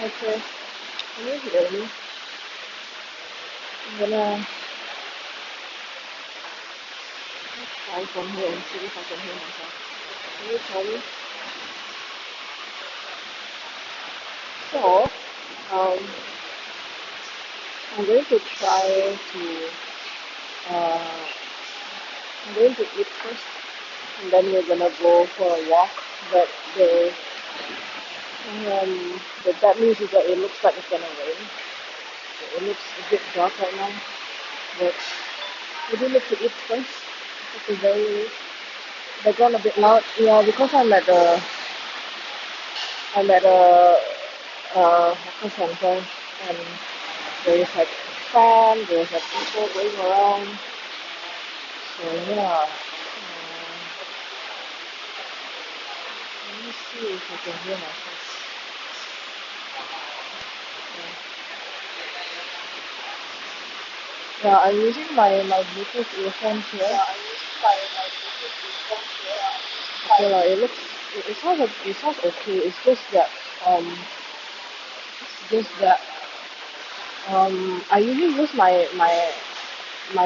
Okay, can you hear me? I'm gonna try from here and see if I can hear myself. Can you tell me? So, um, I'm going to try to, uh, I'm going to eat first, and then we're gonna go for a walk. But the bad news is that it looks like it's gonna rain. It looks a bit dark right now, but we do need to eat first. It's very background a bit loud. Yeah, because I'm at a hawker center, and there is like fan, there's like people going around. So yeah, let me see if I can hear myself. Yeah, I'm using my Bluetooth earphones here. Okay, like it sounds okay. Um it's just that I usually use my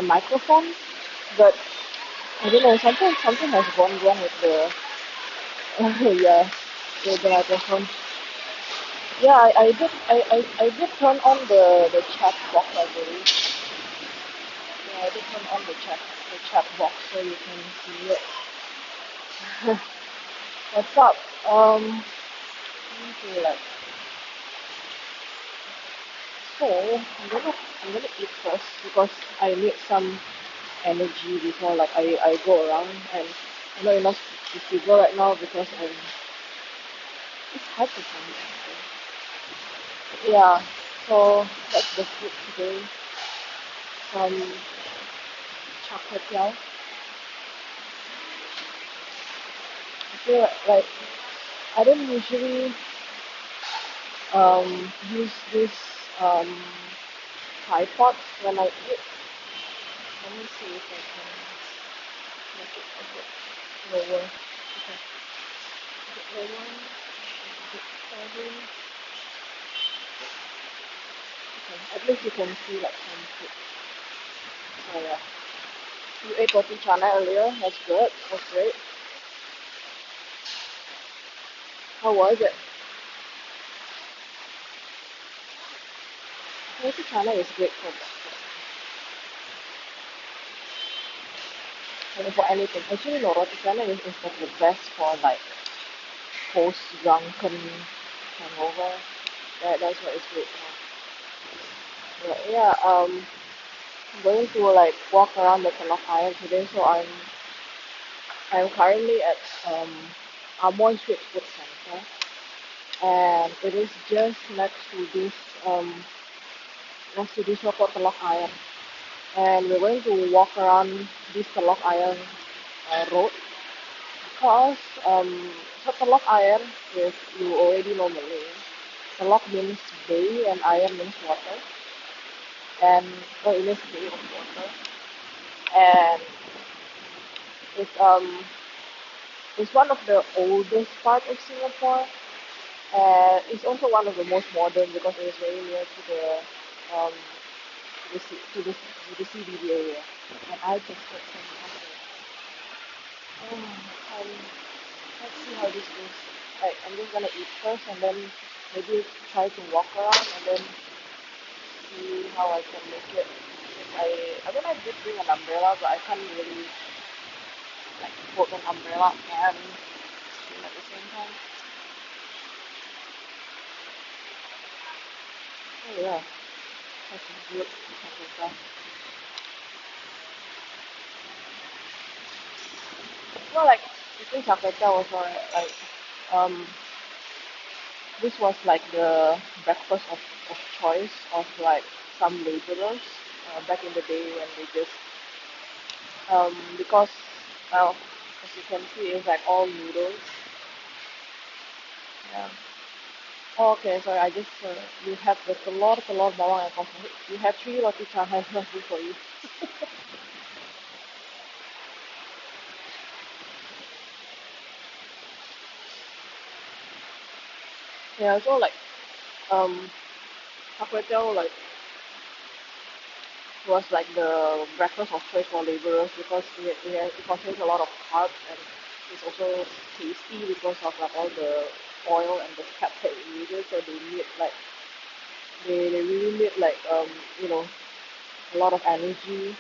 microphone, but I don't know, something has gone wrong with the yeah, with the microphone. Yeah, I did turn on the chat box, I believe. Yeah, I did turn on the chat box so you can see it. What's up? Let me see, like, so I'm gonna eat first because I need some energy before like I go around, and I'm not enough to figure right now because it's hard to find anything. Yeah, so that's the food today. Some chocolate gel. I feel like I don't usually use this um tripod when I eat. Let me see if I can make it a bit lower. Okay, a bit lower, a bit further. Okay, at least you can see like some food. So yeah, you ate roti canai earlier. That's good. That's great. How was it? Roti canai is great for breakfast. I mean, for anything. Actually, no, roti canai is like the best for like post-drunken hangover. That's what it's great for. But yeah, I'm going to like walk around the Telok Ayer today, so I'm currently at Amoy Street Food Center, and it is just um next to this shop called Telok Ayer, and we're going to walk around this Telok Ayer road because so Telok Ayer, if you already know Malay, Telok means bay and Ayer means water, and it means bay of water, and it's it's one of the oldest part of Singapore, and it's also one of the most modern because it is very near to um the CBD area. And I just got some coffee. Um, let's see how this goes. Like, I'm just gonna eat first and then maybe try to walk around and then see how I can make it. Because I mean, I did bring an umbrella, but I can't really like hold an umbrella and swim at the same time. Oh yeah, that's a good chocolate. Well, like eating chocolate was alright. Like, um, this was like the breakfast of choice of like some laborers back in the day when they just because well, as you can see, it's like all noodles. Yeah. Oh, okay, sorry. I just you have the telur bawang and coffee. You have three roti canai ready for you. Yeah. So like Um, Char was like the breakfast of choice for laborers because it contains a lot of carbs and it's also tasty because of like all the oil and the fat that it uses. So they really need like you know a lot of energy.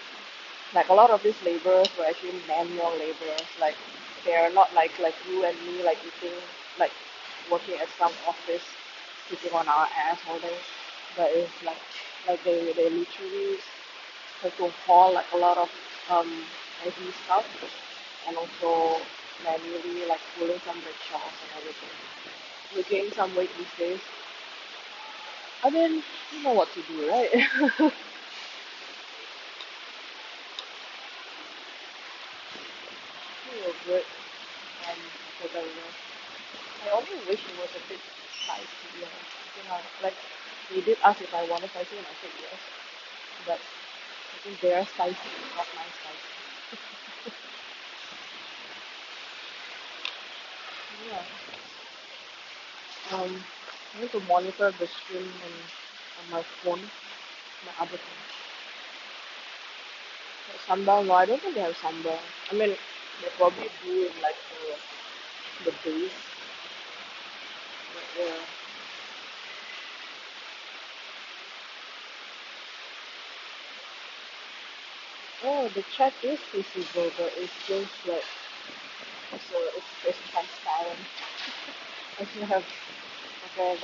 Like a lot of these laborers were actually manual laborers. Like they are not like you and me like eating like working at some office sitting on our ass all day. But it's like they literally have to haul like a lot of um heavy stuff and also manually like pulling some rickshaws and everything. We're gaining some weight these days. I mean, you know what to do, right? We were good. Because I only wish it was a bit spicy. You know, like they did ask if I wanted spicy and I said yes. But I think their spicy is not my spicy. Yeah. I need to monitor the stream on my phone, my other phone. Sambal, no, I don't think they have sambal. I mean, they probably do in like the base, but yeah. Oh, the chat is visible, but it's just like it's transparent. I should have okay.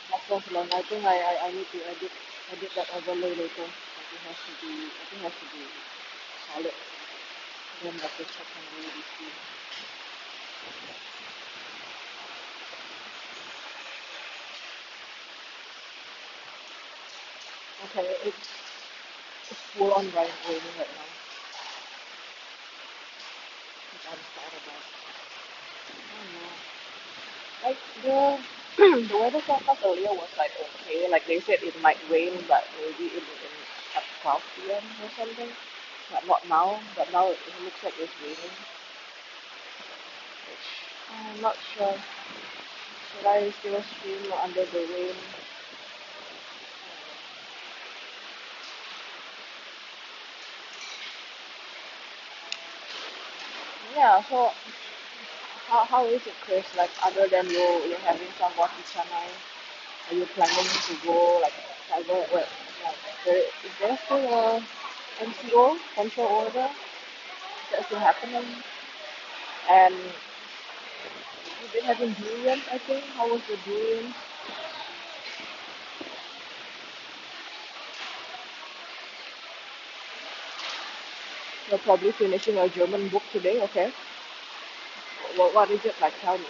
That's long. I think I need to edit that overlay later. Like I think it has to be solid. Then like the chat can really be seen. Okay, it's full on raining right now, which I'm sad about. Oh no. Like the the weather forecast earlier was like okay, like they said it might rain, but maybe in at 12 p.m. or something. But not now. But now it looks like it's raining, which I'm not sure. Should I still stream under the rain? Yeah. So how is it, Chris? Like other than you having some water canai, are you planning to go like travel? Well, like is there still a MCO control order? Is that still happening? And you've been having durians, I think. How was the durian? You're probably finishing a German book today, okay? What is it like? Tell me.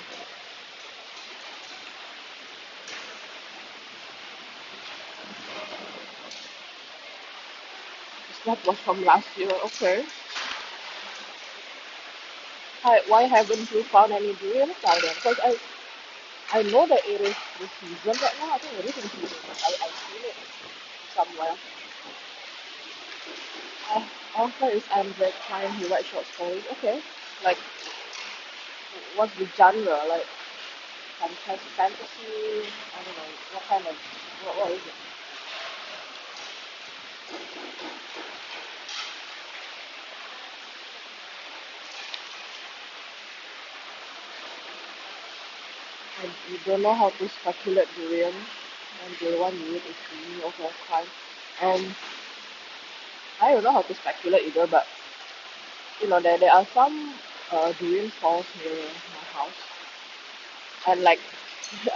That was from last year, okay. Why haven't you found any durians by then? Because I know that it is the season right now. I think it is in season. I've seen it somewhere. Author is Andre Klein. He writes short stories. Okay. Like, what's the genre? Like, fantasy? I don't know. What kind of, what is it? And you don't know how to speculate durian. And the one you eat is me. Okay, fine. Um, I don't know how to speculate either, but there are some durian stalls near my house, and like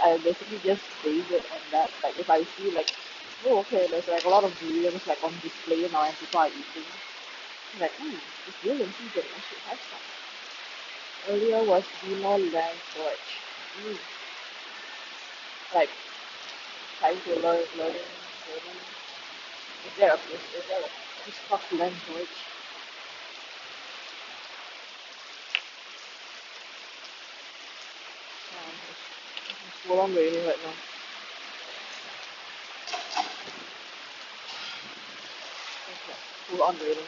I basically just base it on that. Like if I see like, oh okay, there's like a lot of durians like on display now and people are eating. I'm like, it's durian season. I should have some. Earlier was Dino Land Storage. Mm, like trying to learning. Is there a Christoph Land Storage? It's full on raining right now. It's like full on raining.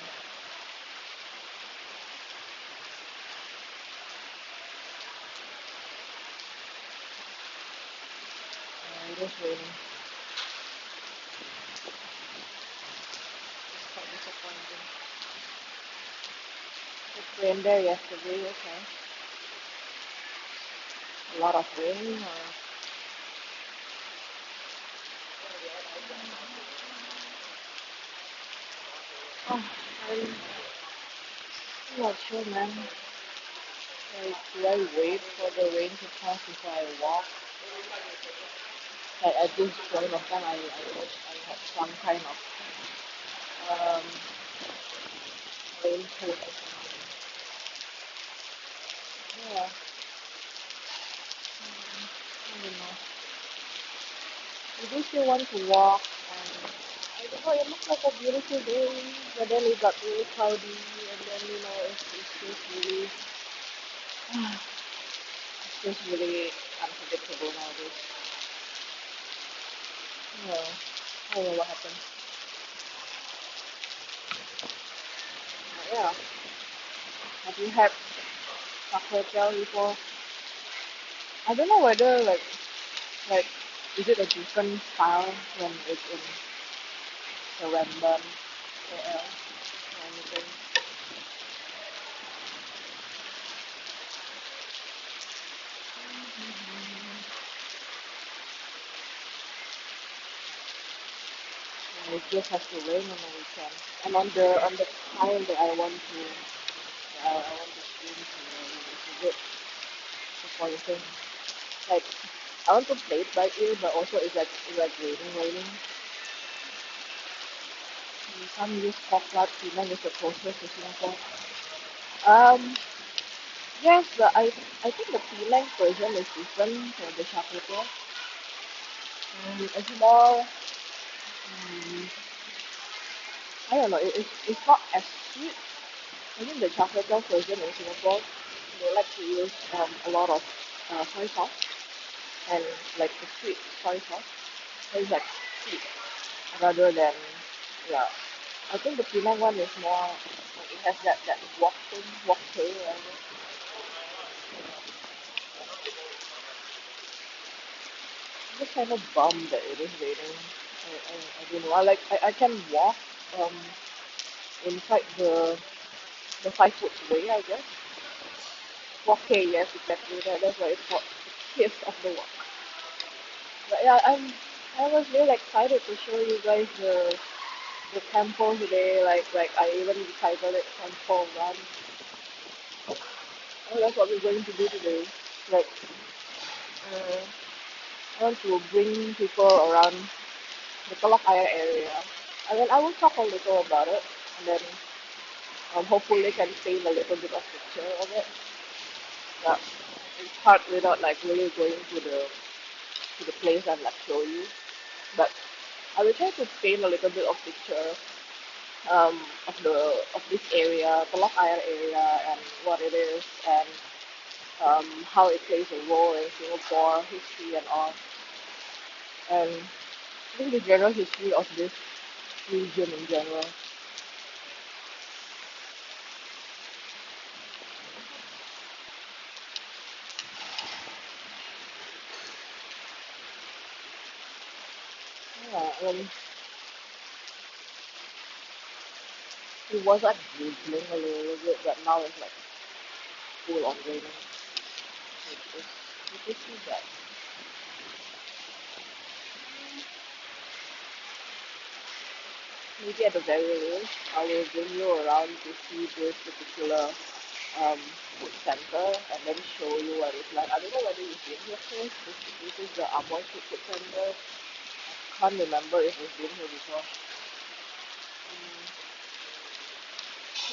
It is raining. It's quite disappointing. It rained there yesterday, okay. A lot of rain, or oh, I'm not sure, man. Like, do I wait for the rain to pass before I walk? Like at this point of time, I had some kind of um, raincoat or something. Yeah, I don't know. I do still want to walk, and I don't know, it looks like a beautiful day, but then it got really cloudy, and then, it's just really, it's just really unpredictable nowadays. Yeah, I don't know what happened. But yeah, have you had taco gel before? I don't know whether, like, is it a different style when it's in Sarandon, KL, or anything? And it just has to rain on the weekend. And on the tile that I want to swim to, it's a bit disappointing. Like, I want to play it by ear, but also it's like raining. You can't use Pokemon even if it's closer to Singapore. Um, yes, but I think the Penang version is different from the Char Kway Teow. It's more, um, I don't know, it's not as sweet. I think the Char Kway Teow version in Singapore, they like to use a lot of soy sauce and like the sweet soy sauce. So it's like sweet rather than, yeah. I think the Penang one is more, like, it has that wok thing, wok tail, whatever. I'm just kind of bummed that it is raining. I don't know. I can walk um inside the 5 foot way, I guess. Walkway, yes, exactly. That's what it's called. Kiss of the walk. But yeah, I was really excited to show you guys the temple today. Like I even titled it Temple Run. Oh, that's what we're going to do today. Like uh, I want to bring people around the Telok Ayer area. And then I will talk a little about it, and then hopefully can paint a little bit of picture of it. Yeah, it's hard without like really going to the place and like show you. But I will try to paint a little bit of picture um, of this area, the Telok Ayer area, and what it is, and how it plays a role in Singapore history and all, and just the general history of this region in general. Yeah, it was like drizzling a little bit, but now it's like full on raining. Which is too bad. Maybe at the very least, I will bring you around to see this particular um, food center and then show you what it's like. I don't know whether you've been here first. This is the Amoy Food Center. Can't remember if we've been here before. Mm,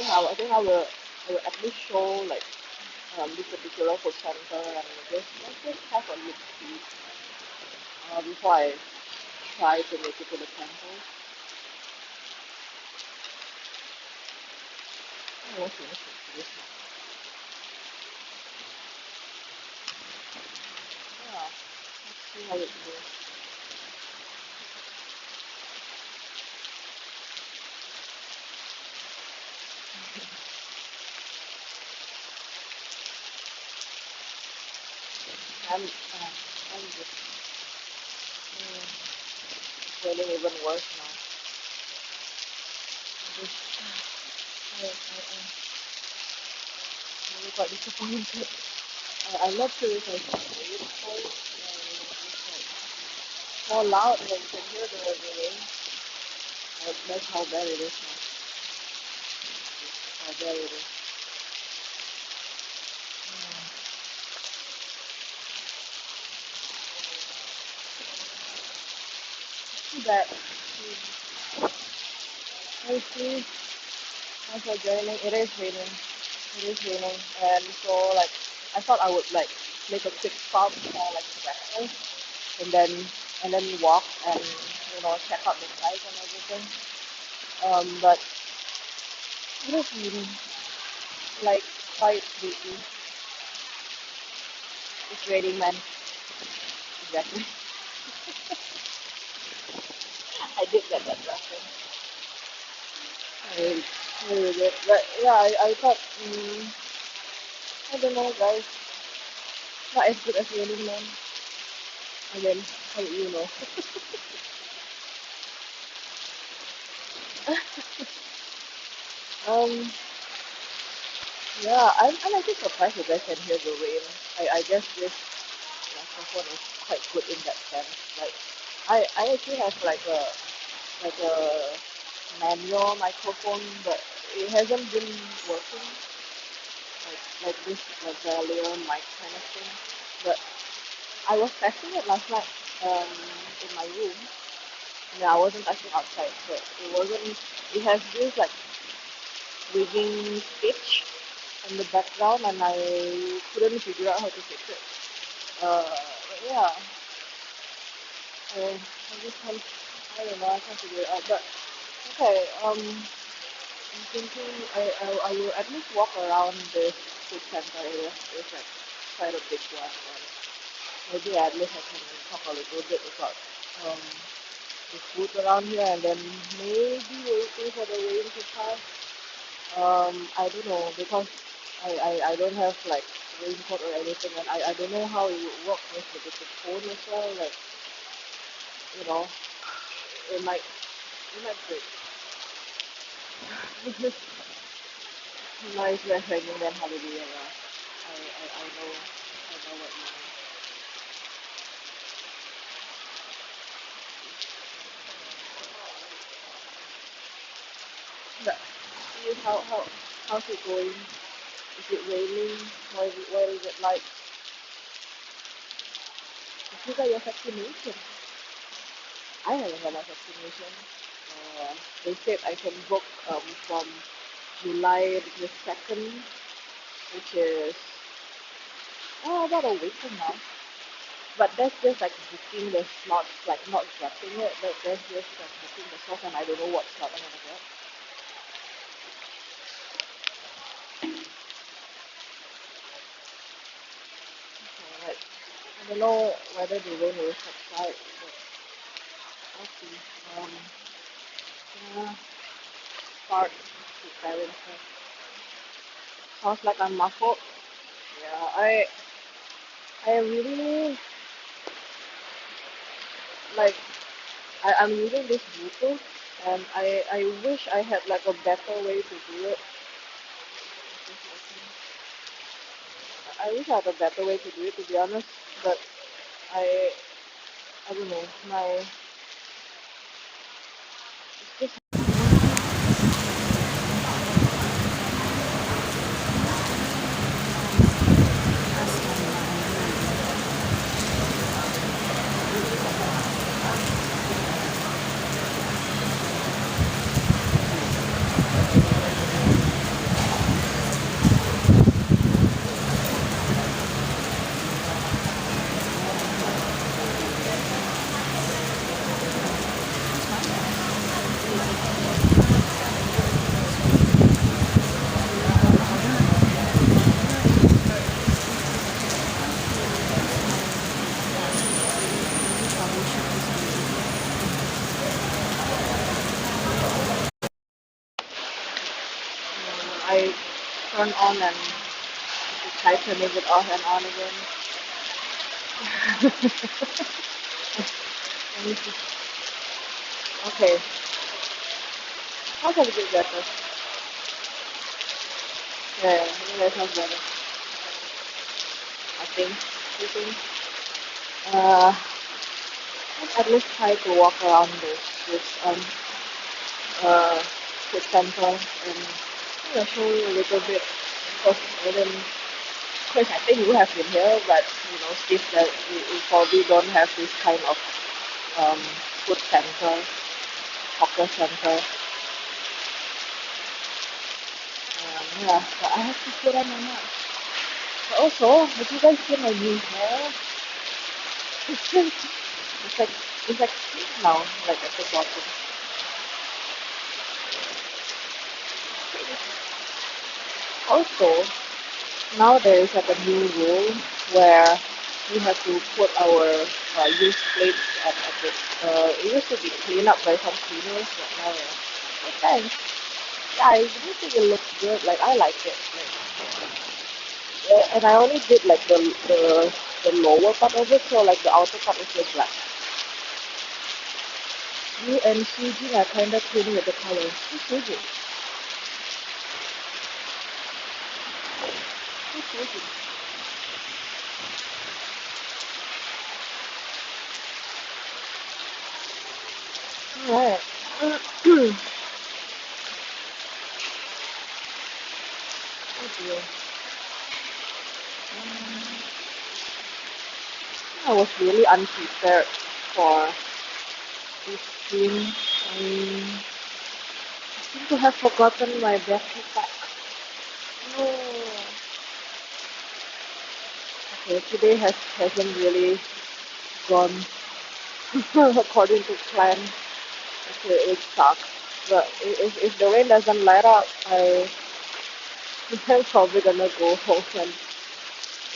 yeah, I think I will at least show like this particular food center and just have a look see before I try to make it to the temple. Oh, okay. This one. Yeah, let's see how it goes. I'm good. It's raining even worse now. I'm really quite disappointed. I'm not sure if I should say it first. It's like so loud that you can hear the rain. That's how bad it is now. How bad it is. Too bad. I see. How's your journey? It is raining. It is raining. And so, like, I thought I would, like, make a quick stop for, like, breakfast. And then, walk and, check out the sights and everything. But it is raining. Like, quite deeply. It's raining, man. Exactly. I did get that reference. I, I really did. But, yeah, I thought, I don't know, guys. Not as good as raining, man. Again, how do you know? Um, yeah, I'm actually surprised you guys can hear the rain. I guess this microphone is quite good in that sense. Like, I actually have like a manual microphone, but it hasn't been working. Like this lavalier mic kind of thing. But I was testing it last night in my room. Yeah, I wasn't testing outside, but it wasn't. It has this like ringing pitch in the background, and I couldn't figure out how to fix it. But yeah, I just can't. I don't know. I can't figure it out. But okay. I'm thinking I will at least walk around this food center area. It's like quite a big one, and maybe at least I can talk a little bit about um the food around here, and then maybe waiting for the rain to pass. I don't know because I don't have like raincoat or anything, and I don't know how it would work with the phone as well. Like, you know, it might it might break. Nice less hanging than hallelujah. I know what you mean. But see how's it going? Is it raining? What is it like? If you got your vaccination, I haven't got my vaccination. They said I can book from July the 2nd, which is about a week from now. But that's just like booking the slots, like not getting it. That's just like booking the slots, and I don't know what slot I'm gonna get. So, like, I don't know whether the rain will subside, but I'll see. Yeah, start preparing for. Sounds like I'm muffled. Yeah, I really like I'm using this Bluetooth, and I wish I had like a better way to do it. I wish I had a better way to do it, to be honest. But I I don't know. It's just I turn on and try turning it off and on again. Let me see. Okay, sounds a bit better. Yeah, I think that sounds better. I think. You think? Uh, let's at least try to walk around this uh food center and show you a little bit because I didn't. Of course, I think you have been here, but Steve, that we probably don't have this kind of um food center, hawker center. Yeah, but I have to put on my mask. But also, have you guys seen my new hair? It's like it's like pink now, like at the bottom. Also, now there is like a new rule where we have to put our used plates at the. It used to be cleaned up by some cleaners, but now yeah. Okay. Yeah, I do think it looks good. Like I like it. Yeah, and I only did like the lower part of it, so like the outer part is still black. You and Suji are kind of cleaning with the color. Who's Suji? Who's Suji? Alright. Oh dear. I was really unprepared for this stream. I seem to have forgotten my battery pack. Oh. Okay, today hasn't really gone according to plan. Okay, it sucks. But if the rain doesn't let up, I'm probably gonna go home and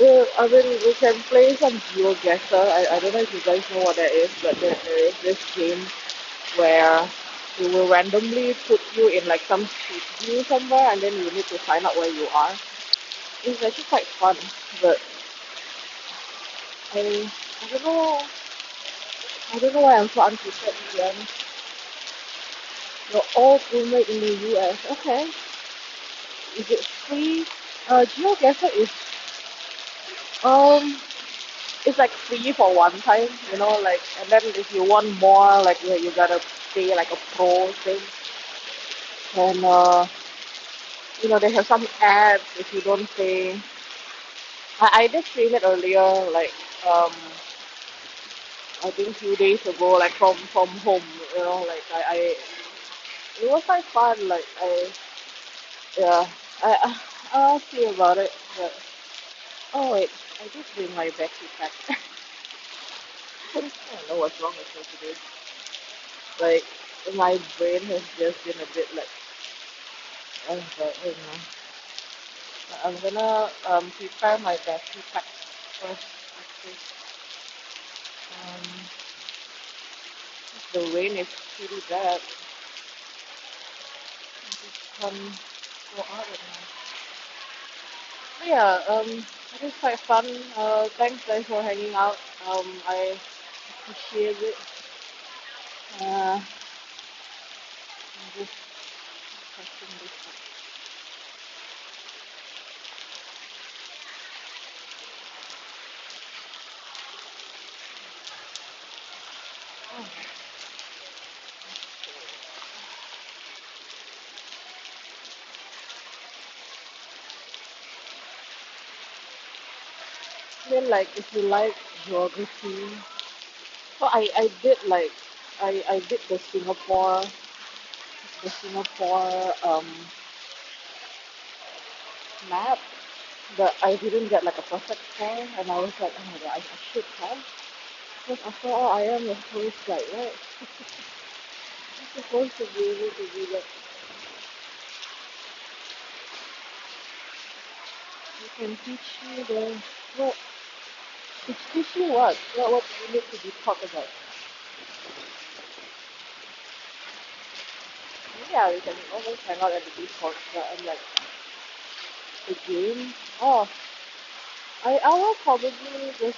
I mean, we can play some GeoGuessr. I don't know if you guys know what that is, but there is this game where it will randomly put you in like some street view somewhere, and then you need to find out where you are. It's actually quite fun, but I I don't know why I'm so unprepared to be honest. Your old roommate in the US. Okay, is it free? GeoGuessr is um it's like free for one time, like, and then if you want more, like you gotta pay like a pro thing, and they have some ads if you don't pay. I did stream it earlier, like I think few days ago, like from home, like it was like fun, like yeah, I'll see about it, but oh wait, I did bring my battery pack. I don't know what's wrong with me today. Like my brain has just been a bit like, but I'm gonna prepare my battery pack first. Actually, the rain is pretty bad. I just can't go out at night. But yeah, it is quite fun. Thanks guys for hanging out. I appreciate it. I'm just touching this up. Oh, then like if you like geography, so I did like I did the Singapore map, but I didn't get like a perfect score, and I was like, oh my god, I should have. Because after all, I am a tourist guide, right? I'm supposed to be able to do that. You can teach me the what? Teach me what? What do you need to be taught about? Yeah, we can always hang out at the Discord, but I'm like, the game? Oh, I will probably just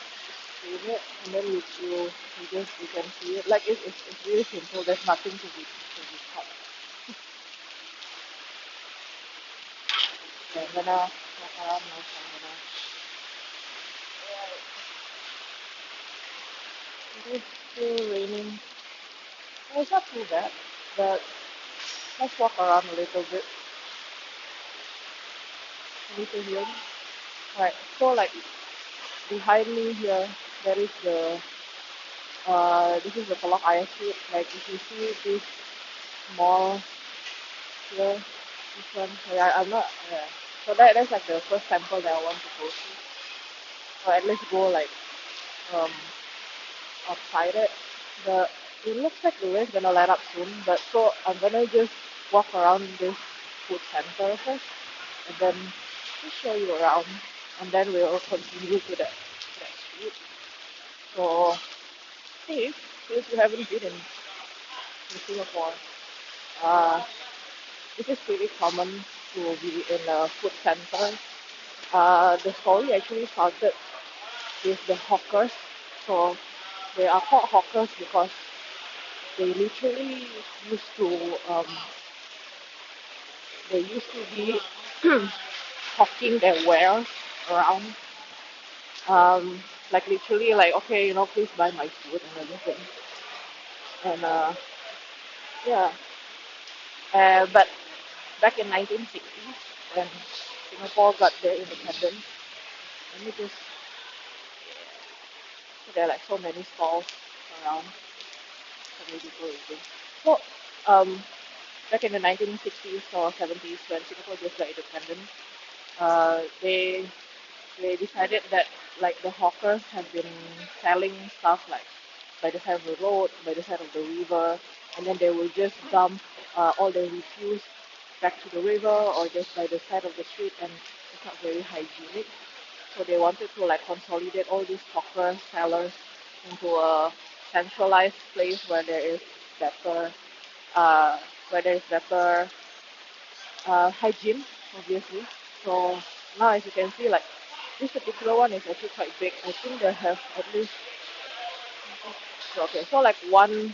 save it, and then you can see it. Like it's really simple. There's nothing to be cut. Okay, I'm gonna walk around now. So I'm gonna. It is still raining. Well, it's not too bad, but let's walk around a little bit. Can you still hear me? Right. So like behind me here, there is the this is the Telok Ayer Street. Like if you see this mall here, this one. So yeah, I'm not. Yeah. So that's like the first temple that I want to go to, or at least go like um outside it. The it looks like the rain's gonna let up soon, but so I'm gonna just walk around this food center first, and then just show you around, and then we'll continue to that street. So if you haven't been in Singapore, uh, it is pretty common to be in a food center. The story actually started with the hawkers. So they are called hawkers because they literally used to um, they used to be hawking their wares around. Like literally like okay, please buy my food and everything. And yeah. But back in 1960s when Singapore got their independence, let me just so there are like so many stalls around so many people eating. So um back in the 1960s or 70s when Singapore just got independent, they decided that like the hawkers have been selling stuff like by the side of the road, by the side of the river, and then they will just dump all the refuse back to the river or just by the side of the street, and it's not very hygienic. So they wanted to like consolidate all these hawker sellers into a centralized place better, uh, where there is better hygiene, obviously. So now as you can see, like this particular one is actually quite big. I think they have at least okay, so like one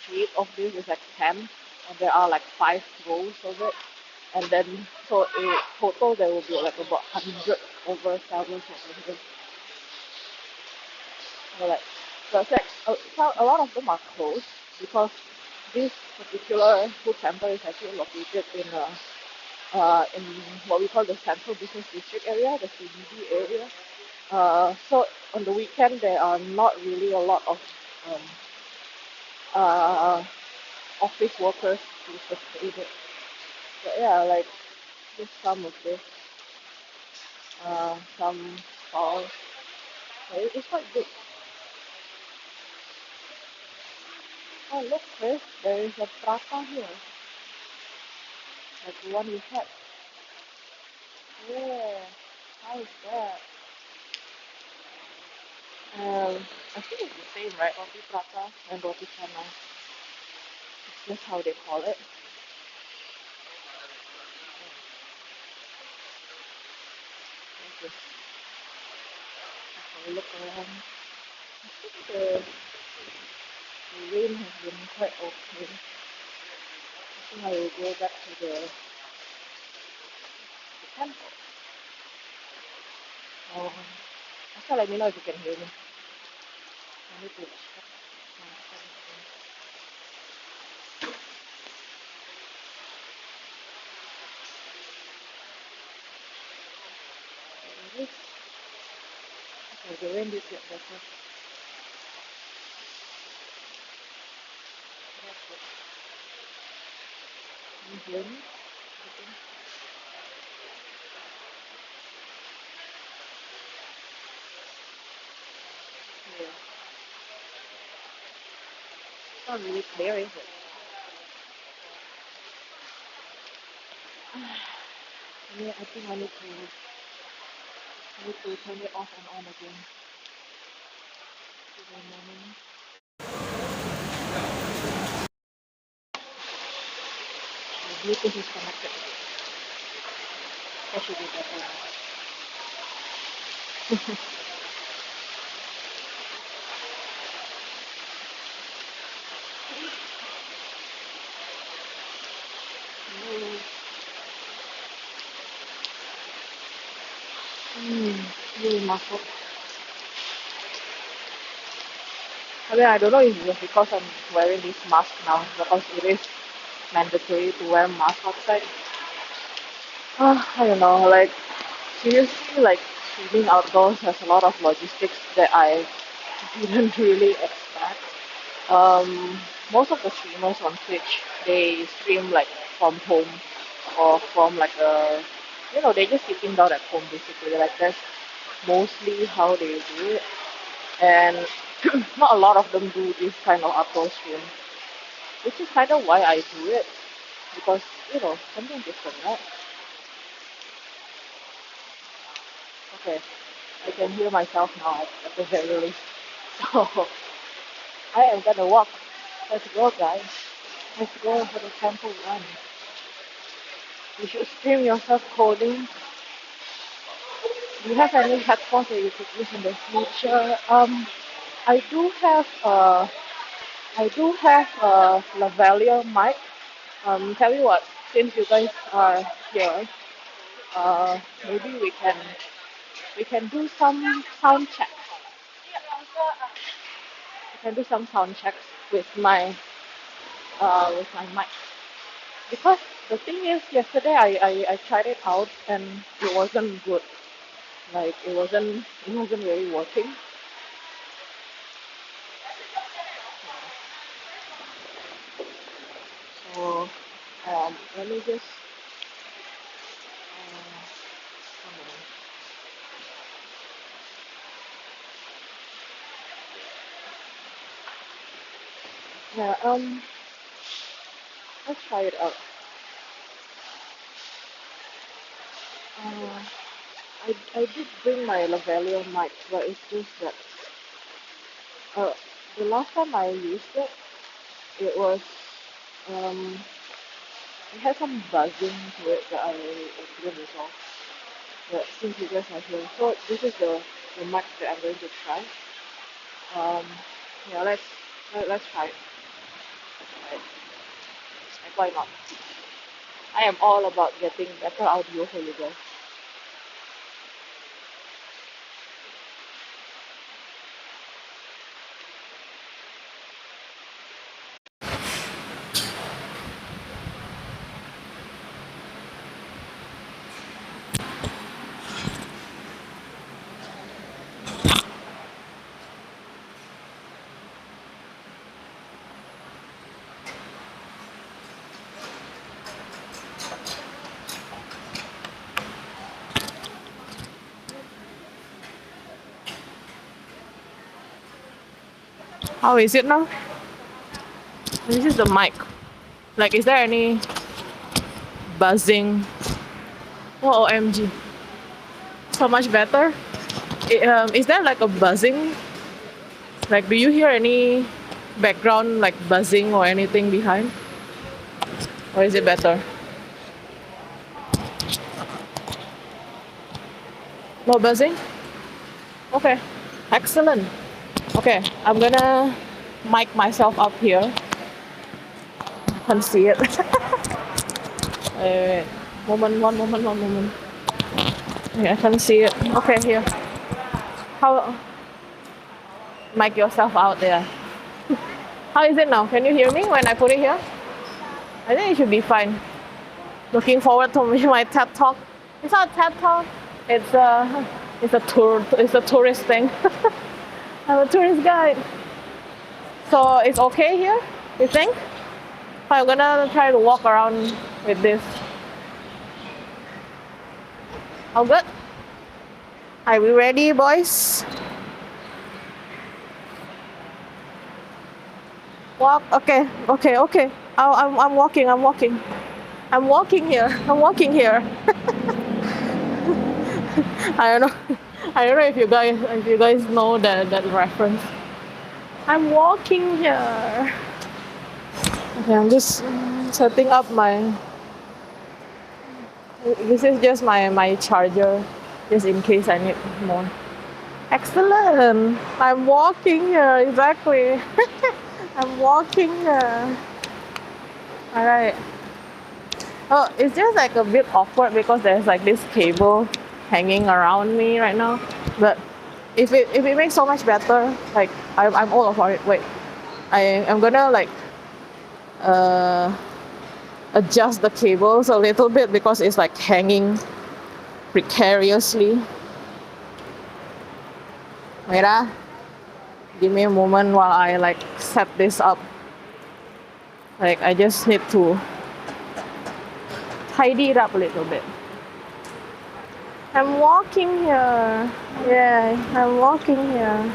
street of this is like 10, and there are like 5 rows of it, and then so in total there will be like about 100 over sellers over here. So like so it's like a lot of them are closed because this particular food center is actually located in what we call the Central Business District area, the CBD area. So on the weekend there are not really a lot of um, uh, office workers who sustain it. But yeah, like just some of this, some stalls. So it's quite good. Oh look, Chris, there is a prata here, like the one we had. Yeah, how is that? I think it's the same, right? Roti prata and roti canai. It's just how they call it. Let's just have a look around. I think the rain has been quite okay. I think I will go back to the temple. Um, also let me know if you can hear me. I need to check my phone. It is. Okay, the rain did get better. That's good. Can you hear me? I think. Yeah. It's not really clear, is it? Yeah, I think I need to turn it off and on again. Give me a moment. The Bluetooth is connected. That should be better now. masuk. I mean, I don't know if it's because I'm wearing this mask now, because it is mandatory to wear mask outside. I don't know, like, seriously, like, streaming outdoors has a lot of logistics that I didn't really expect. Most of the streamers on Twitch, they stream like from home or from like they're just sitting down at home basically. Like that's mostly how they do it. And not a lot of them do this kind of outdoor stream, which is kind of why I do it because something different, right? Okay, I can hear myself now at the very least. So I am gonna walk. Let's go, guys. Let's go for the temple run. You should stream yourself coding. Do you have any headphones that you could use in the future? I do have a lavalier mic. Tell you what, since you guys are here, maybe we can do some sound checks. We can do some sound checks with my mic. Because the thing is, yesterday I tried it out and it wasn't good. Like it wasn't really working. So let me just one minute. Yeah, let's try it out. Uh, I did bring my lavalier mic, but it's just that uh, the last time I used it, it was um, it had some buzzing to it that I couldn't resolve. But since you guys are here, so this is the mic that I'm going to try. Um, yeah, let's try it. Let's try it. Like, why not? I am all about getting better audio for you guys. How is it now? This is the mic. Like, is there any buzzing? Oh, OMG. So much better. Is there like a buzzing? Like, do you hear any background like buzzing or anything behind? Or is it better? No buzzing? Okay. Excellent. Okay, I'm gonna mic myself up here. Can't see it. Wait. One moment. Yeah, I can see it. Okay, here. How? Mic yourself out there. How is it now? Can you hear me when I put it here? I think it should be fine. Looking forward to my TED talk. It's not a TED talk. It's a tourist thing. I'm a tourist guide. So it's okay here, you think? I'm gonna try to walk around with this. All good? Are we ready, boys? Walk. Okay. I'm walking. I'm walking here. I don't know. I don't know if you guys know that reference. I'm walking here. Okay, I'm just setting up my. This is just my charger, just in case I need more. Excellent. I'm walking here. Exactly. I'm walking here. All right. Oh, it's just like a bit awkward because there's like this cable hanging around me right now. But if it makes so much better, like I'm all for it. Wait, I'm gonna like uh, adjust the cables a little bit because it's like hanging precariously. Wait, give me a moment while I like set this up. Like I just need to tidy it up a little bit. I'm walking here. Yeah, I'm walking here.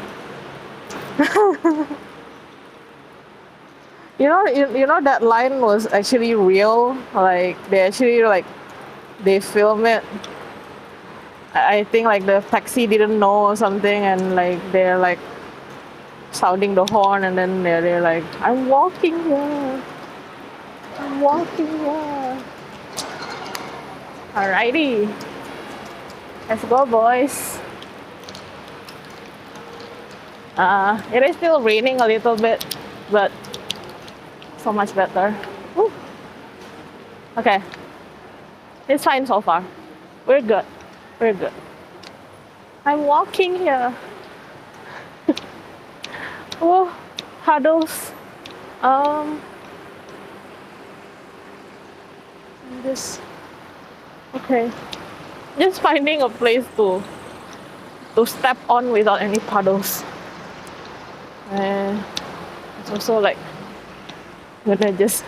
You know that line was actually real. Like they actually like they film it. I think like the taxi didn't know or something, and like they're like sounding the horn, and then they're like, I'm walking here. I'm walking here. Alrighty, let's go, boys. It is still raining a little bit, but so much better. Woo. Okay, it's fine so far. We're good. We're good. I'm walking here. Oh, puddles. This. Okay. Just finding a place to step on without any puddles. And it's also like gonna just.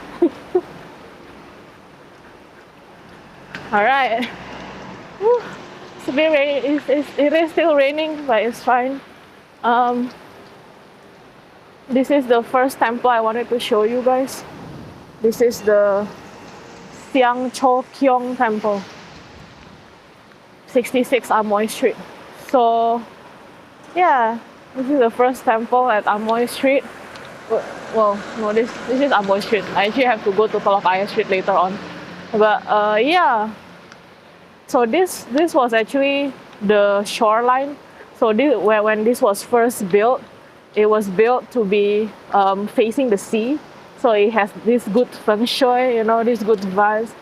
All right. Whew. It's a bit rainy. It is still raining, but it's fine. This is the first temple I wanted to show you guys. This is the Siang Cho Kyong Temple, 66 Amoy Street. So, yeah, this is the first temple at Amoy Street. Well, no, this is Amoy Street. I actually have to go to Telok Ayer Street later on. But yeah, so this was actually the shoreline. So when this was first built, it was built to be facing the sea. So it has this good feng shui, this good vibes.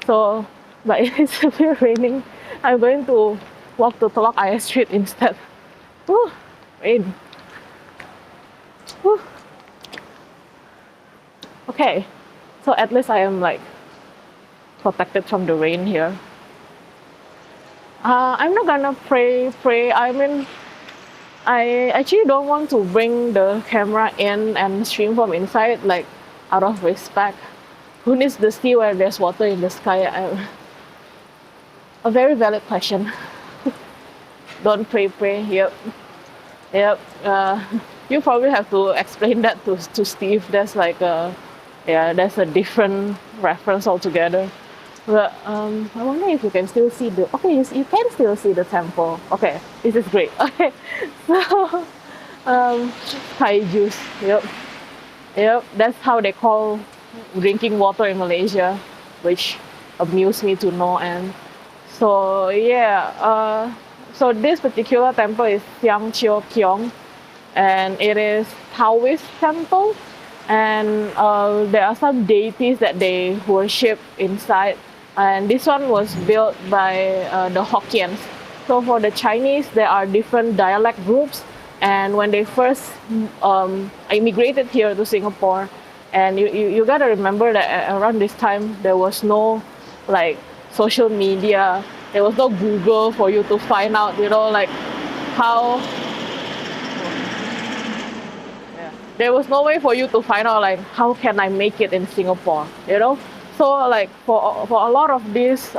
So, but it's a bit raining. I'm going to walk to Telok Ayer Street instead. Woo, rain. Woo. Okay, so at least I am like protected from the rain here. I'm not gonna pray. I mean, I actually don't want to bring the camera in and stream from inside, like out of respect. Who needs the sea where there's water in the sky? A very valid question. Don't pray. Yep. You probably have to explain that to Steve. That's like that's a different reference altogether. But I wonder if you can still see okay, you can still see the temple. Okay, this is great. Okay, so Thai juice. Yep, that's how they call drinking water in Malaysia, which amused me to no end. So yeah, so this particular temple is Siang Chio Kyong, and it is Taoist temple, and there are some deities that they worship inside. And this one was built by the Hokkiens. So for the Chinese, there are different dialect groups, and when they first immigrated here to Singapore, and you gotta remember that around this time there was no like social media, there was no Google for you to find out, like how. There was no way for you to find out like how can I make it in Singapore, So like for a lot of these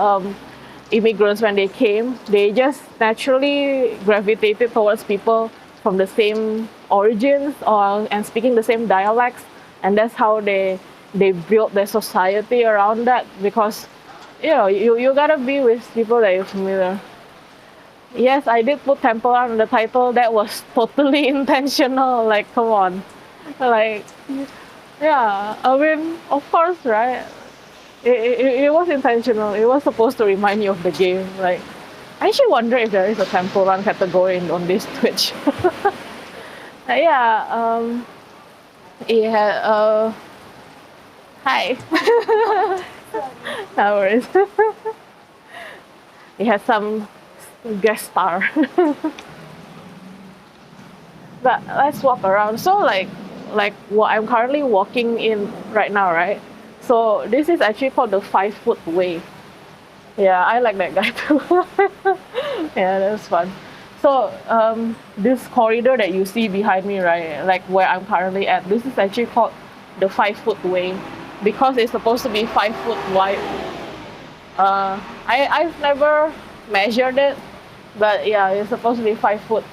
immigrants, when they came, they just naturally gravitated towards people from the same origins and speaking the same dialects, and that's how they built their society around that, because you gotta be with people that you're familiar. Yes, I did put temple on the title. That was totally intentional. Like, come on. Like, yeah, I mean, of course, right? It was intentional. It was supposed to remind you of the game. Like, I actually wonder if there is a temple run category on this Twitch. Yeah, hi. No worries. It has some guest star. But let's walk around. So like what I'm currently walking in right now, right? So this is actually called the 5 foot way. Yeah, I like that guy too. Yeah, that's fun. So this corridor that you see behind me, right? Like where I'm currently at, this is actually called the 5 foot way because it's supposed to be 5 foot wide. I've never measured it, but yeah, it's supposed to be 5 foot,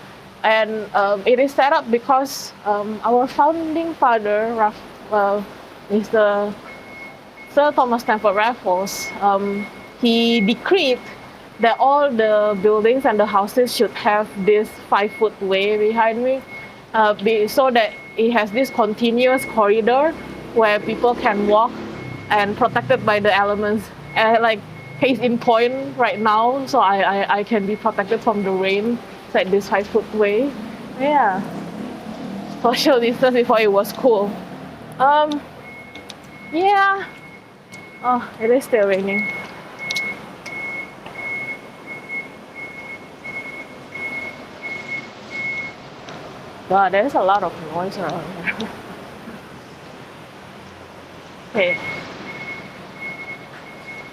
and it is set up because our founding father, is the Sir Thomas Stamford Raffles. He decreed that all the buildings and the houses should have this 5 foot way behind me, so that it has this continuous corridor where people can walk and protected by the elements. Like case in point right now, so I can be protected from the rain. It's like this 5 foot way. Yeah, social distance before it was cool. Um, yeah. Oh, it is still raining. God, there's a lot of noise around here. Okay,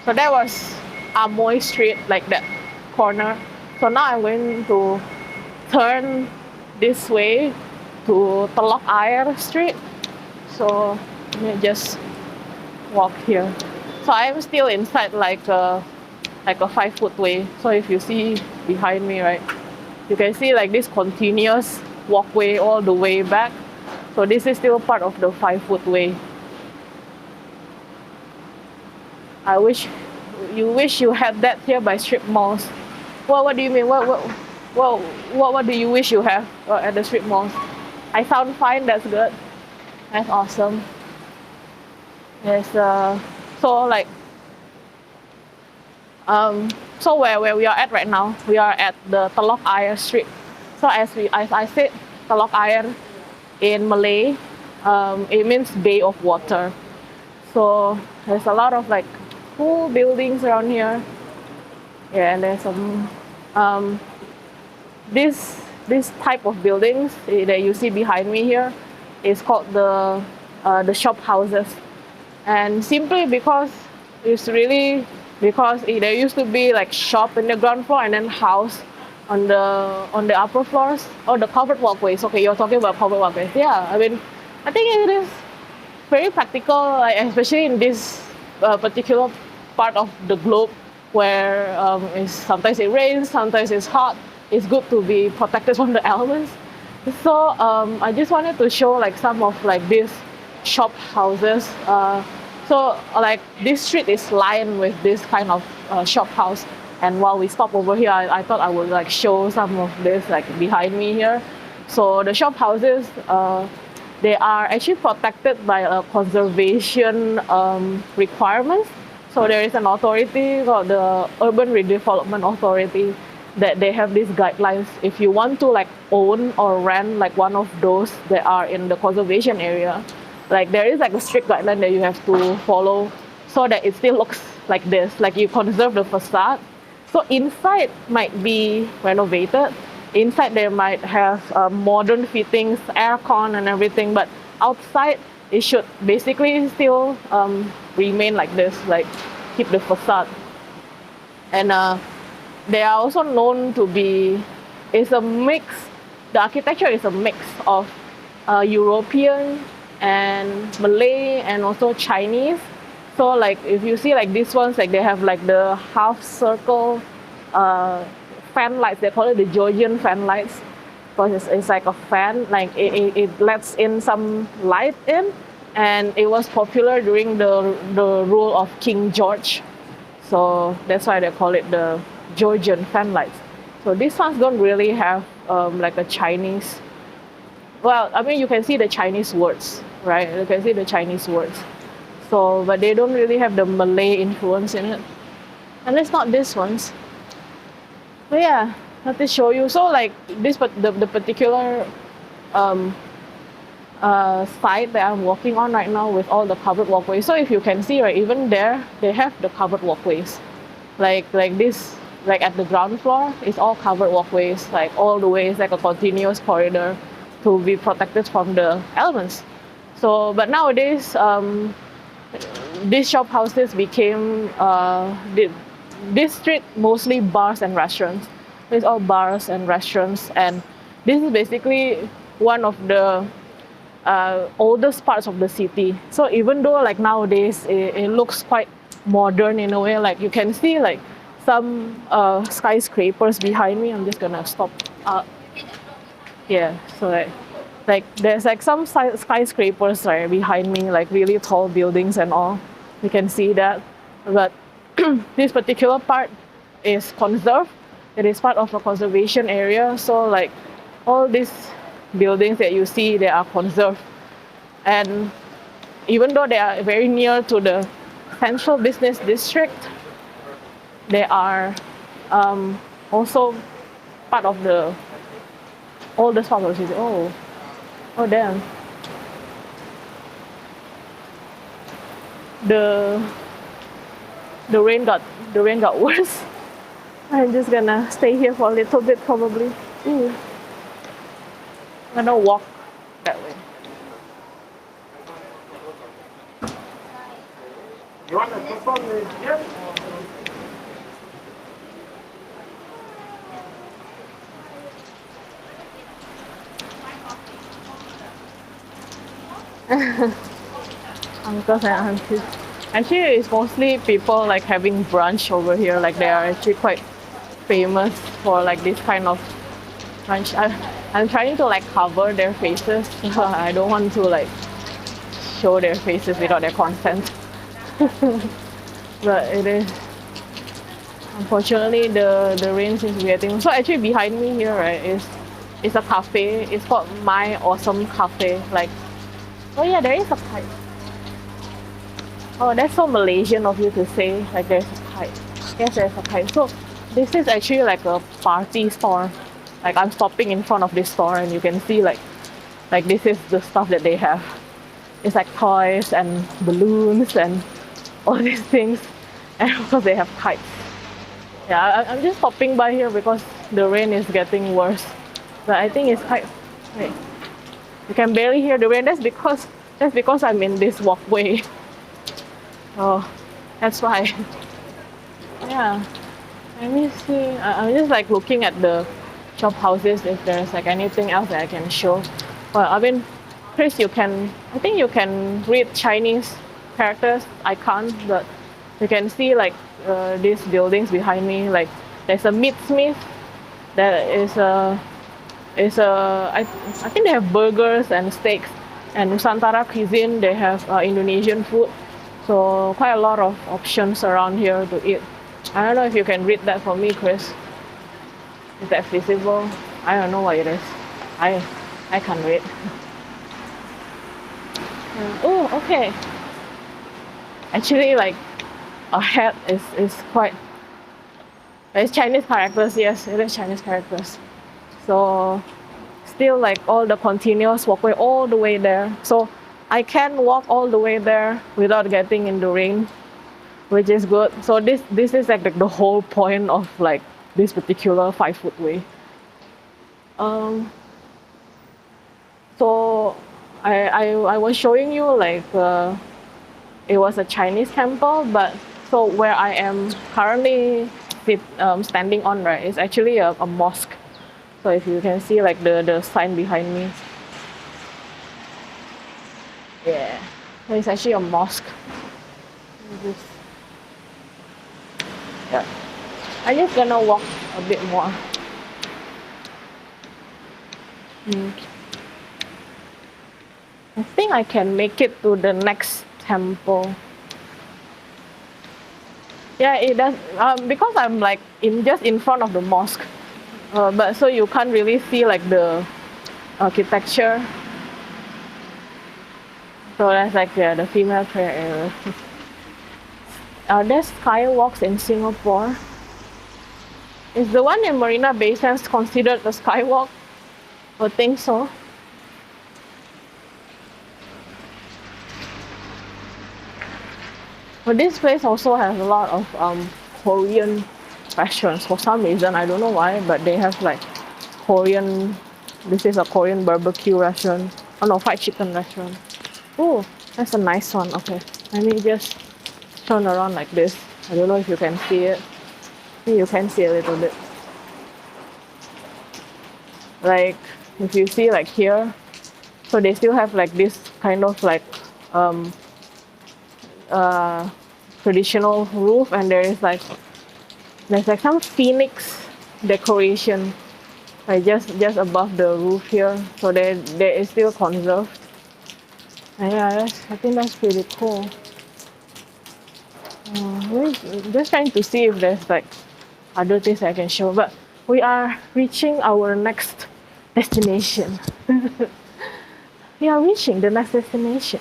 so that was Amoy Street, like that corner. So now I'm going to turn this way to Telok Ayer Street. So let me just walk here. So I'm still inside like a 5 foot way. So if you see behind me, right, you can see like this continuous walkway all the way back. So this is still part of the 5 foot way. I wish you had that here by strip malls. Well, what do you mean? What do you wish you have at the strip malls? I sound fine. That's good. That's awesome. Yes. So like so where we are at right now, we are at the Telok Ayer Street. So as I said, Telok Ayer in Malay, it means bay of water. So there's a lot of like cool buildings around here. Yeah, and there's some this type of buildings that you see behind me here is called the shop houses, and simply because it's really because there used to be like shop in the ground floor and then house on the upper floors or the covered walkways. Okay, you're talking about covered walkways. Yeah, I mean, I think it is very practical, like, especially in this particular part of the globe where sometimes it rains, sometimes it's hot. It's good to be protected from the elements. So I just wanted to show like some of like these shop houses. So like this street is lined with this kind of shop house. And while we stop over here, I thought I would like show some of this like behind me here. So the shop houses, they are actually protected by a conservation requirements. So there is an authority called the Urban Redevelopment Authority that they have these guidelines. If you want to like own or rent like one of those that are in the conservation area, like there is like a strict guideline that you have to follow so that it still looks like this, like you conserve the facade. So inside might be renovated. Inside there might have modern fittings, aircon and everything, but outside it should basically still remain like this, like keep the facade. And they are also known to be, it's a mix, the architecture is a mix of European and Malay and also Chinese. So like if you see like these ones, like they have like the half circle fan lights. They call it the Georgian fan lights because it's like a fan, like it lets in some light in, and it was popular during the rule of King George. So that's why they call it the Georgian fan lights. So these ones don't really have like a Chinese. Well, I mean you can see the Chinese words, right? You can see the Chinese words. So, but they don't really have the Malay influence in it. And it's not these ones. But yeah, let me show you. So like this, but the particular site that I'm walking on right now with all the covered walkways. So if you can see, right, even there they have the covered walkways, like this like at the ground floor, it's all covered walkways, like all the way, it's like a continuous corridor to be protected from the elements. So, but nowadays, these shop houses became this street mostly bars and restaurants. It's all bars and restaurants, and this is basically one of the oldest parts of the city. So even though like nowadays it looks quite modern in a way, like you can see like some skyscrapers behind me. I'm just gonna stop. Yeah, so like there's like some skyscrapers right behind me, like really tall buildings and all. You can see that, but this particular part is conserved. It is part of a conservation area, so like all these buildings that you see, they are conserved. And even though they are very near to the central business district, they are also part of the oldest part of the city. Oh damn. The the rain got worse. I'm just gonna stay here for a little bit probably. Ooh. I'm gonna walk that way. You want to perform here? Uncles and aunties. Actually, it's mostly people like having brunch over here. Like they are actually quite famous for like this kind of brunch. I'm trying to like cover their faces. I don't want to like show their faces without their consent. But it is. Unfortunately, the rain seems to be getting. So actually, behind me here, right, is a cafe. It's called My Awesome Cafe. Like, oh yeah, there is a kite. Oh, that's so Malaysian of you to say. Like, there's a kite. Yes, there's a kite. So this is actually like a party store. Like I'm stopping in front of this store, and you can see like this is the stuff that they have. It's like toys and balloons and all these things, and of course they have kites. Yeah, I'm just stopping by here because the rain is getting worse. But I think it's quite. Wait, you can barely hear the rain. That's because I'm in this walkway. Oh, that's why. Yeah. Let me see. I'm just like looking at the shop houses if there's like anything else that I can show. Well, I mean, Chris, I think you can read Chinese characters. I can't, but you can see like these buildings behind me. Like there's a meat smith. There is I think they have burgers and steaks. And Nusantara cuisine, they have Indonesian food. So quite a lot of options around here to eat. I don't know if you can read that for me, Chris. Is that visible? I don't know what it is. I can't read. Oh, okay. Actually, like ahead is quite. It's Chinese characters. Yes, it is Chinese characters. So still like all the continuous walkway all the way there. So I can walk all the way there without getting in the rain, which is good. So this is like the whole point of like this particular 5-foot way. So I was showing you like it was a Chinese temple, but so where I am currently standing on, right, is actually a mosque. So if you can see like the sign behind me. Yeah, so it's actually a mosque. Yeah. I'm just gonna walk a bit more. I think I can make it to the next temple. Yeah, it does. Because I'm like just in front of the mosque, but so you can't really see like the architecture. So that's like the female prayer area. Are there skywalks in Singapore? Is the one in Marina Bay Sands considered a skywalk? I think so. But this place also has a lot of Korean restaurants for some reason. I don't know why, but they have like Korean. This is a Korean barbecue restaurant. Oh no, fried chicken restaurant. Oh, that's a nice one. Okay, let me just turn around like this. I don't know if you can see it. You can see a little bit. Like if you see like here, so they still have like this kind of like um, uh, traditional roof, and there's like some phoenix decoration like just above the roof here, so there is still conserved. And yeah, I think that's pretty cool. Just trying to see if there's like other things I can show, but we are reaching our next destination. We are reaching the next destination.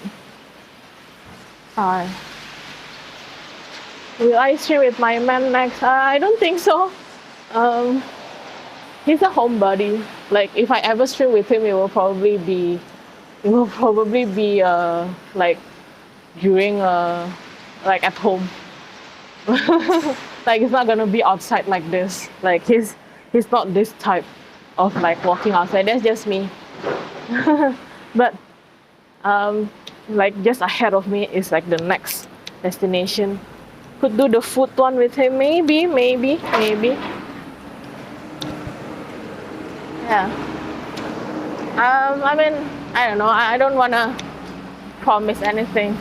Hi. Will I stream with my man next? I don't think so. Um, he's a homebody. Like if I ever stream with him, it will probably be like during like at home. Like it's not gonna be outside like this. Like he's not this type of like walking outside. That's just me. But like just ahead of me is like the next destination. Could do the food one with him, maybe. Yeah. I mean, I don't know. I don't wanna promise anything.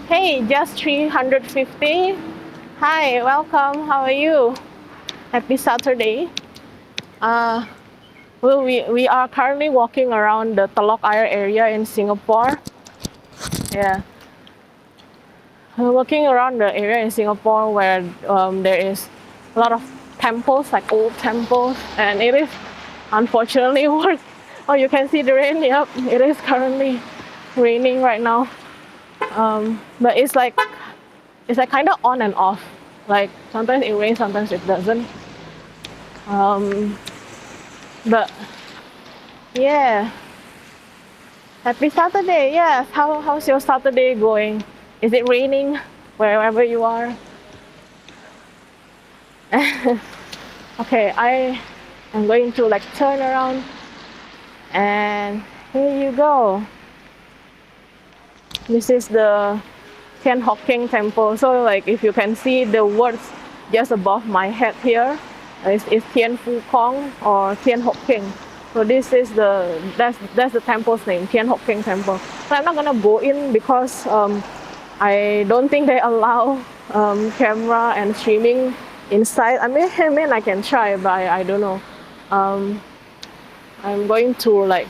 Hey, just 350. Hi, welcome. How are you? Happy Saturday. Well, we are currently walking around the Telok Ayer area in Singapore. Yeah. We're walking around the area in Singapore where there is a lot of temples, like old temples, and it is unfortunately worse. Oh, you can see the rain. Yep, it is currently raining right now. But it's like kind of on and off. Like sometimes it rains, sometimes it doesn't. But yeah, happy Saturday. Yes, how's your Saturday going? Is it raining wherever you are? Okay, I am going to like turn around, and here you go. This is the Tian Hock Keng temple. So like if you can see the words just above my head here, is Tian Fu Kong or Tian Hock Keng. So this is that's the temple's name, Tian Hock Keng temple. So I'm not gonna go in because I don't think they allow camera and streaming inside. I mean I can try, but I don't know. I'm going to like,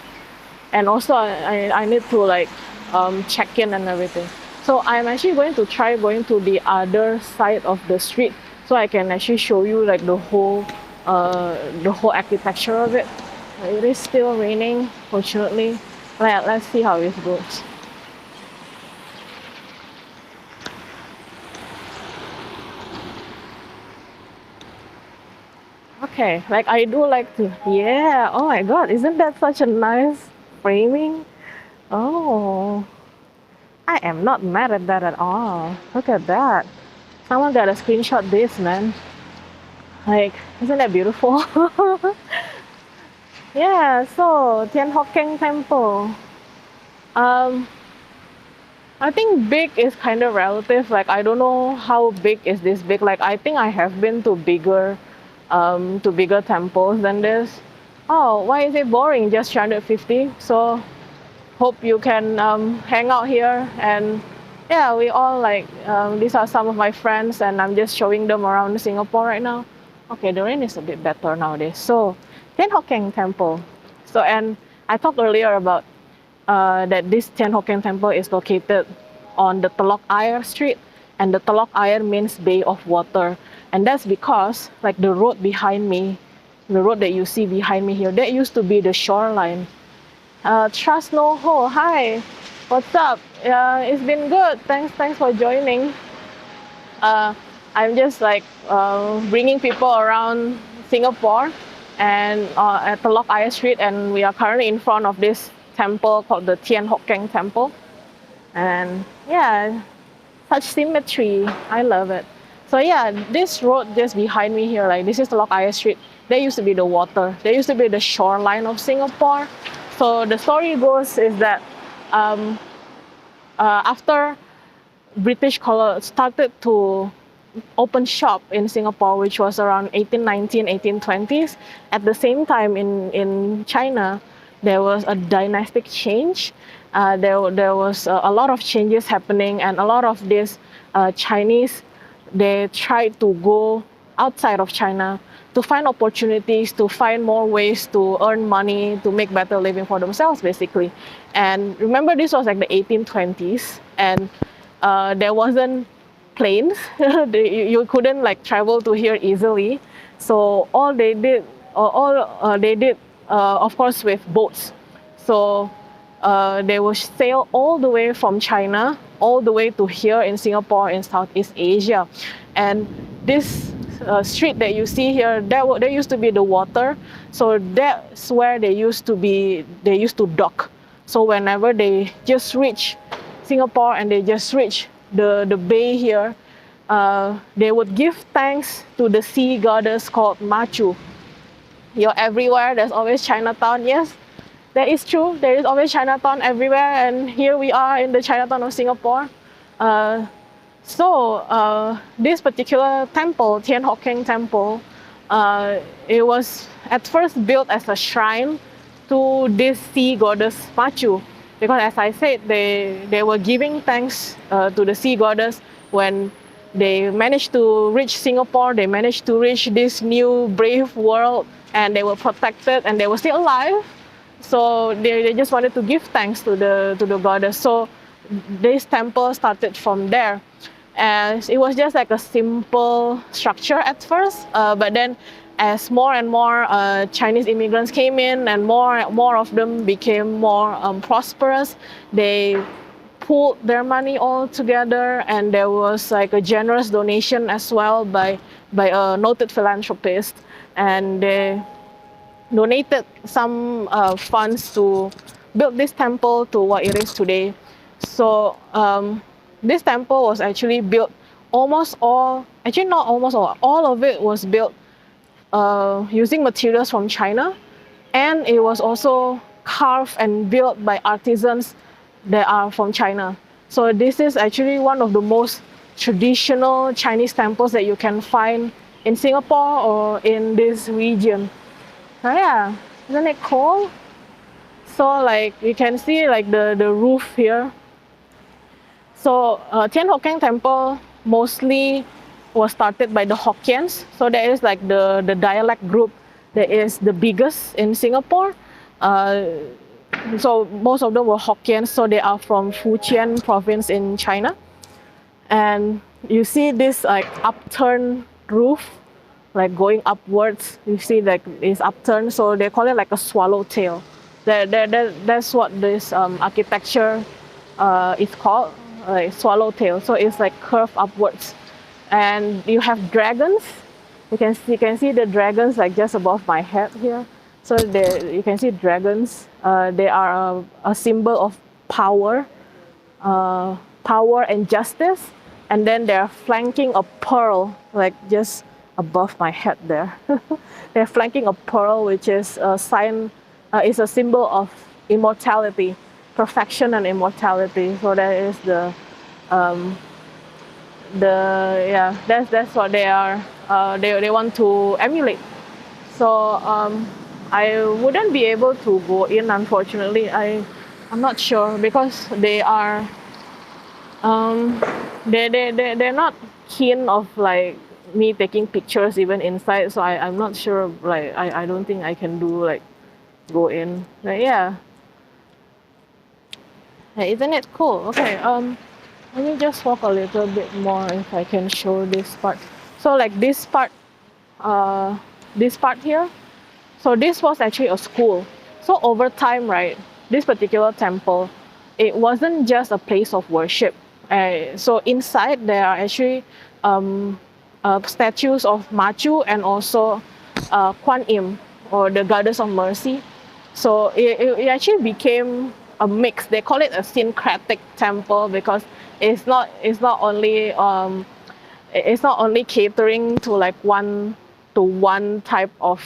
and also I need to like check in and everything. So I'm actually going to try going to the other side of the street so I can actually show you like the whole architecture of it. It is still raining, fortunately. Let's see how it goes. Okay, like I do like to, yeah, oh my god, isn't that such a nice framing? Oh, I am not mad at that at all. Look at that. Someone gotta screenshot this, man. Like, isn't that beautiful? Yeah, so Tian Hock Keng Temple. I think big is kind of relative. Like I don't know how big is this big. Like I think I have been to bigger temples than this. Oh, why is it boring? Just 350. So hope you can hang out here. And yeah, we all like these are some of my friends, and I'm just showing them around Singapore right now. Okay, the rain is a bit better nowadays. So Tian Hock Keng Temple. So and I talked earlier about that this Tian Hock Keng Temple is located on the Telok Ayer Street, and the Telok Ayer means Bay of Water, and that's because like the road behind me, the road that you see behind me here, that used to be the shoreline. Trust No Ho, hi, what's up? It's been good. Thanks for joining. I'm just like bringing people around Singapore and at Telok Ayer Street, and we are currently in front of this temple called the Tian Hock Keng Temple. And yeah, such symmetry. I love it. So yeah, this road just behind me here, like this is Telok Ayer Street. There used to be the water. There used to be the shoreline of Singapore. So the story goes is that um, after British started to open shop in Singapore, which was around 1819, 1820s. At the same time, in China, there was a dynastic change. There was a lot of changes happening, and a lot of these Chinese, they tried to go outside of China to find opportunities, to find more ways to earn money, to make better living for themselves, basically. And remember, this was like the 1820s, and there wasn't planes. You couldn't like travel to here easily. So all they did, of course, with boats. So they will sail all the way from China all the way to here in Singapore in Southeast Asia. And this street that you see here, there used to be the water. So that's where they used to dock. So whenever they just reach Singapore and they just reach the bay here, they would give thanks to the sea goddess called Machu. You're everywhere, there's always Chinatown. Yes, that is true. There is always Chinatown everywhere, and here we are in the Chinatown of Singapore. Uh, this particular temple, Tien Hock Keng Temple, it was at first built as a shrine to this sea goddess Machu, because as I said, they were giving thanks to the sea goddess when they managed to reach Singapore. They managed to reach this new brave world, and they were protected, and they were still alive. So they just wanted to give thanks to the goddess. So this temple started from there. And it was just like a simple structure at first, but then as more and more Chinese immigrants came in and more of them became more prosperous, they pooled their money all together, and there was like a generous donation as well by a noted philanthropist, and they donated some funds to build this temple to what it is today. So this temple was actually built actually not almost all of it was built using materials from China, and it was also carved and built by artisans that are from China. So this is actually one of the most traditional Chinese temples that you can find in Singapore or in this region. Oh yeah, isn't it cool? So like you can see like the roof here. So Tien Hock Keng Temple mostly was started by the Hokkiens. So there is like the dialect group that is the biggest in Singapore. So most of them were Hokkiens. So they are from Fujian province in China. And you see this like upturned roof, like going upwards. You see like it's upturned. So they call it like a swallowtail. That's what this architecture is called, like swallowtail. So it's like curved upwards, and you have dragons. You can see the dragons like just above my head here. So you can see dragons. They are a symbol of power, power and justice. And then they're flanking a pearl, like just above my head there. They're flanking a pearl, which is a sign, is a symbol of immortality, perfection and immortality. So that is that's what they are. They want to emulate. So I wouldn't be able to go in, unfortunately. I'm not sure because they are they're not keen of like me taking pictures even inside, so I'm not sure, like I don't think I can do like go in. But yeah. Hey, isn't it cool? Okay, let me just walk a little bit more if I can show this part. So like this part here, so this was actually a school. So over time, right, this particular temple, it wasn't just a place of worship. So inside there are actually statues of Machu and also Kuan Im, or the goddess of mercy. So it actually became a mix. They call it a syncretic temple because it's not only it's not only catering to like one type of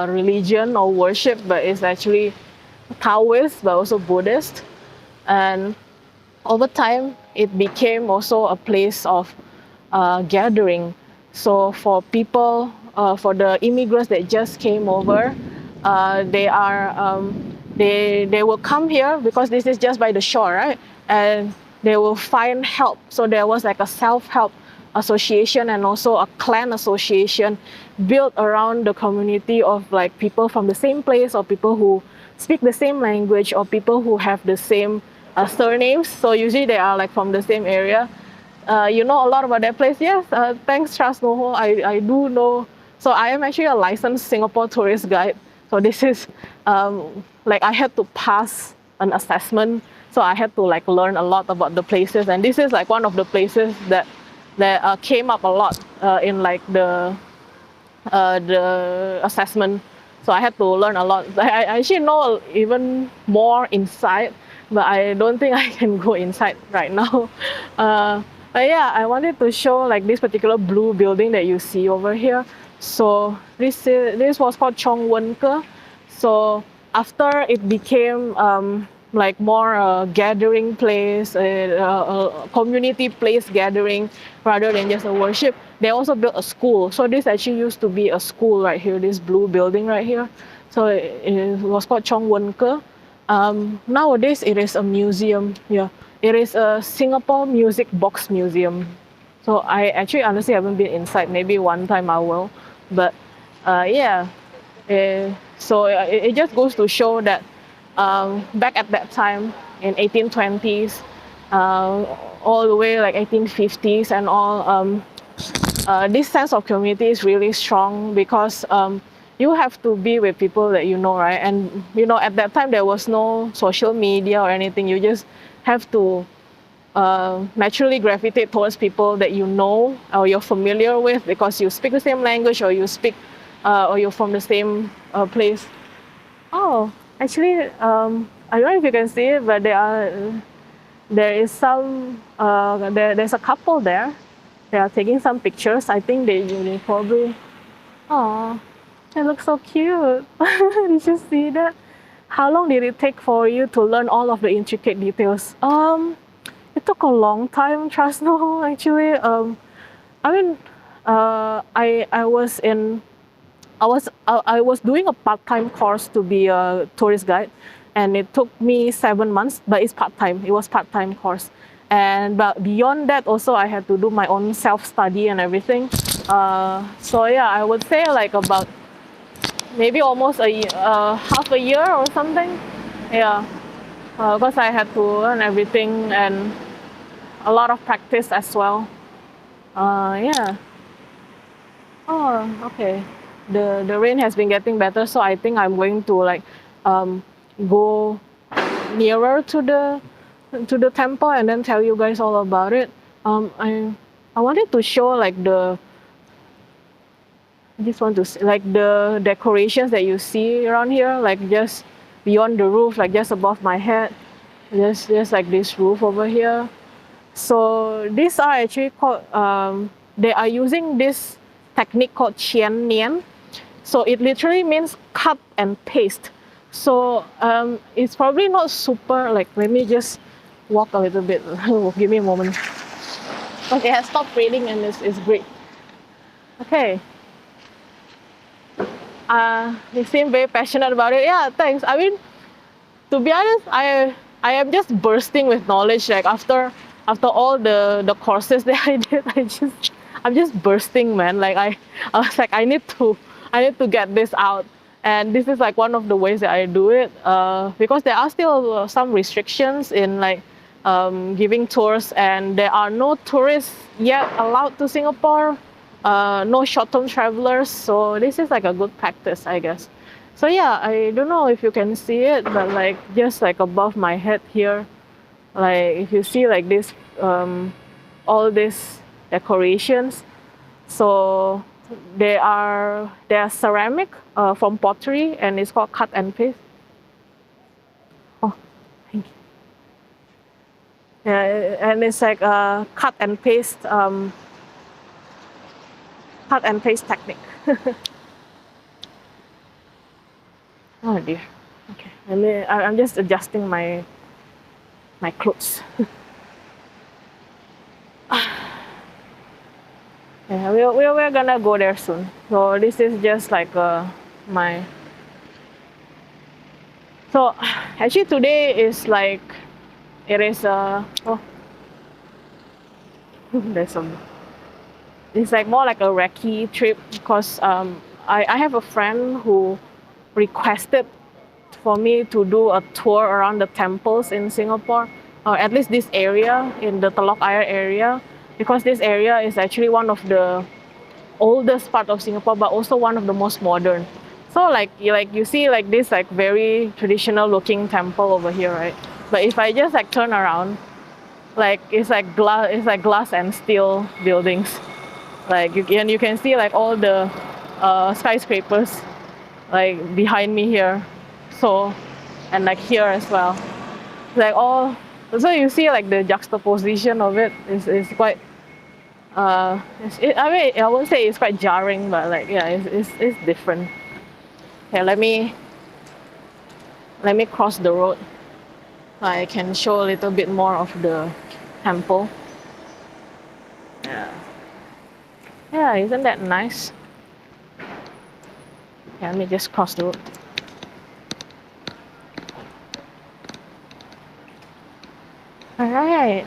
religion or worship, but it's actually Taoist, but also Buddhist. And over time, it became also a place of gathering. So for people, for the immigrants that just came over, they will come here because this is just by the shore, right? And they will find help. So there was like a self-help association and also a clan association built around the community of like people from the same place or people who speak the same language or people who have the same surnames. So usually they are like from the same area. You know a lot about that place? Yes. Thanks, Trust Noho. I do know. So I am actually a licensed Singapore tourist guide. So this is like I had to pass an assessment. So I had to like learn a lot about the places, and this is like one of the places that came up a lot in like the assessment. So I had to learn a lot. I actually know even more inside, but I don't think I can go inside right now. But yeah, I wanted to show like this particular blue building that you see over here. So this was called Chong Wen Ke. So after it became like more a gathering place, a community place gathering rather than just a worship, they also built a school. So this actually used to be a school right here, this blue building right here. So it was called Chong Wen Ke. Nowadays it is a museum. Yeah, it is a Singapore Music Box Museum. So I actually honestly haven't been inside. Maybe one time I will, but yeah. It just goes to show that back at that time in 1820s, all the way like 1850s and all, this sense of community is really strong because you have to be with people that you know, right? And you know, at that time there was no social media or anything. You just have to naturally gravitate towards people that you know or you're familiar with because you speak the same language or or you're from the same place. Oh, actually, I don't know if you can see it, but there is there's a couple there. They are taking some pictures. I think they probably. Oh, they look so cute. Did you see that? How long did it take for you to learn all of the intricate details? It took a long time, trust no, actually. I mean, I was in I was doing a part-time course to be a tourist guide, and it took me 7 months, but it's part-time. It was part-time course, and but beyond that, also I had to do my own self-study and everything. So yeah, I would say like about maybe almost half a year or something. Yeah, because I had to learn everything and a lot of practice as well. Yeah. Oh, okay. The rain has been getting better, so I think I'm going to like um, go nearer to the temple and then tell you guys all about it. I wanted to show like I just want to like the decorations that you see around here, like just beyond the roof, like just above my head. There's like this roof over here. So these are actually called, they are using this technique called Qian Nian. So it literally means cut and paste. So it's probably not super, like, let me just walk a little bit. Give me a moment. Okay, it has stopped raining and it's great. Okay. They seem very passionate about it. Yeah, thanks. I mean, to be honest, I am just bursting with knowledge. Like after all the courses that I did, I'm just bursting, man. Like I was like I need to get this out, and this is like one of the ways that I do it. Because there are still some restrictions in like giving tours, and there are no tourists yet allowed to Singapore. No short-term travelers, so this is like a good practice, I guess. So yeah, I don't know if you can see it, but like just like above my head here, like if you see like this, all these decorations. So they are ceramic from pottery, and it's called cut and paste. Oh, thank you. Yeah, and it's like cut and paste cut and paste technique. Oh dear. Okay, I'm just adjusting my clothes. Yeah, we're gonna go there soon. So this is just like my. So actually today is like it is oh there's some. It's like more like a recce trip because I have a friend who requested for me to do a tour around the temples in Singapore, or at least this area in the Telok Ayer area, because this area is actually one of the oldest part of Singapore, but also one of the most modern. So like you see like this like very traditional looking temple over here, right? But if I just like turn around, like it's like glass and steel buildings. Like you can see like all the skyscrapers like behind me here. So and like here as well. Like all so you see like the juxtaposition of it is quite I mean I won't say it's quite jarring, but like yeah, it's different. Okay, let me cross the road so I can show a little bit more of the temple. Yeah. Yeah, isn't that nice? Okay, let me just cross the road. All right.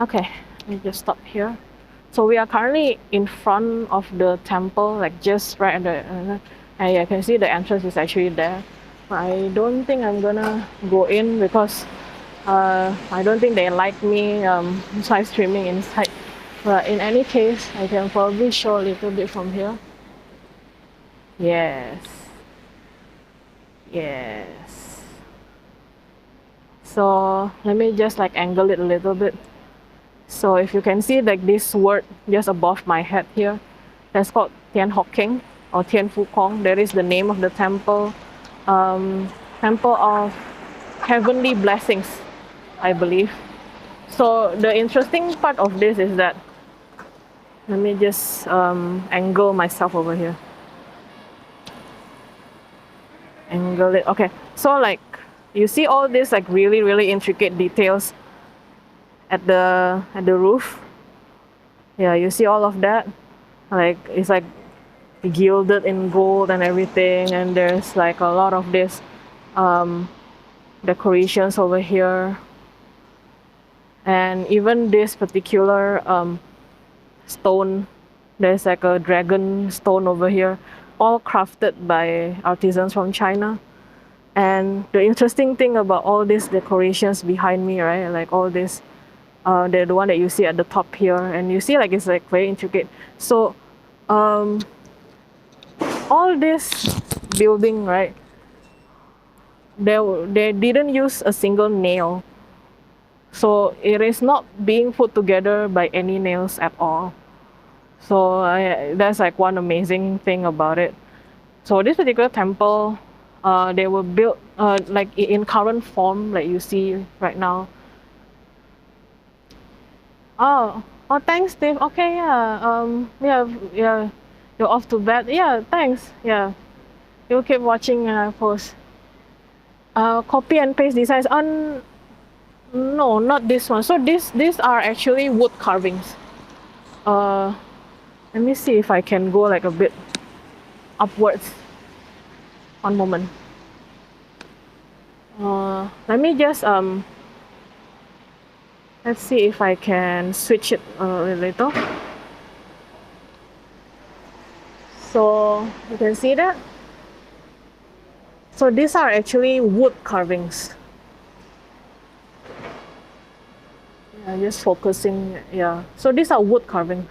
Okay, let me just stop here. So we are currently in front of the temple, like just right at the, and you can see the entrance is actually there. I don't think I'm gonna go in because I don't think they like me live streaming inside. But in any case, I can probably show a little bit from here. Yes. Yes. So let me just like angle it a little bit. So if you can see like this word just above my head here, that's called Tian Hock Keng or Tian Fu Kong. That is the name of the temple, temple of heavenly blessings, I believe. So the interesting part of this is that, let me just angle myself over here. Angle it. Okay. So like you see all these like really intricate details at the roof. Yeah, you see all of that. Like it's like gilded in gold and everything, and there's like a lot of this decorations over here, and even this particular stone, there's like a dragon stone over here, all crafted by artisans from China. And the interesting thing about all these decorations behind me, right, like all this the one that you see at the top here, and you see like it's like very intricate. So all this building, right, they didn't use a single nail, so it is not being put together by any nails at all. So that's like one amazing thing about it. So this particular temple, they were built like in current form, like you see right now. Oh, thanks, Steve. Okay, yeah, yeah, you're off to bed. Yeah, thanks. Yeah, you'll keep watching post. Copy and paste designs on. No, not this one. So these are actually wood carvings. Uh, let me see if I can go like a bit upwards. One moment. Let me just let's see if I can switch it a little. So you can see that. So these are actually wood carvings. Yeah, just focusing. Yeah. So these are wood carvings.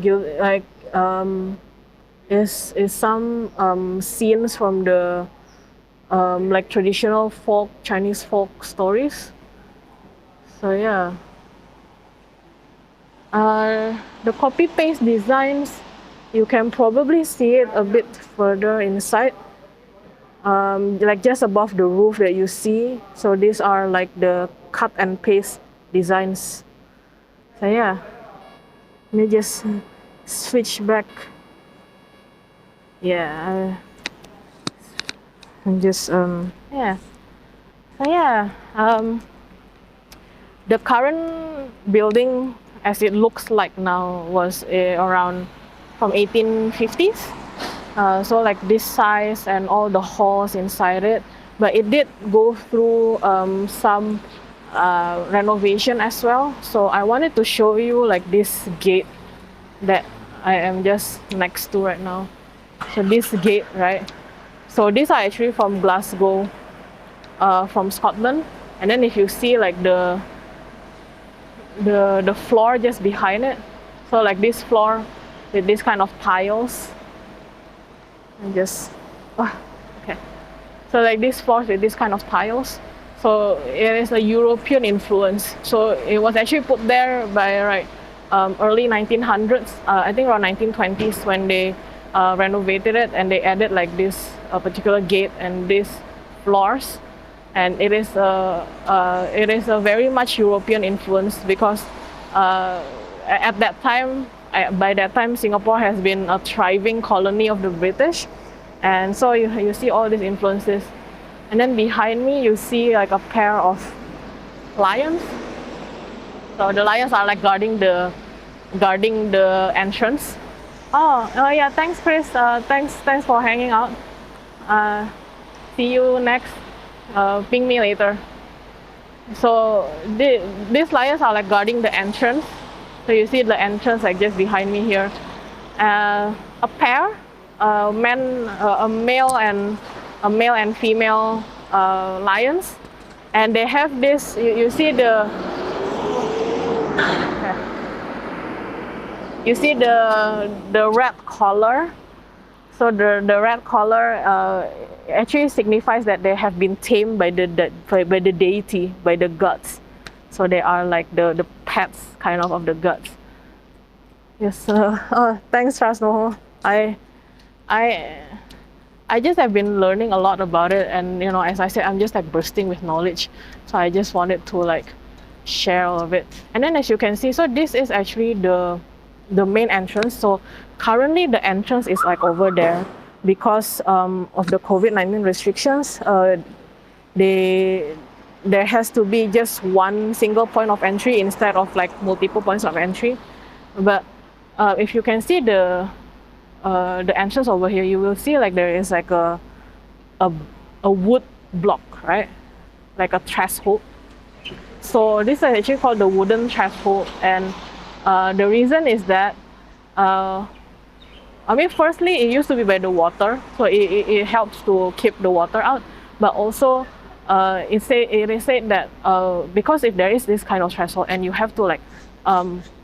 Like is some scenes from the like traditional folk Chinese folk stories. So yeah. The copy paste designs, you can probably see it a bit further inside, like just above the roof that you see. So these are like the cut and paste designs. So yeah, let me just switch back. Yeah, I'm just yeah. So yeah, the current building, as it looks like now, was around from 1850s. So like this size and all the halls inside it, but it did go through some renovation as well. So I wanted to show you like this gate that I am just next to right now. So this gate, right? So these are actually from Glasgow, from Scotland. And then if you see like the floor just behind it, so like this floor with this kind of tiles, and just okay. So like this floor with this kind of tiles. So it is a European influence. So it was actually put there by like early 1900s, I think around 1920s when they renovated it and they added like this particular gate and these floors. And it is a very much European influence because at that time, by that time, Singapore has been a thriving colony of the British, and so you see all these influences. And then behind me, you see like a pair of lions. So the lions are like guarding the entrance. Oh yeah, thanks, Chris. Thanks for hanging out. See you next. Ping me later. So these lions are like guarding the entrance. So you see the entrance like just behind me here. A pair, a male and female lions, and they have this. You see the red collar. So the red collar actually signifies that they have been tamed by the deity, by the gods. So they are like the pets kind of the gods. Yes. Thanks, Rasnoho. I just have been learning a lot about it, and you know, as I said, I'm just like bursting with knowledge. So I just wanted to like share all of it. And then as you can see, so this is actually the main entrance. So currently the entrance is like over there because of the COVID-19 restrictions. There has to be just one single point of entry instead of like multiple points of entry. But if you can see the entrance over here, you will see like there is like a wood block, right? Like a threshold. So this is actually called the wooden threshold, and the reason is that I mean, firstly, it used to be by the water, so it helps to keep the water out. But also, it is said that because if there is this kind of threshold and you have to like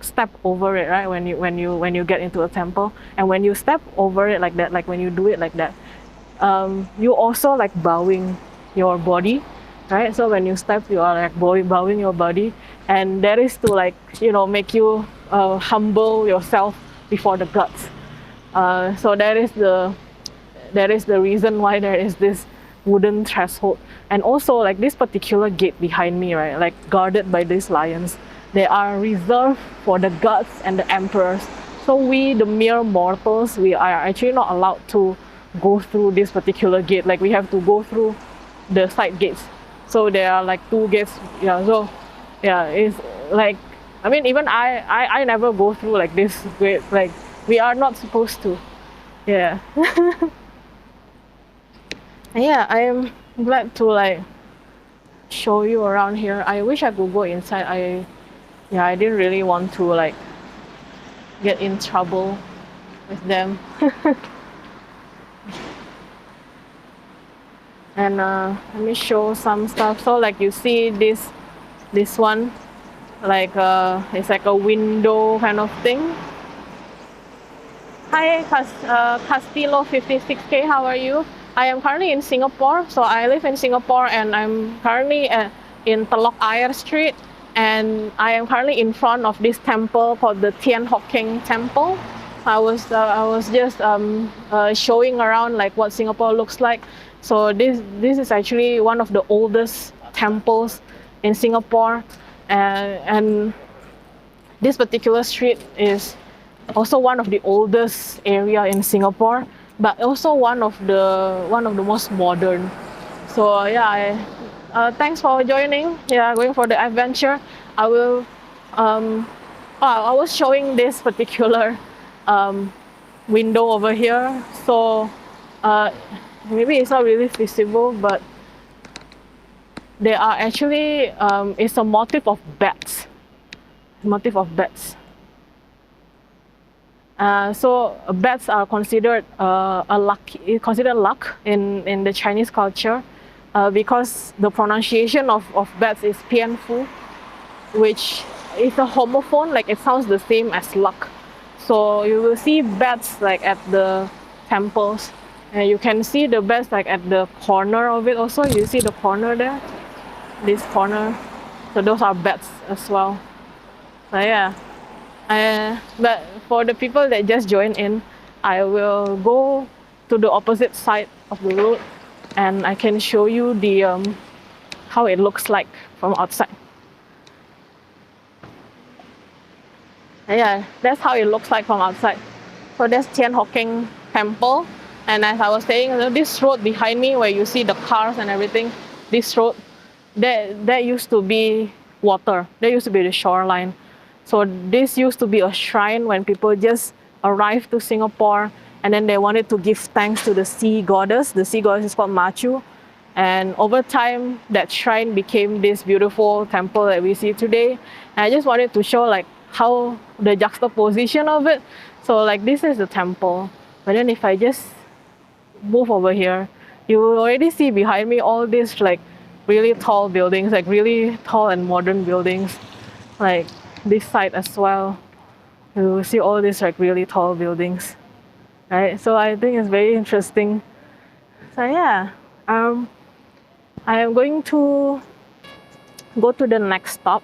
step over it, right? When you get into a temple, and when you step over it like that, like when you do it like that, you also like bowing your body, right? So when you step, you are like bowing your body, and that is to like, you know, make you humble yourself before the gods. So that is the reason why there is this wooden threshold. And also like this particular gate behind me, right, like guarded by these lions, they are reserved for the gods and the emperors. So we, the mere mortals, we are actually not allowed to go through this particular gate. Like we have to go through the side gates. So there are like two gates. Yeah. So yeah, it's like, I mean, even I never go through like this gate. Like we are not supposed to. Yeah. Yeah, I am glad to like show you around here. I wish I could go inside. I didn't really want to like get in trouble with them. And let me show some stuff. So like you see this one, like it's like a window kind of thing. Hi, Castillo 56K, how are you? I am currently in Singapore. So I live in Singapore and I'm currently in Telok Ayer Street. And I am currently in front of this temple called the Tian Hock Keng Temple. I was just showing around like what Singapore looks like. So this is actually one of the oldest temples in Singapore, and This particular street is also one of the oldest area in Singapore, but also one of the most modern. So yeah, thanks for joining. Yeah, going for the adventure. I will. I was showing this particular um, window over here. So uh, maybe it's not really visible, but there are actually it's a motif of bats. Motif of bats. So bats are considered considered luck in the Chinese culture because the pronunciation of bats is pianfu, which is a homophone, like it sounds the same as luck. So you will see bats like at the temples, and you can see the bats like at the corner of it also. You see the corner there, this corner. So those are bats as well. So yeah. But for the people that just joined in, I will go to the opposite side of the road, and I can show you the how it looks like from outside. Yeah, that's how it looks like from outside. So that's Tian Ho Keng Temple, and as I was saying, this road behind me, where you see the cars and everything, this road, that used to be water. That used to be the shoreline. So this used to be a shrine when people just arrived to Singapore, and then they wanted to give thanks to the sea goddess. The sea goddess is called Machu. And over time, that shrine became this beautiful temple that we see today. And I just wanted to show like how the juxtaposition of it. So like this is the temple. But then if I just move over here, you will already see behind me all these like really tall buildings, like really tall and modern buildings. Like this side as well. You will see all these like really tall buildings. Right? So I think it's very interesting. So yeah. I am going to go to the next stop.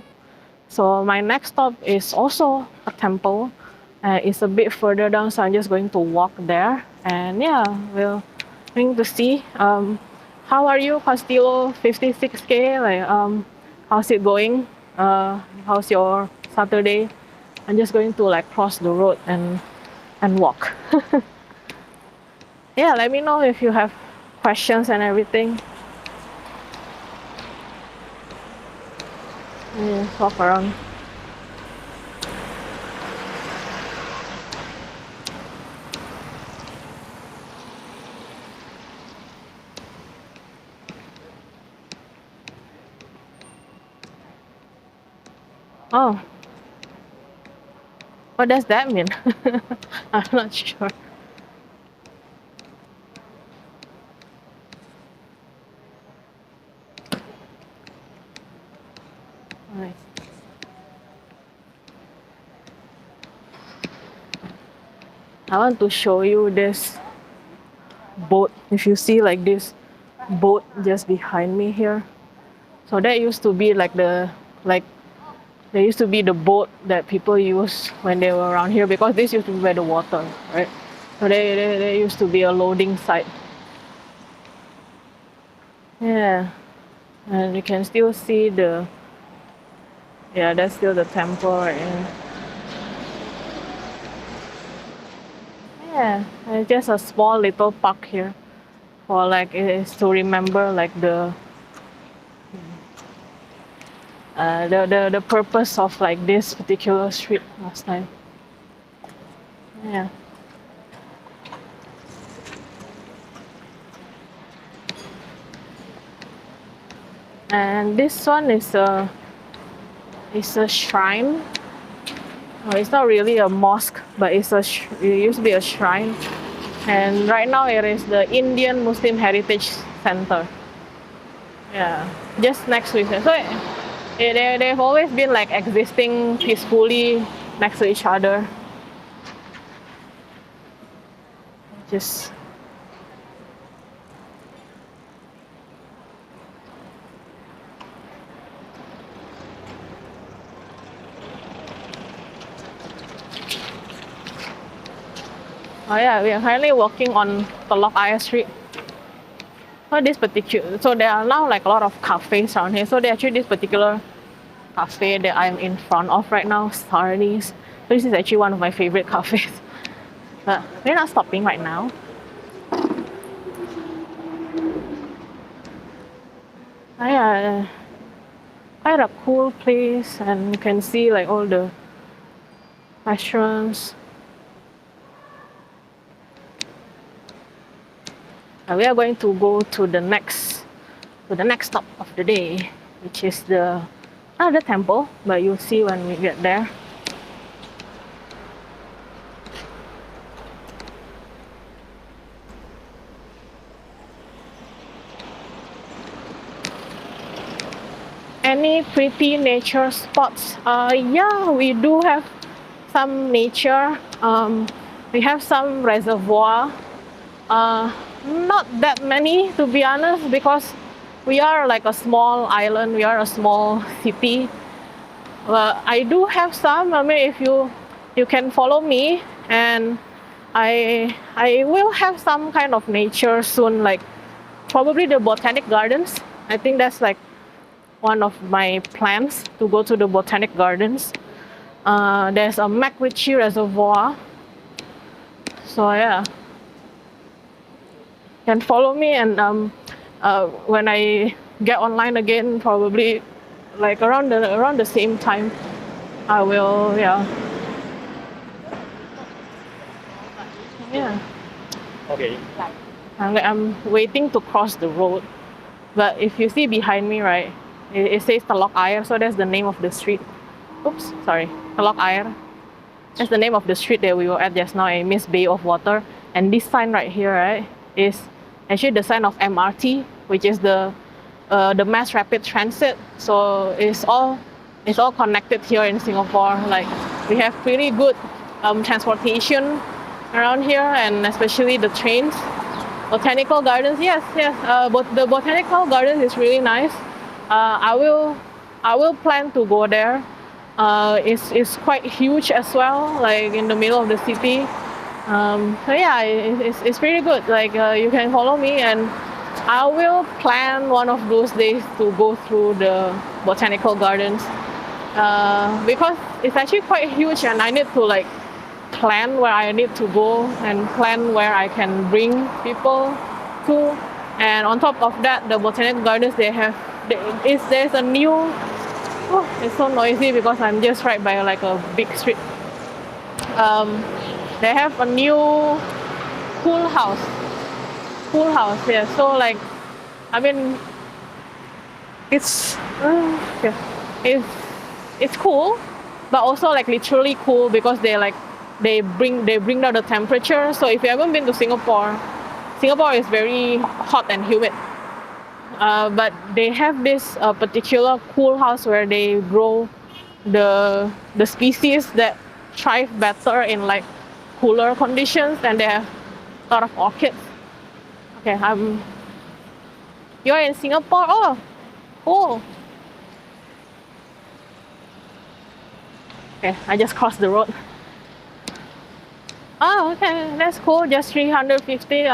So my next stop is also a temple. It's a bit further down, so I'm just going to walk there. And yeah, we're going to see. How are you, Castillo 56K? Like, how's it going? How's your Saturday? I'm just going to like cross the road and walk. Yeah, let me know if you have questions and everything. Yeah, walk around. Oh, what does that mean? I'm not sure. Right. I want to show you this boat. If you see like this boat just behind me here, so that used to be like there used to be the boat that people use when they were around here, because this used to be where the water, right? So there used to be a loading site. Yeah, and you can still see that's still the temple right here. Yeah, it's just a small little park here for like it is to remember like the purpose of like this particular street last time. Yeah. And this one is a shrine. It's not really a mosque, but it used to be a shrine. And right now it is the Indian Muslim Heritage Center. Yeah, just next to each other. So they've always been like existing peacefully next to each other. Just oh yeah, we are currently walking on Telok Ayer Street. So there are now like a lot of cafes around here. So they actually this particular cafe that I'm in front of right now, Starnies. So this is actually one of my favorite cafes. But we're not stopping right now. Yeah, quite a cool place, and you can see like all the restaurants. And we are going to go to the next stop of the day, which is the another temple, but you'll see when we get there. Any pretty nature spots? Yeah, we do have some nature. We have some reservoir. Not that many, to be honest, because we are like a small island. We are a small city. I do have some. I mean, if you can follow me, and I will have some kind of nature soon, like probably the botanic gardens. I think that's like one of my plans to go to the botanic gardens. There's a McRitchie Reservoir. So yeah, you can follow me, and when I get online again, probably like around the same time, I will yeah. Okay. I'm waiting to cross the road, but if you see behind me, right, it says Telok Ayer, so that's the name of the street. Oops, sorry, Telok Ayer. That's the name of the street that we were at just now, a Miss Bay of Water. And this sign right here, right, is actually the sign of MRT, which is the mass rapid transit. So it's all connected here in Singapore. Like we have pretty good transportation around here, and especially the trains. Botanical gardens, yes. But the botanical gardens is really nice. I will plan to go there. It's quite huge as well, like in the middle of the city. So yeah, it's pretty good. Like you can follow me, and I will plan one of those days to go through the botanical gardens because it's actually quite huge, and I need to like plan where I need to go and plan where I can bring people to. And on top of that, the botanical gardens there's a new. Oh, it's so noisy because I'm just right by like a big street. They have a new pool house. Yeah. So like, I mean, it's it's cool, but also like literally cool because they bring down the temperature. So if you haven't been to Singapore is very hot and humid. But they have this particular cool house where they grow the species that thrive better in like cooler conditions, and they have a lot of orchids. Okay, you're in Singapore. Oh, cool. Okay, I just crossed the road. Oh, okay, that's cool. Just 350.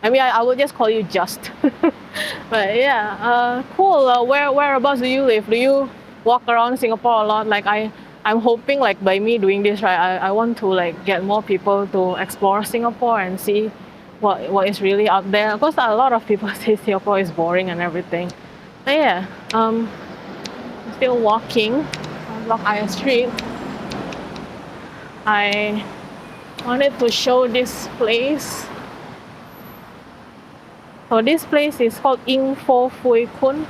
I mean, I will just call you Just. But yeah, cool. Whereabouts do you live? Do you walk around Singapore a lot? Like I'm hoping like by me doing this, right, I want to like get more people to explore Singapore and see what is really out there. Of course, a lot of people say Singapore is boring and everything. But yeah, I'm still walking on Block Ayer Street. I wanted to show this place. So this place is called Ing Fo Fui Kun.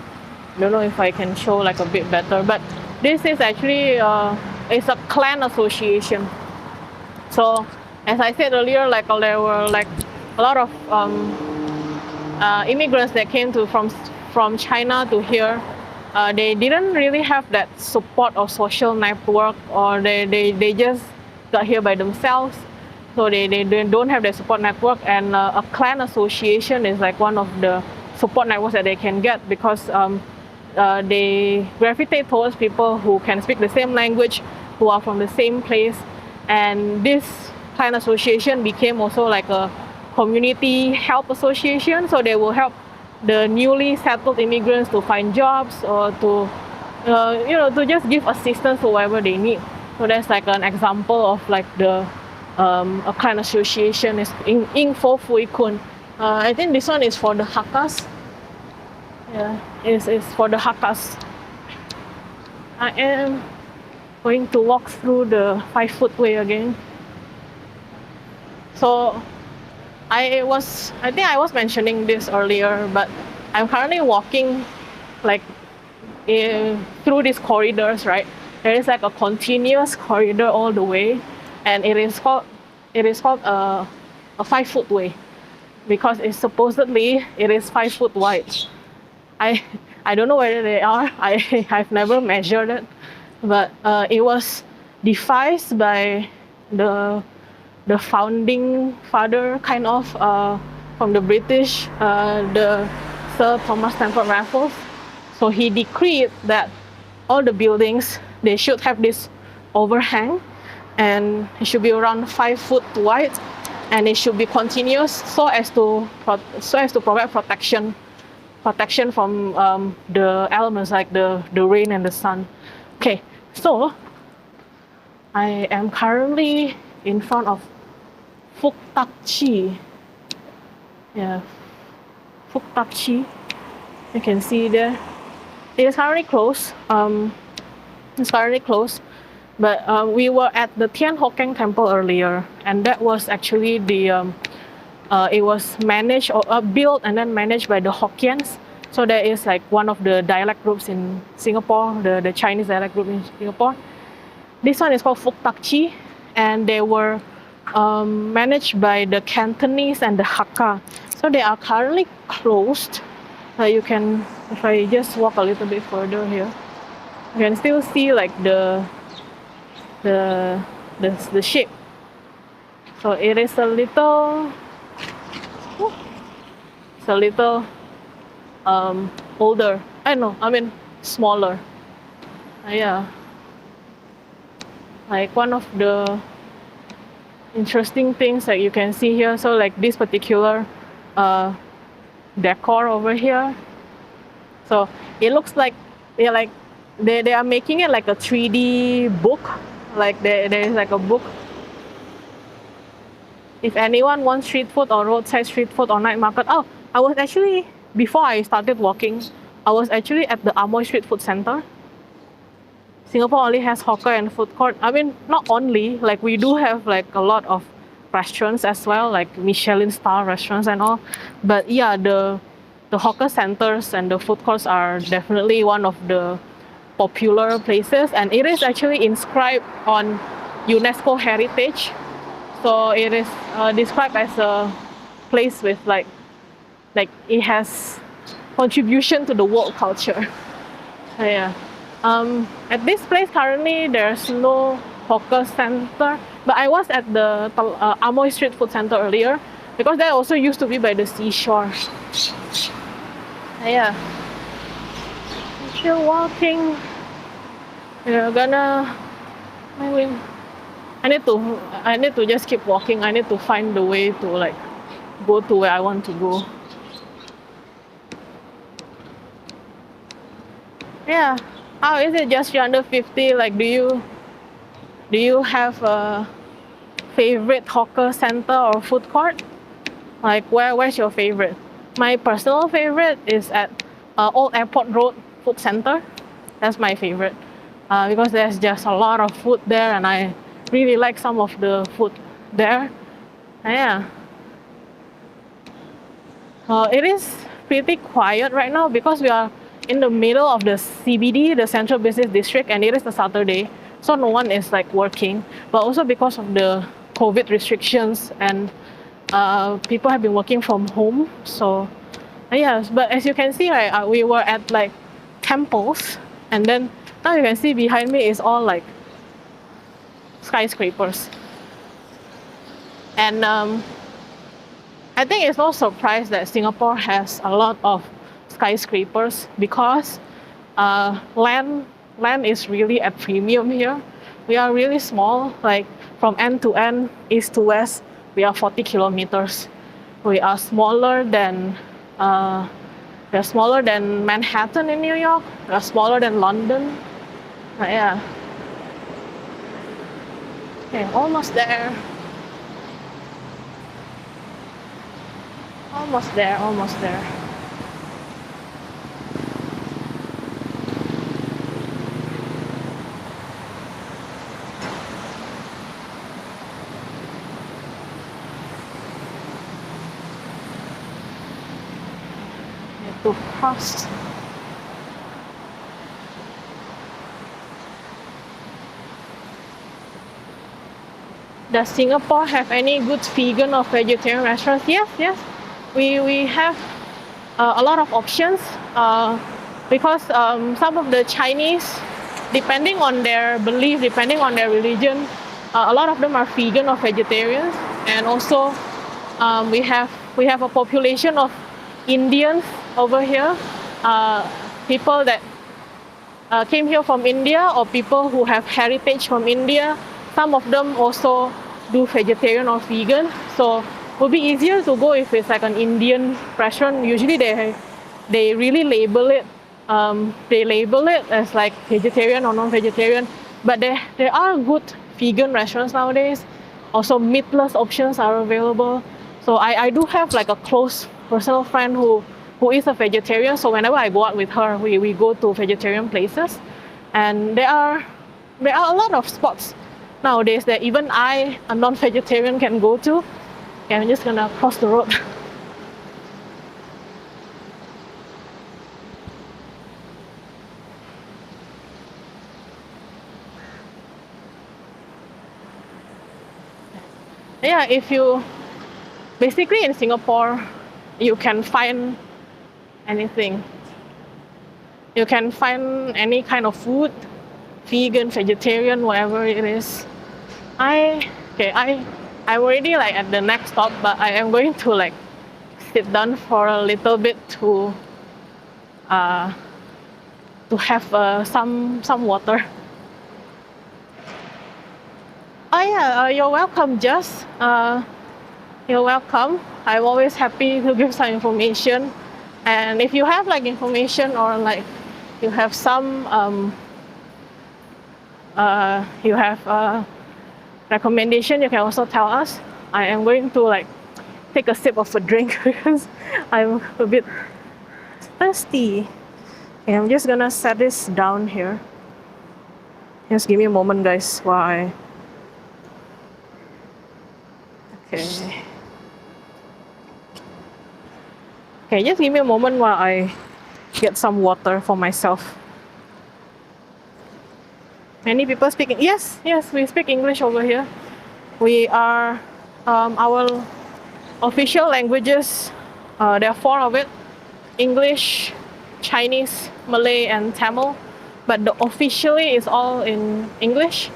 Don't know if I can show like a bit better, but this is actually it's a clan association. So as I said earlier, like there were like a lot of immigrants that came from China to here. They didn't really have that support or social network, or they just got here by themselves. So they don't have the support network, and a clan association is like one of the support networks that they can get, because they gravitate towards people who can speak the same language, who are from the same place. And this clan association became also like a community help association, so they will help the newly settled immigrants to find jobs, or to to just give assistance to whoever they need. So that's like an example of like the a clan association is in for Fui Kun. I think this one is for the Hakkas. Yeah, it's for the Hakkas. I am going to walk through the 5 foot way again. So I think I was mentioning this earlier, but I'm currently walking like through these corridors, right? There is like a continuous corridor all the way, and it is called a 5 foot way because it is 5 foot wide. I I don't know whether they are. I've never measured it, but it was devised by the the founding father kind of from the British, the Sir Thomas Stamford Raffles. So he decreed that all the buildings they should have this overhang, and it should be around 5 foot wide, and it should be continuous so as to provide protection from the elements like the rain and the sun. Okay, so I am currently in front of Phúc Tắc Chi. Yeah, Phúc Tắc Chi. You can see there. It is currently closed. It's currently closed. But we were at the Tian Ho Keng Temple earlier, and that was actually it was managed or built and then managed by the Hokkiens. So there is like one of the dialect groups in Singapore, the Chinese dialect group in Singapore. This one is called Phúc Tắc Chi, and they were managed by the Cantonese and the Hakka. So they are currently closed. You can, if I just walk a little bit further here, you can still see like the shape. So it is a little, older. I mean smaller. Yeah. Like one of the interesting things that you can see here. So like this particular decor over here. So it looks like they are making it like a 3D book. Like there is like a book. If anyone wants street food or roadside street food or night market, I was actually before I started walking, I was actually at the Amoy Street Food Center. Singapore only has hawker and food court. I mean, not only, like we do have like a lot of restaurants as well, like Michelin star restaurants and all. But yeah, the hawker centers and the food courts are definitely one of the popular places, and it is actually inscribed on UNESCO heritage. So it is described as a place with like it has contribution to the world culture. Yeah. At this place currently there's no hawker center, but I was at the Amoy Street Food Center earlier because that also used to be by the seashore. Yeah. If you're walking, you're gonna. I need to just keep walking. I need to find the way to like go to where I want to go. Yeah. How is it just under 50? Like, do you have a favorite hawker center or food court? Like, where's your favorite? My personal favorite is at Old Airport Road Food Center. That's my favorite because there's just a lot of food there, and I really like some of the food there. Yeah. It is pretty quiet right now because we are in the middle of the CBD, the Central Business District, and it is a Saturday, so no one is like working. But also because of the COVID restrictions and people have been working from home. So yes, but as you can see, right, we were at like temples, and then now you can see behind me is all like skyscrapers. And I think it's no surprise that Singapore has a lot of skyscrapers because land is really at premium here. We are really small, like from end to end, east to west, we are 40 kilometers. We are smaller than They're smaller than Manhattan in New York. They're smaller than London. But yeah. Okay, almost there. Almost there, almost there. Need to cross. Does Singapore have any good vegan or vegetarian restaurants? Yes, yes. We have a lot of options because some of the Chinese, depending on their belief, depending on their religion, a lot of them are vegan or vegetarians, and also we have a population of Indians over here, people that came here from India or people who have heritage from India. Some of them also do vegetarian or vegan, so it would be easier to go if it's like an Indian restaurant. Usually they really label it. They label it as like vegetarian or non-vegetarian, but there are good vegan restaurants nowadays. Also, meatless options are available. So I do have like a close personal friend who is a vegetarian. So whenever I go out with her, we go to vegetarian places, and there are a lot of spots nowadays that even I, a non-vegetarian, can go to. Okay, I'm just gonna cross the road. Yeah, if you basically in Singapore, you can find anything. You can find any kind of food, vegan, vegetarian, whatever it is. I'm already like at the next stop, but I am going to like sit down for a little bit to have some water. Oh yeah, you're welcome, Jess. You're welcome. I'm always happy to give some information. And if you have like information or like you have some you have recommendation, you can also tell us. I am going to like take a sip of a drink because I'm a bit thirsty. Okay, I'm just gonna set this down here. Just give me a moment, guys, while I... Okay. Okay, just give me a moment while I get some water for myself. Many people speak... Yes, we speak English over here. We are... our official languages, there are 4 of it. English, Chinese, Malay, and Tamil. But the officially is all in English.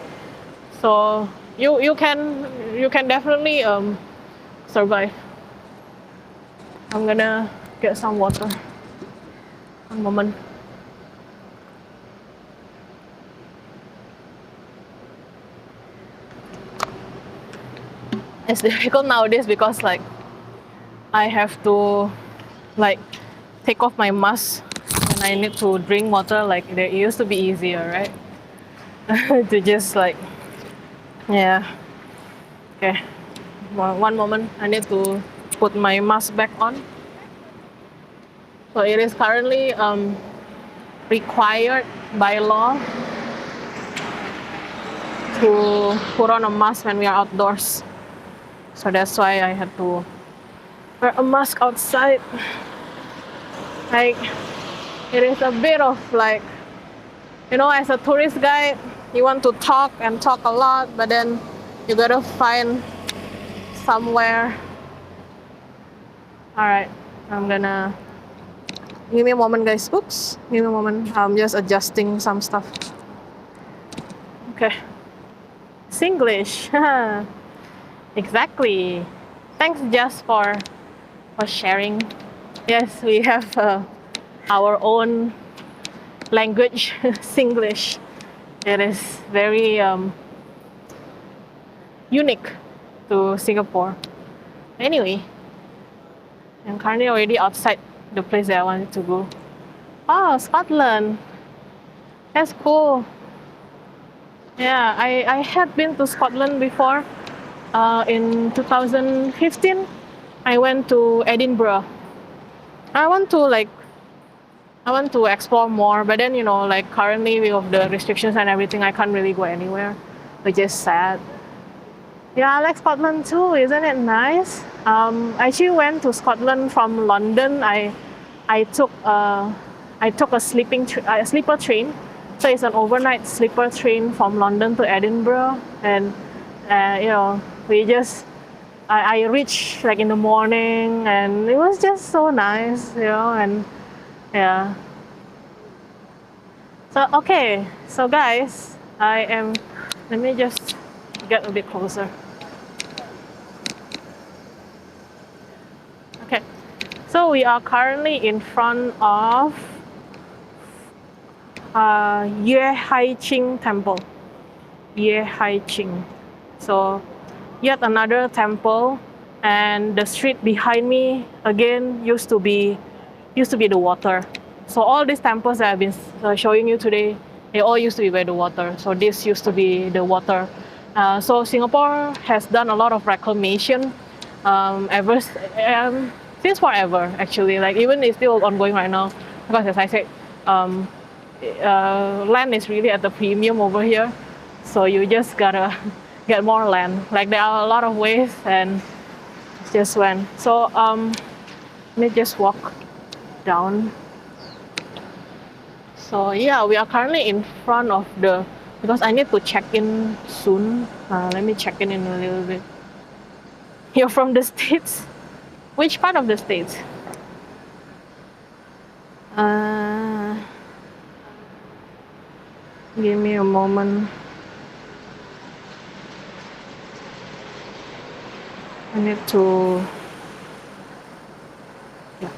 So you can definitely survive. I'm gonna get some water. One moment. It's difficult nowadays because like I have to like take off my mask and I need to drink water. Like it used to be easier, right? To just like, yeah. Okay, one moment. I need to put my mask back on. So it is currently required by law to put on a mask when we are outdoors. So that's why I had to wear a mask outside. Like, it is a bit of like, you know, as a tourist guide, you want to talk and talk a lot, but then you gotta find somewhere. All right, I'm gonna... Give me a moment, guys. Oops, give me a moment. I'm just adjusting some stuff. Okay. Singlish. Exactly. Thanks, Jess, for sharing. Yes, we have our own language, Singlish. It is very unique to Singapore. Anyway, I'm currently already outside the place that I wanted to go. Oh, Scotland. That's cool. Yeah, I had been to Scotland before. In 2015, I went to Edinburgh. I want to like I want to explore more, but then like currently with the restrictions and everything, I can't really go anywhere, which is sad. Yeah, I like Scotland too. Isn't it nice? I actually went to Scotland from London. I took a sleeper train. So it's an overnight sleeper train from London to Edinburgh, and we just I reached like in the morning, and it was just so nice, and yeah. So okay, so guys, Let me just get a bit closer. Okay, so we are currently in front of Yue Hai Ching Temple. Yue Hai Ching. So yet another temple, and the street behind me again used to be the water. So all these temples that I've been showing you today, they all used to be by the water. So this used to be the water. So Singapore has done a lot of reclamation since forever, actually. Like even it's still ongoing right now, because as I said, land is really at the premium over here. So you just gotta get more land. Like there are a lot of ways, and just went. So let me just walk down. So yeah, we are currently in front of because I need to check in soon. Let me check in a little bit. You're from the States? Which part of the States? Give me a moment. I need to. Yeah.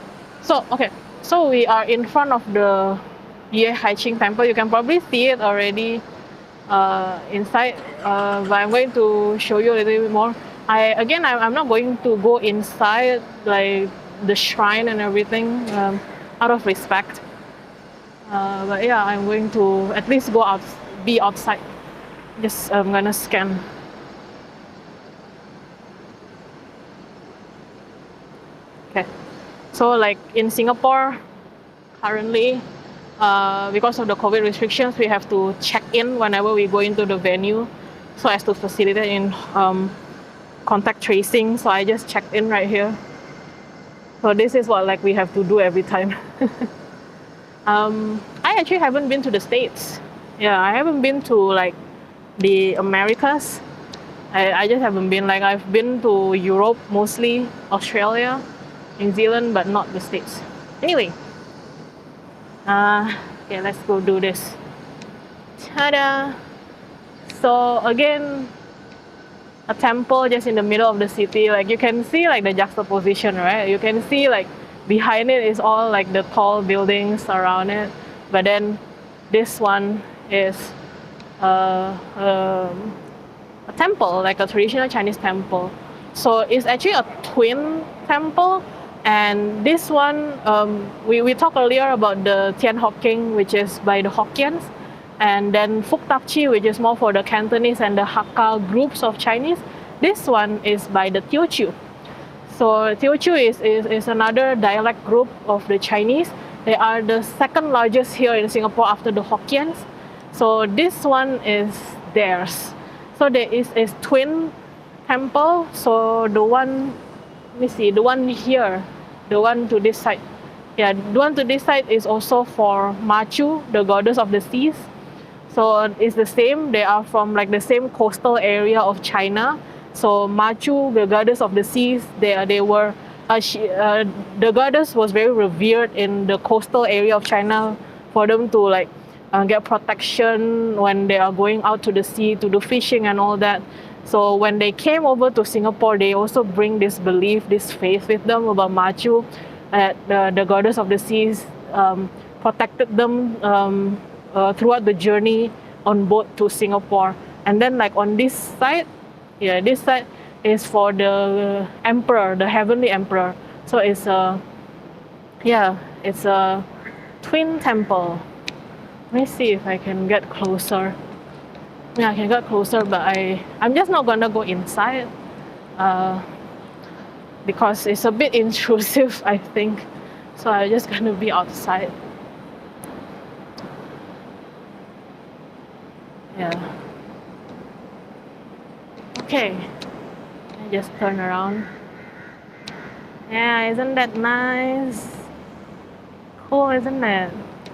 So okay. So we are in front of the Ye Hai Ching Temple. You can probably see it already inside, but I'm going to show you a little bit more. I'm not going to go inside like the shrine and everything out of respect. But yeah, I'm going to at least be outside. Just I'm gonna scan. Okay, so like in Singapore, currently, because of the COVID restrictions, we have to check in whenever we go into the venue, so as to facilitate in contact tracing. So I just checked in right here. So this is what like we have to do every time. I actually haven't been to the States. Yeah, I haven't been to like the Americas. I just haven't been. Like I've been to Europe mostly, Australia, New Zealand, but not the States. Anyway, okay, let's go do this. Ta-da! So again, a temple just in the middle of the city. Like you can see like the juxtaposition, right? You can see like behind it is all like the tall buildings around it, but then this one is a temple, like a traditional Chinese temple. So it's actually a twin temple, and this one we talked earlier about the Tian Hock Keng, which is by the Hokkiens, and then Fuk Tak Chi, which is more for the Cantonese and the Hakka groups of Chinese. This one is by the Teochew. So Teochew is another dialect group of the Chinese. They are the second largest here in Singapore after the Hokkiens. So this one is theirs. So there is a twin temple. So the one, let me see, the one here, the one to this side. Yeah, the one to this side is also for Machu, the goddess of the seas. So it's the same. They are from like the same coastal area of China. So Machu, the goddess of the seas, the goddess was very revered in the coastal area of China for them to like get protection when they are going out to the sea to do fishing and all that. So when they came over to Singapore, they also bring this belief, this faith with them about Machu, that the goddess of the seas protected them throughout the journey on boat to Singapore. And then like on this side, yeah, this side is for the emperor, the heavenly emperor. So Yeah, it's a twin temple. Let me see if I can get closer. Yeah, I can get closer, but I'm just not gonna go inside uh, because it's a bit intrusive, I think. So I'm just gonna be outside. Yeah. Okay. I just turn around. Yeah, isn't that nice? Cool, isn't it?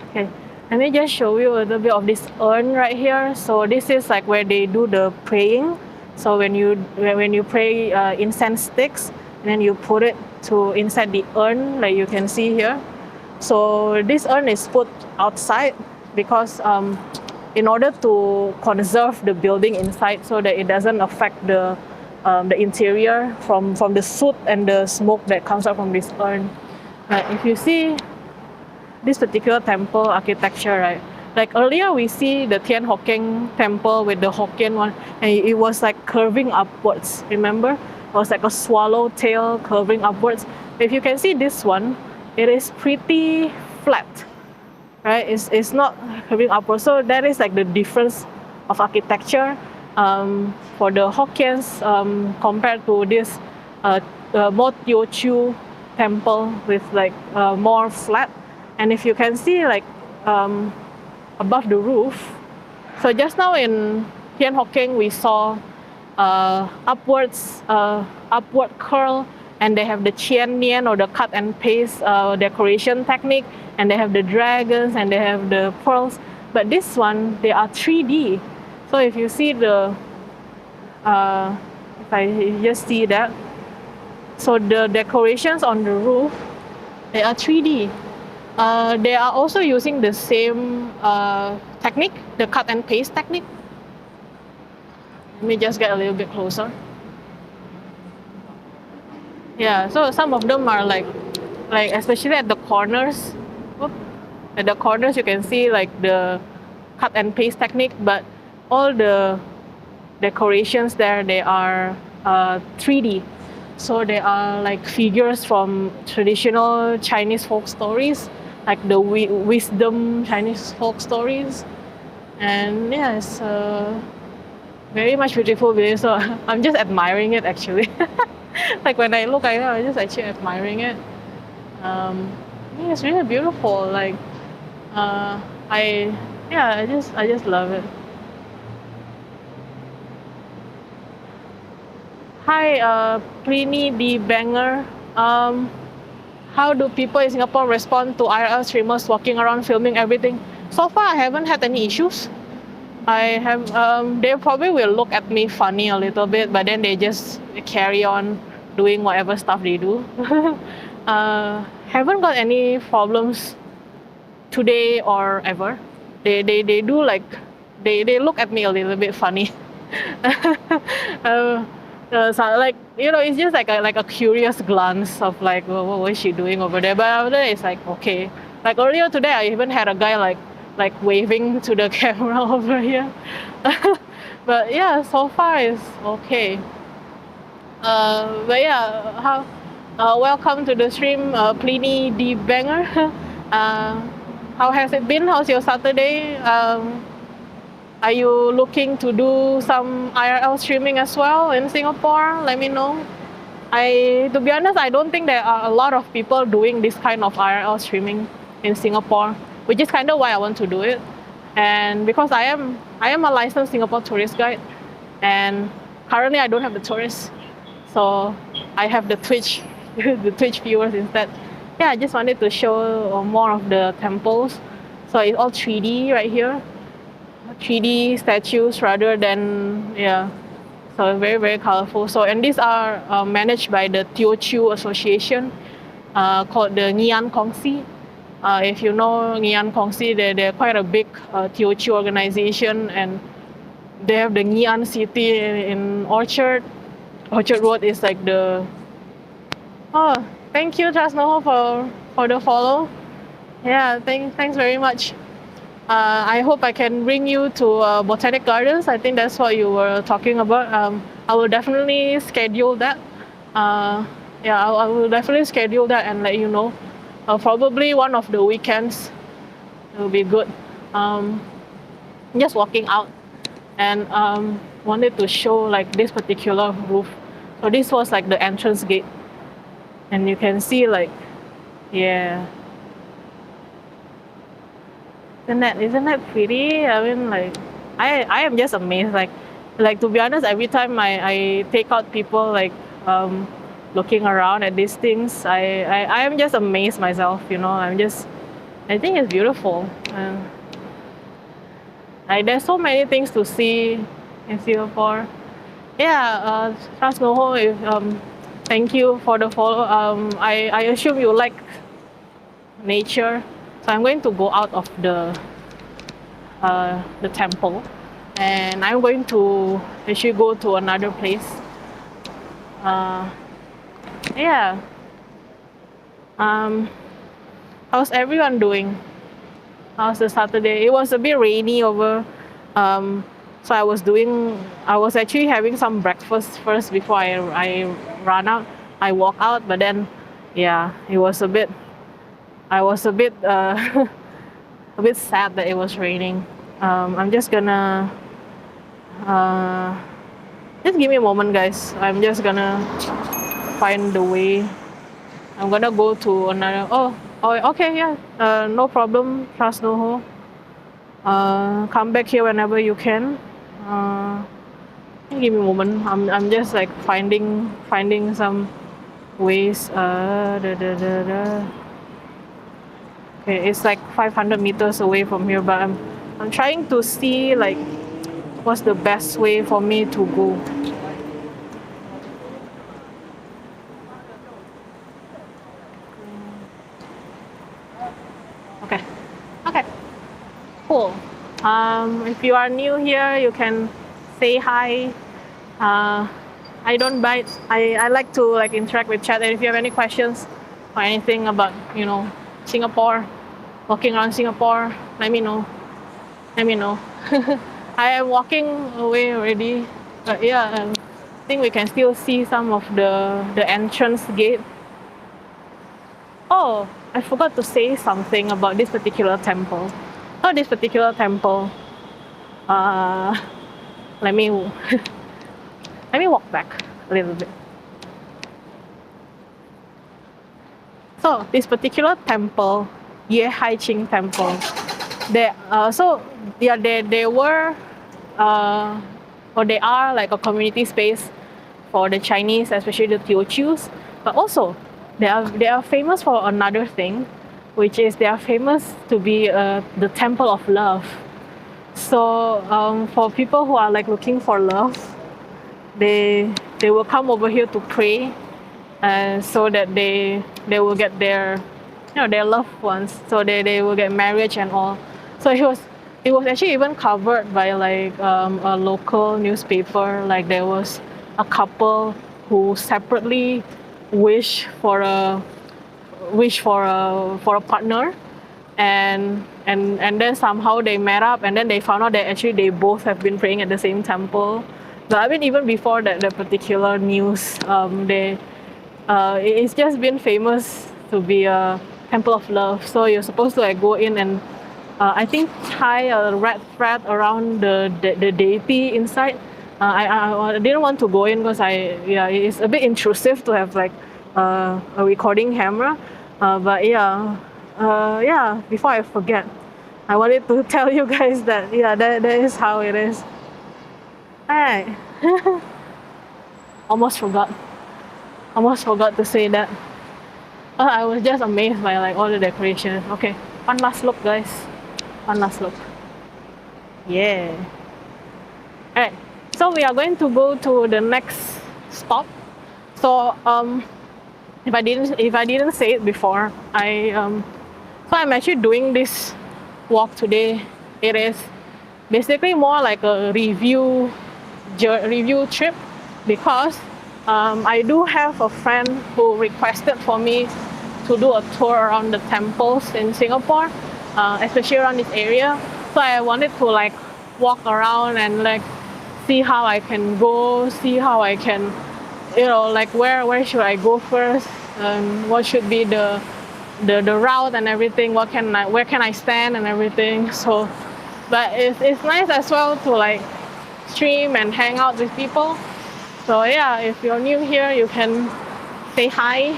Okay, let me just show you a little bit of this urn right here. So this is like where they do the praying. So when you pray incense sticks, and then you put it to inside the urn, like you can see here. So this urn is put outside because in order to conserve the building inside, so that it doesn't affect the interior from the soot and the smoke that comes out from this urn. If you see this particular temple architecture, right? Like earlier, we see the Tien Hokkien temple with the Hokkien one, and it was like curving upwards. Remember, it was like a swallow tail curving upwards. If you can see this one, it is pretty flat, right? It's not curving upwards. So that is like the difference of architecture for the Hokkiens compared to this more Teochew temple with like more flat. And if you can see like above the roof, so just now in Tien Hokkien we saw upward curl, and they have the Chien Nien or the cut and paste decoration technique, and they have the dragons and they have the pearls. But this one, they are 3D. So if you see if I just see that, so the decorations on the roof, they are 3D. They are also using the same technique, the cut and paste technique. Let me just get a little bit closer. Yeah, so some of them are like especially at the corners. Whoop. At the corners, you can see like the cut and paste technique, but all the decorations there, they are 3D. So they are like figures from traditional Chinese folk stories, like the wisdom Chinese folk stories. And yeah, it's very much beautiful video. So I'm just admiring it actually. Like when I look at it, I'm just actually admiring it. Yeah, it's really beautiful. Like I I just love it. Hi, Pliny the Banger. How do people in Singapore respond to IRL streamers walking around filming everything? So far, I haven't had any issues. I have. They probably will look at me funny a little bit, but then they just carry on doing whatever stuff they do. Haven't got any problems today or ever. They do like they look at me a little bit funny. uh, so like it's just like a curious glance of like what is she doing over there, but after that it's like okay. Like earlier today I even had a guy like waving to the camera over here. But yeah, so far it's okay. But yeah, welcome to the stream, Pliny the Banger. How has it been? How's your Saturday? Are you looking to do some IRL streaming as well in Singapore? Let me know. To be honest, I don't think there are a lot of people doing this kind of IRL streaming in Singapore, which is kind of why I want to do it. And because I am a licensed Singapore tourist guide, and currently I don't have the tourists, so I have the Twitch, the Twitch viewers instead. Yeah, I just wanted to show more of the temples. So it's all 3D right here. 3D statues rather than so very very colorful. So and these are managed by the Teochew Association called the Ngian Kongsi. If you know Ngian Kongsi, they're quite a big Teochew organization, and they have the Ngian City in Orchard. Orchard Road is like the thank you Trasnoho for the follow. Yeah, thanks very much. I hope I can bring you to Botanic Gardens. I think that's what you were talking about. I will definitely schedule that. I will definitely schedule that and let you know. Probably one of the weekends it will be good. Um, just walking out and wanted to show like this particular roof. So this was like the entrance gate, and you can see like, yeah, isn't that pretty? I mean, like, I am just amazed. Like to be honest, every time I take out people like um, looking around at these things, I am just amazed myself. I think it's beautiful. Like there's so many things to see in Singapore. Yeah, Trans Noho, thank you for the follow. I assume you like nature, so I'm going to go out of the temple, and I'm going to actually go to another place. Uh, yeah. Um, how's everyone doing? How's the Saturday? It was a bit rainy over, so I was actually having some breakfast first before I ran out. I walk out, but then, yeah, I was a bit a bit sad that it was raining. I'm just gonna uh, just give me a moment, guys. I'm just gonna find the way. I'm gonna go to another. Oh, okay, yeah. No problem. Trust Noho. Come back here whenever you can. Give me a moment. I'm just like finding some ways. Okay, it's like 500 meters away from here, but I'm trying to see like what's the best way for me to go. Okay. Okay. Cool. If you are new here, you can say hi. I don't bite. I like to like interact with chat. And if you have any questions or anything about Singapore, walking around Singapore, let me know. Let me know. I am walking away already, but yeah, I think we can still see some of the entrance gate. Oh, I forgot to say something about this particular temple. Oh, this particular temple. Uh, let me let me walk back a little bit. So this particular temple, Ye Hai Ching Temple, they were or they are like a community space for the Chinese, especially the Teochews, but also they are famous for another thing, which is they are famous to be the temple of love. So for people who are like looking for love, they will come over here to pray, so that they will get their loved ones, so they will get marriage and all. So it was actually even covered by like a local newspaper. Like there was a couple who separately wish for a partner, and then somehow they met up, and then they found out that actually they both have been praying at the same temple. But I mean, even before that, the particular news, it's just been famous to be a temple of love. So you're supposed to like go in and I think tie a red thread around the deity inside. I didn't want to go in because it's a bit intrusive to have like a recording camera. But yeah, before I forget, I wanted to tell you guys that that is how it is. Alright. Almost forgot to say that. I was just amazed by like all the decorations. Okay, one last look, guys. One last look. Yeah. Alright, so we are going to go to the next stop. So if I didn't say it before, so I'm actually doing this walk today. It is basically more like a review trip, because I do have a friend who requested for me to do a tour around the temples in Singapore, especially around this area. So I wanted to like walk around and like see how I can go, see how I can, like where should I go first, what should be the the route and everything. Where can I stand and everything. So, but it's nice as well to like stream and hang out with people. So yeah, if you're new here, you can say hi.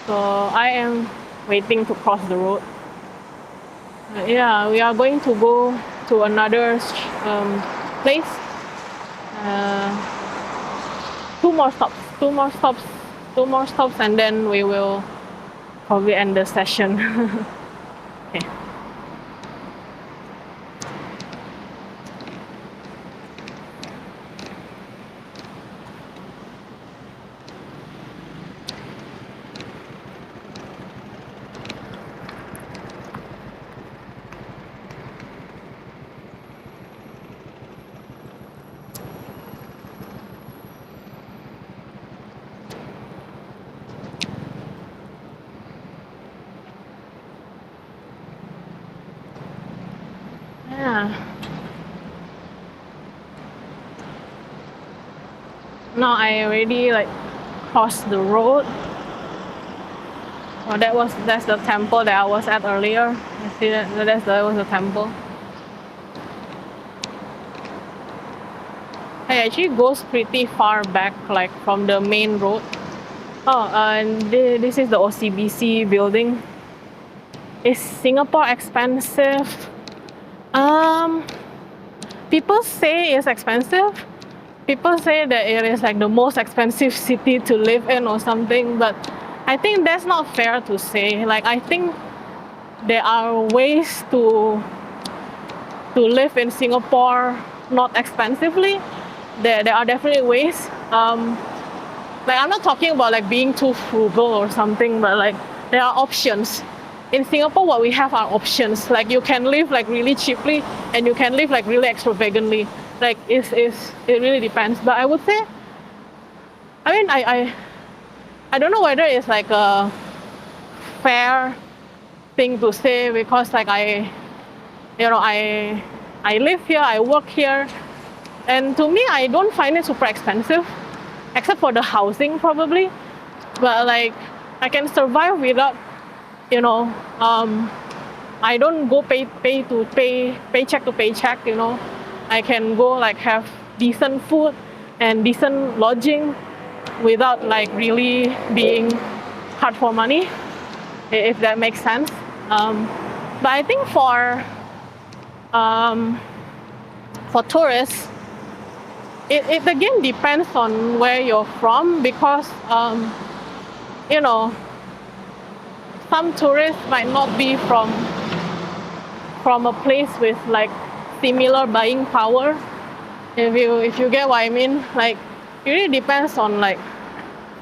So I am waiting to cross the road. Yeah, we are going to go to another place. Uh, two more stops, two more stops, two more stops, and then we will probably end the session. Okay. Yeah. Now I already like crossed the road. Oh, that's the temple that I was at earlier. You see that was the temple. It actually goes pretty far back, like from the main road. Oh, and this is the OCBC building. Is Singapore expensive? People say it's expensive. People say that it is like the most expensive city to live in or something, but I think that's not fair to say. Like, I think there are ways to live in Singapore not expensively. There are definitely ways. Like, I'm not talking about like being too frugal or something, but like there are options. In Singapore, what we have are options. Like, you can live like really cheaply and you can live like really extravagantly. Like, it really depends. But I would say, I mean, I don't know whether it's like a fair thing to say, because like I live here, I work here, and to me, I don't find it super expensive, except for the housing probably. But like, I can survive without, I don't go paycheck to paycheck. I can go like have decent food and decent lodging without like really being hard for money, if that makes sense. But I think for tourists, it again depends on where you're from, because some tourists might not be from a place with like similar buying power. If you get what I mean, like, it really depends on like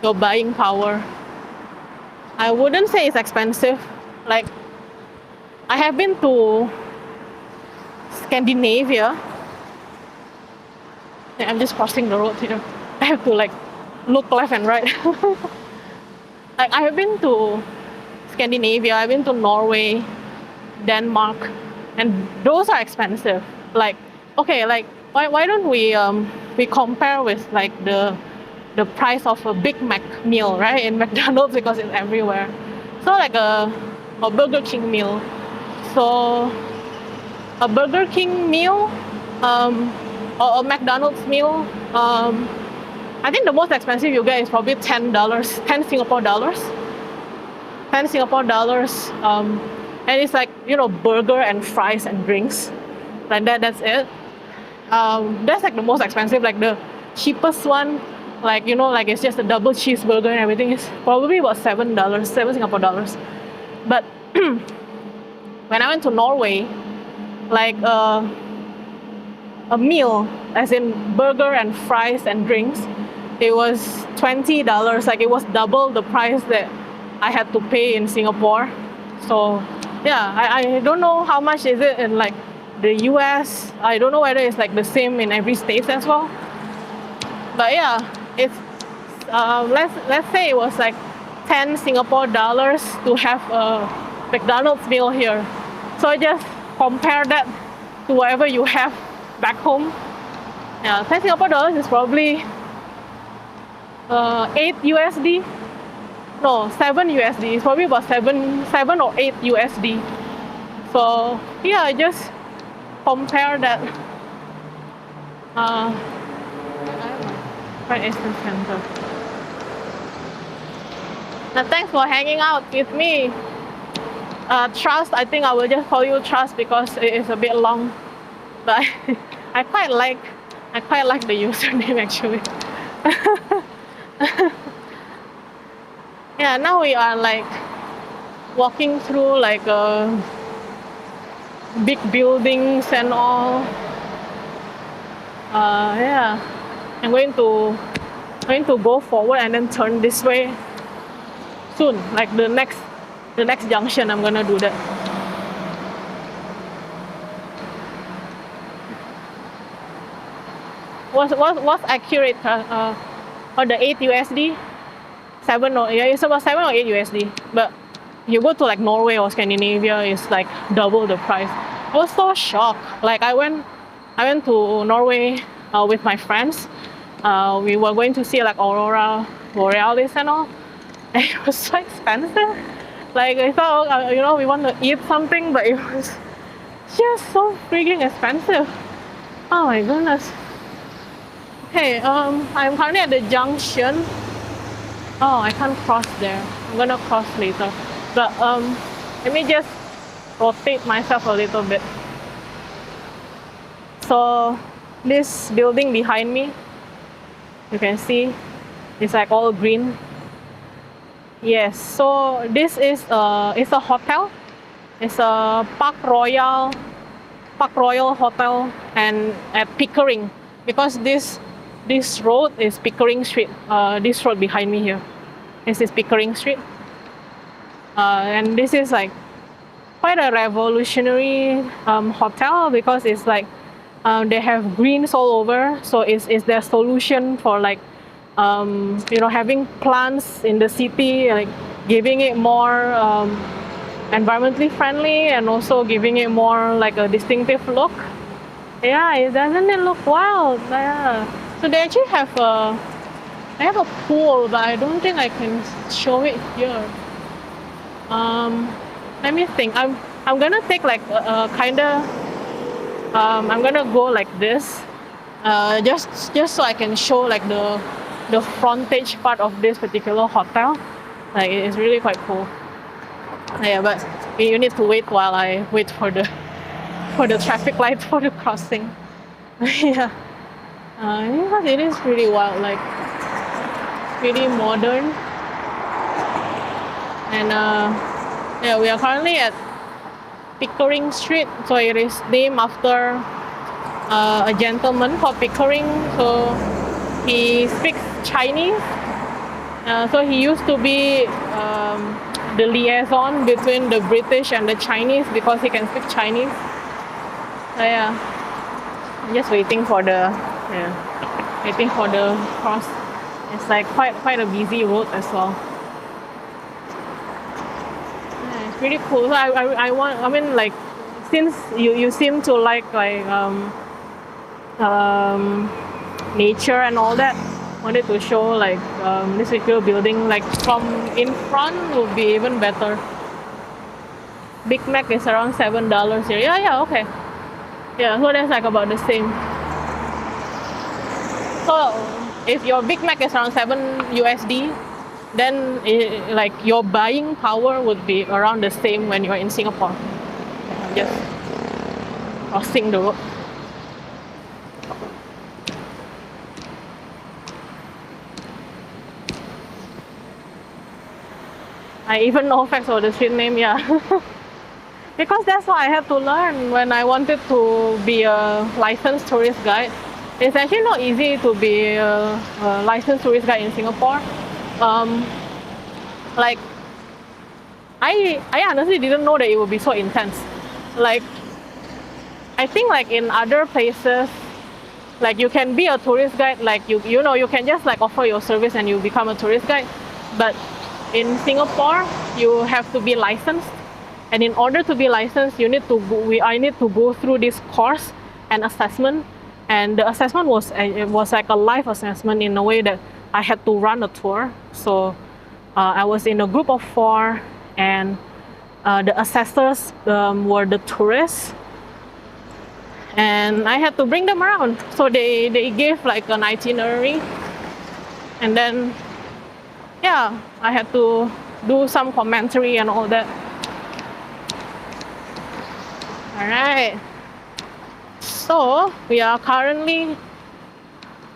your buying power. I wouldn't say it's expensive. Like, I have been to Scandinavia. I'm just crossing the road here. I have to like look left and right. Like, I have been to Scandinavia, I've been to Norway, Denmark, and those are expensive. Like, okay, like why don't we compare with like the price of a Big Mac meal, right, in McDonald's, because it's everywhere. So like a Burger King meal. So a Burger King meal, or a McDonald's meal, I think the most expensive you get is probably $10, 10 Singapore dollars. 10 Singapore dollars. And it's like, burger and fries and drinks. Like that's it. That's like the most expensive. Like the cheapest one, like, like it's just a double cheeseburger and everything, is probably about $7, 7 Singapore dollars. But when I went to Norway, like a meal, as in burger and fries and drinks, it was $20. Like, it was double the price that I had to pay in Singapore. So yeah, I don't know how much is it in like the US. I don't know whether it's like the same in every state as well. But yeah, it's let's say it was like 10 Singapore dollars to have a McDonald's meal here. So just compare that to whatever you have back home. Yeah, 10 Singapore dollars is probably 8 USD. No, 7 USD. It's probably about seven or 8 USD. So yeah, I just compare that. Uh, Right Eastern Center. Now, thanks for hanging out with me. Trust, I think I will just call you Trust because it is a bit long, but I quite like the username actually. Yeah, now we are like walking through like big buildings and all. Yeah, I'm going to go forward and then turn this way soon. Like the next junction, I'm gonna do that. What's accurate? Or the 8 USD, seven or yeah, it's about 7 or 8 USD. But you go to like Norway or Scandinavia, it's like double the price. I was so shocked. Like I went to Norway with my friends. We were going to see like Aurora Borealis and all, and it was so expensive. Like I thought, we want to eat something, but it was just so freaking expensive. Oh my goodness. Hey, I'm currently at the junction. Oh, I can't cross there. I'm gonna cross later. But let me just rotate myself a little bit. So this building behind me, you can see, it's like all green. Yes. So this is it's a hotel. It's a Park Royal Hotel and at Pickering, because this road is Pickering Street. This road behind me here, this is Pickering Street, and this is like quite a revolutionary hotel because it's like they have greens all over. So it's their solution for like having plants in the city, like giving it more environmentally friendly and also giving it more like a distinctive look. Yeah, doesn't it look wild? Yeah. So they actually have a pool, but I don't think I can show it here. Let me think. I'm gonna take like kinda. I'm gonna go like this, just so I can show like the frontage part of this particular hotel. Like it's really quite cool. Yeah, but you need to wait while I wait for the traffic light for the crossing. Yeah, because it is really wild, like pretty modern. And yeah, we are currently at Pickering Street, so it is named after a gentleman called Pickering. So he speaks Chinese. So he used to be the liaison between the British and the Chinese because he can speak Chinese. Yeah, I'm just waiting for the cross. It's like quite a busy road as well. Yeah, it's pretty cool. So I mean like, since you seem to like nature and all that, wanted to show like this particular building like from in front would be even better. Big Mac is around $7 here. Yeah, okay. Yeah, so that's like about the same. So if your Big Mac is around 7 USD, then like your buying power would be around the same when you're in Singapore. I'm just crossing the road. I even know facts of the street name, yeah. Because that's what I had to learn when I wanted to be a licensed tourist guide. It's actually not easy to be a licensed tourist guide in Singapore. Like, I honestly didn't know that it would be so intense. Like, I think like in other places, like you can be a tourist guide, like you can just like offer your service and you become a tourist guide. But in Singapore, you have to be licensed. And in order to be licensed, I need to go through this course and assessment. And the assessment was like a live assessment in a way that I had to run a tour. So I was in a group of 4, and the assessors were the tourists, and I had to bring them around. So they gave like an itinerary, and then yeah, I had to do some commentary and all that. All right. So we are currently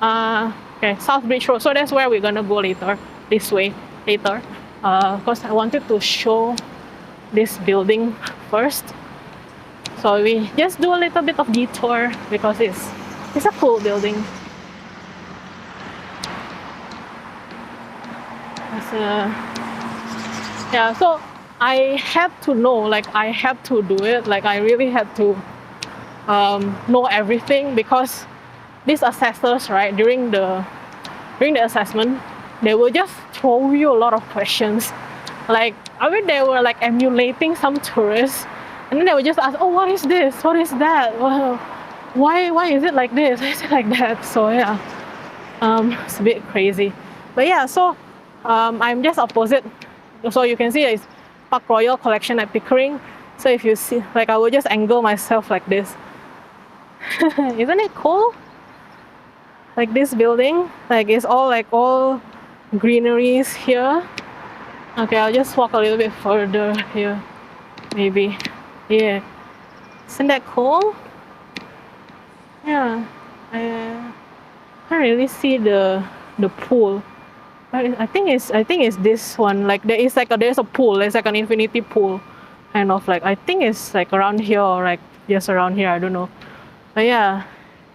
okay, South Bridge Road. So that's where we're gonna go later. This way later, because I wanted to show this building first. So we just do a little bit of detour because it's a cool building. Yeah, so I had to know, like I had to do it, like I really had to know everything, because these assessors, right, during the assessment, they will just throw you a lot of questions. Like, I mean, they were like emulating some tourists, and then they would just ask, "Oh, what is this? What is that? Well, why is it like this? Why is it like that?" So yeah, it's a bit crazy, but yeah. So I'm just opposite. So you can see it's Park Royal Collection at Pickering. So if you see, like, I will just angle myself like this. Isn't it cool? Like this building, like it's all greeneries here. Okay, I'll just walk a little bit further here, maybe. Yeah, isn't that cool? Yeah, I can't really see the pool. I think it's this one. Like there's a pool. There's like an infinity pool, kind of like, I think it's like around here, or like just around here. I don't know. But yeah,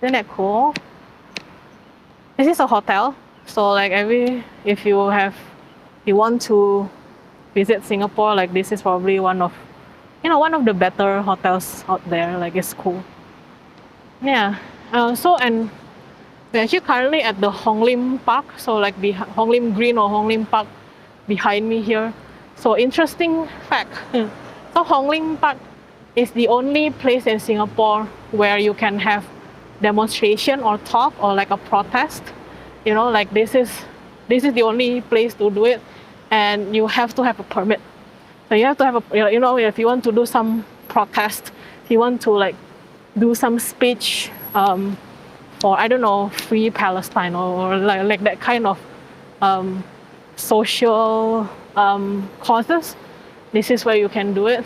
isn't that cool? This is a hotel. So like if you want to visit Singapore, like this is probably one of the better hotels out there. Like it's cool. Yeah. And we're actually currently at the Hong Lim Park. So like Hong Lim Green or Hong Lim Park behind me here. So interesting fact. So Hong Lim Park is the only place in Singapore where you can have demonstration or talk or like a protest. Like this is the only place to do it, and you have to have a permit. So you have to have if you want to do some protest, if you want to like do some speech for, I don't know, free Palestine, or like that kind of social causes, this is where you can do it.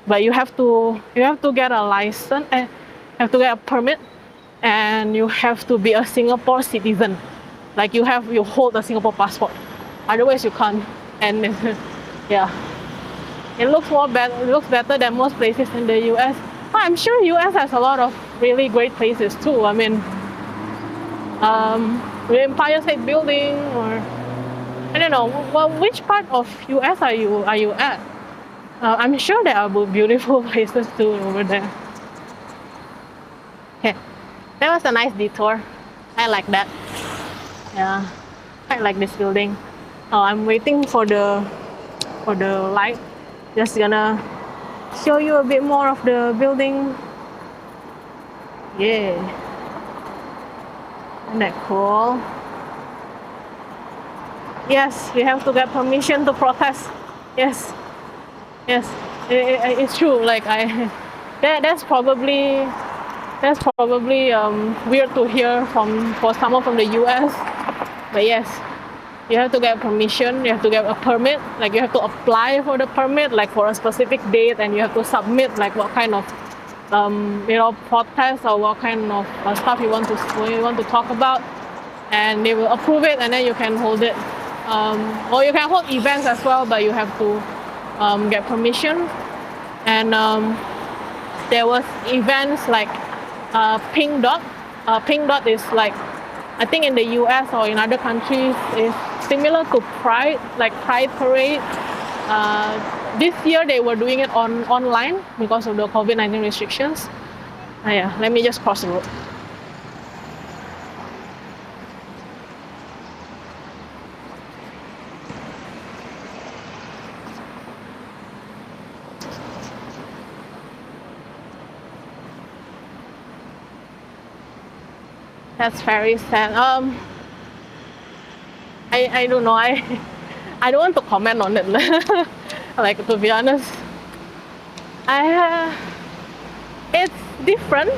But you have to get a license, have to get a permit, and you have to be a Singapore citizen. Like you hold a Singapore passport. Otherwise you can't. And yeah, it looks better than most places in the US. Well, I'm sure US has a lot of really great places too. I mean, the Empire State Building, or I don't know. Well, which part of US are you at? I'm sure there are beautiful places too over there. Okay, that was a nice detour. I like that. Yeah, I like this building. I'm waiting for the light. Just gonna show you a bit more of the building. Yeah, isn't that cool? Yes, we have to get permission to protest. Yes, it's true. Like that's probably weird to hear for someone from the US. But yes, you have to get permission. You have to get a permit. Like you have to apply for the permit, like for a specific date, and you have to submit like what kind of protest or what kind of stuff you want to talk about, and they will approve it, and then you can hold it. Or you can hold events as well, but you have to get permission. And there was events like Pink Dot. Pink Dot is like, I think in the US or in other countries, is similar to Pride, like Pride Parade. This year they were doing it online because of the COVID-19 restrictions. Yeah, let me just cross the road. That's very sad. I don't know. I don't want to comment on it. Like, to be honest, I it's different.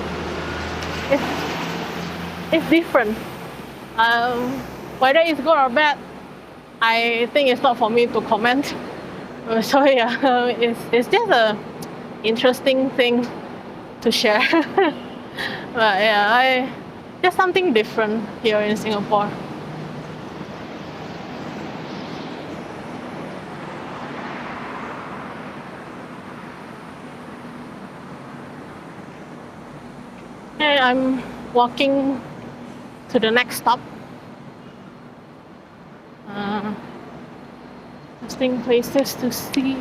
It's it's different. Whether it's good or bad, I think it's not for me to comment. So yeah, it's just a interesting thing to share. But yeah, there's something different here in Singapore. And I'm walking to the next stop. Interesting places to see.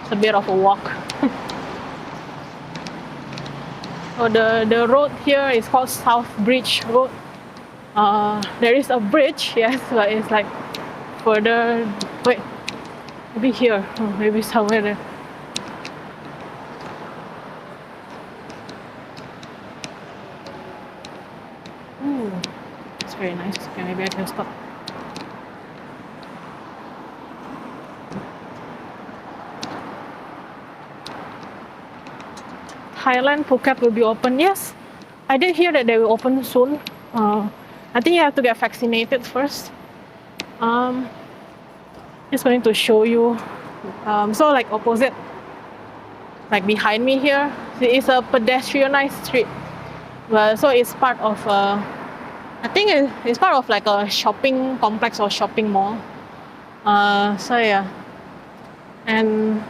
It's a bit of a walk. So the road here is called South Bridge Road. There is a bridge, yes, but it's like further. Wait, maybe here, maybe somewhere there. Ooh, it's very nice. Okay, maybe I can stop. Thailand, Phuket will be open. Yes, I did hear that they will open soon. I think you have to get vaccinated first. Just going to show you. So like opposite, like behind me here, is a pedestrianized street. So it's part of I think it's part of like a shopping complex or shopping mall. So yeah, and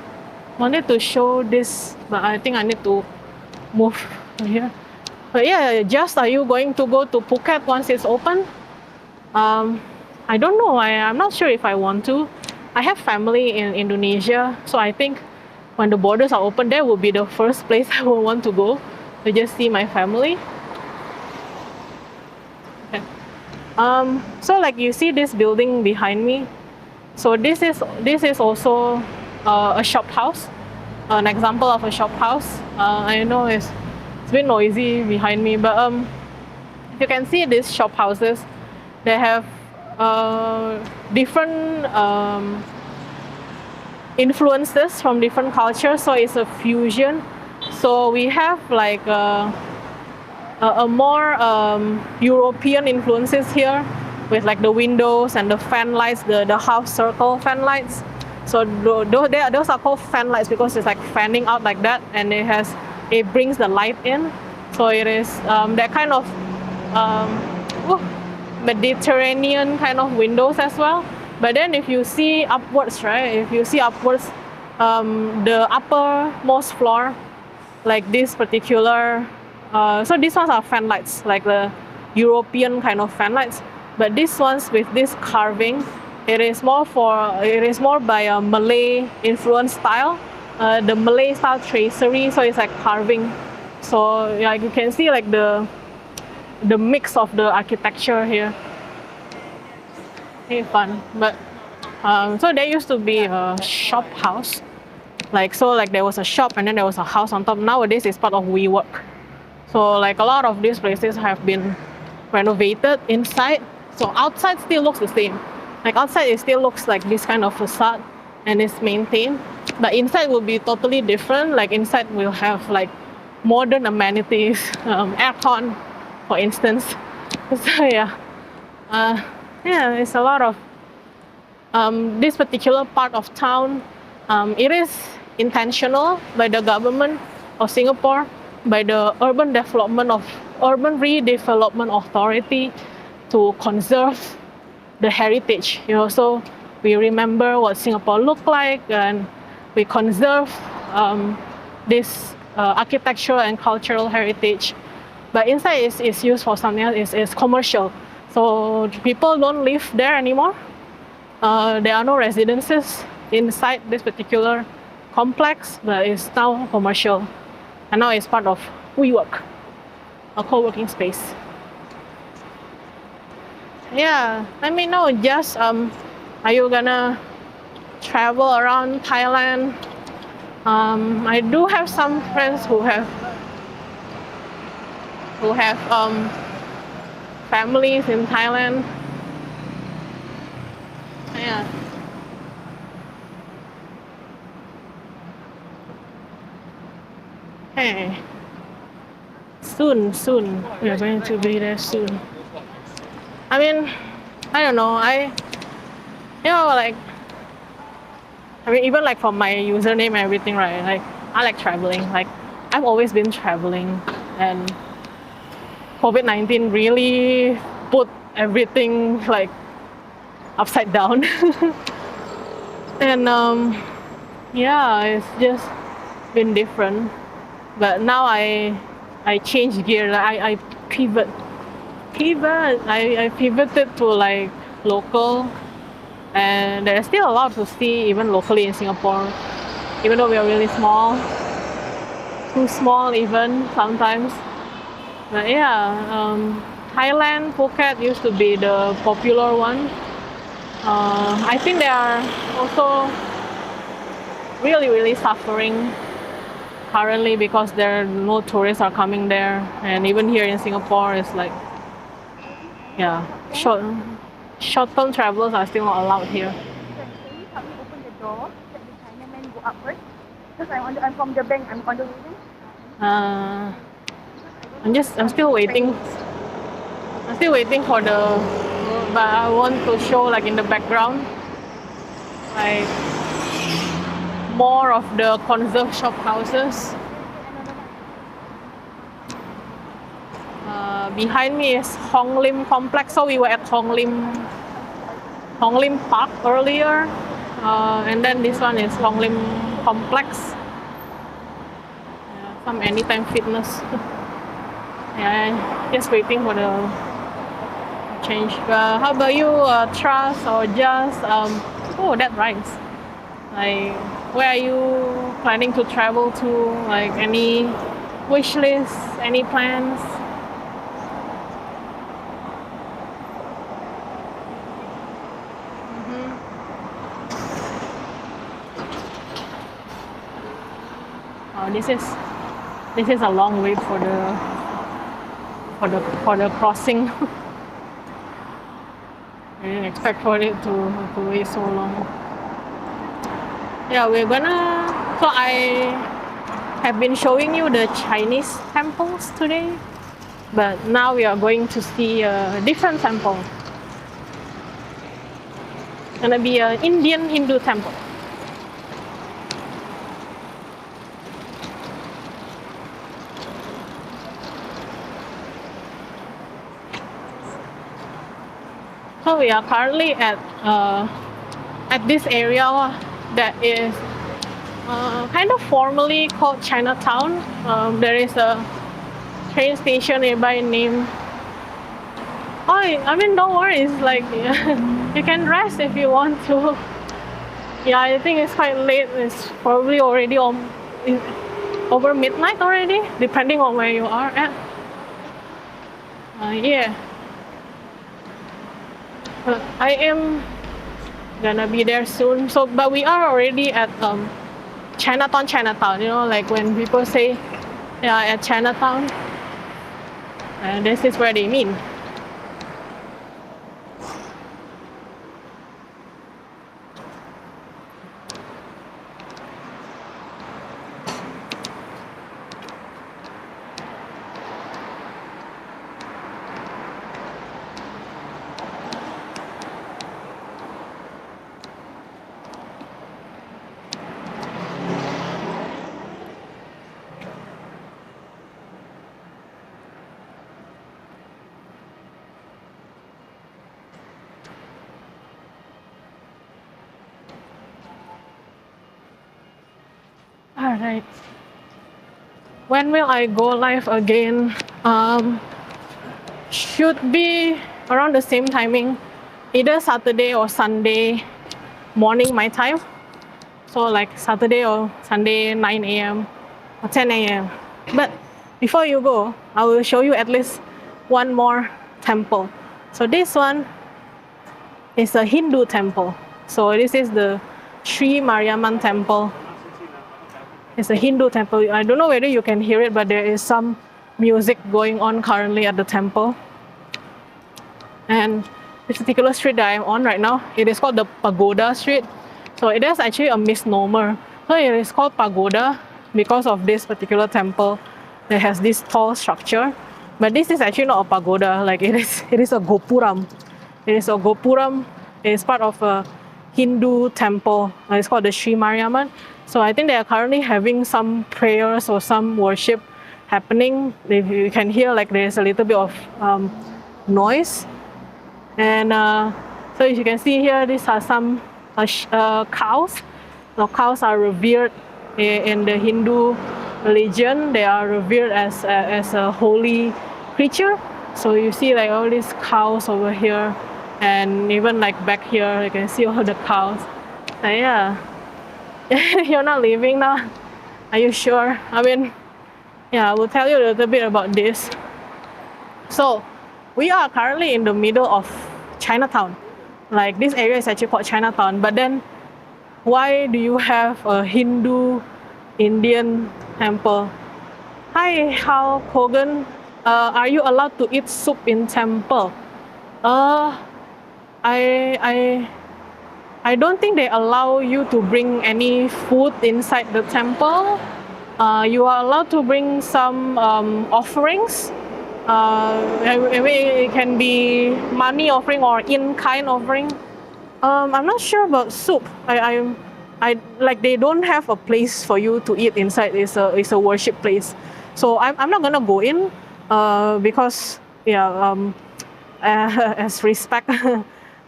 wanted to show this, but I think I need to move here. But yeah, just are you going to go to Phuket once it's open? I don't know. I'm not sure if I want to. I have family in Indonesia, so I think when the borders are open, that will be the first place I will want to go to just see my family. Okay. So like you see this building behind me. So this is also a shop house, an example of a shop house. I know it's a bit noisy behind me, but if you can see these shop houses, they have different influences from different cultures, so it's a fusion. So we have like a more European influences here, with like the windows and the fan lights, the half circle fan lights. So those are called fan lights because it's like fanning out like that, and it brings the light in. So it is that kind of Mediterranean kind of windows as well. But then if you see upwards, right? If you see upwards, the uppermost floor, like this particular, so these ones are fan lights, like the European kind of fan lights. But these ones with this carving, it is more by a Malay influence style, the Malay style tracery. So it's like carving. So like you can see like the mix of the architecture here. It's fun. But so there used to be a shop house, like there was a shop and then there was a house on top. Nowadays it's part of WeWork. So like a lot of these places have been renovated inside. So outside still looks the same. Like outside it still looks like this kind of facade and it's maintained. But inside will be totally different. Like inside we'll have like modern amenities, aircon, for instance. So yeah, it's a lot of this particular part of town. It is intentional by the government of Singapore, by the urban redevelopment authority, to conserve the heritage. So we remember what Singapore looked like, and we conserve this architectural and cultural heritage. But inside is used for something else. It's commercial. So people don't live there anymore. There are no residences inside this particular complex, but it's now commercial. And now it's part of WeWork, a co-working space. Yeah, let me know. Just are you gonna travel around Thailand? I do have some friends who have families in Thailand. Yeah. Hey. Soon. We are going to be there soon. I mean, I don't know. Like, even like for my username and everything, right? Like, I like traveling. Like, I've always been traveling, and COVID-19 really put everything like upside down. And yeah, it's just been different. But now I changed gear. I pivot. I pivoted to like local, and there's still a lot to see even locally in Singapore. Even though we are really small, too small even sometimes. But yeah, Thailand, Phuket used to be the popular one. I think they are also really suffering currently because there are no tourists are coming there, and even here in Singapore, it's like, yeah, short-term travelers are still not allowed here. Can you help me open the door? Let the Chinaman go up first. Because I'm from the bank. I'm on the way. I'm still waiting. I'm still waiting for the, but I want to show like in the background, like more of the conserve shop houses. Behind me is Hong Lim complex. So we were at Hong Lim Park earlier, and then this one is Hong Lim complex. Some Anytime Fitness. Yeah, just waiting for the change. How about you, Trust or just oh, that rhymes. Like, where are you planning to travel to? Like, any wish list, any plans? Oh, this is a long wait for the crossing. I didn't expect for it to wait so long. Yeah, so I have been showing you the Chinese temples today, but now we are going to see a different temple. It's gonna be an Indian Hindu temple. So we are currently at this area that is kind of formally called Chinatown. There is a train station nearby named. Oh, I mean, don't worry. It's like you can rest if you want to. Yeah, I think it's quite late. It's probably already over midnight already, depending on where you are at. Yeah. I am gonna be there soon. So, but we are already at Chinatown. You know, like when people say, yeah, at Chinatown, this is where they mean. Alright. When will I go live again? Should be around the same timing, either Saturday or Sunday morning my time. So like Saturday or Sunday 9 a.m. or 10 a.m. But before you go, I will show you at least one more temple. So this one is a Hindu temple. So this is the Sri Mariamman temple. It's a Hindu temple. I don't know whether you can hear it, but there is some music going on currently at the temple. And this particular street that I'm on right now, it is called the Pagoda Street. So it is actually a misnomer. So it is called Pagoda because of this particular temple that has this tall structure. But this is actually not a pagoda, like it is a gopuram. It is a gopuram. It is part of a Hindu temple. It's called the Sri Mariamman. So I think they are currently having some prayers or some worship happening. You can hear like there's a little bit of noise. And so as you can see here, these are some cows. Now, cows are revered in the Hindu religion. They are revered as a holy creature. So you see like all these cows over here, and even like back here, you can see all the cows. So yeah, you're not leaving now. Are you sure? I mean, yeah, I will tell you a little bit about this. So we are currently in the middle of Chinatown. Like this area is actually called Chinatown, but then why do you have a Hindu Indian temple? Hi, Hal Kogan. Are you allowed to eat soup in temple? Uh, I don't think they allow you to bring any food inside the temple. You are allowed to bring some offerings. It can be money offering or in-kind offering. I'm not sure about soup. I like they don't have a place for you to eat inside. It's a worship place, so I'm not gonna go in, because yeah, as respect.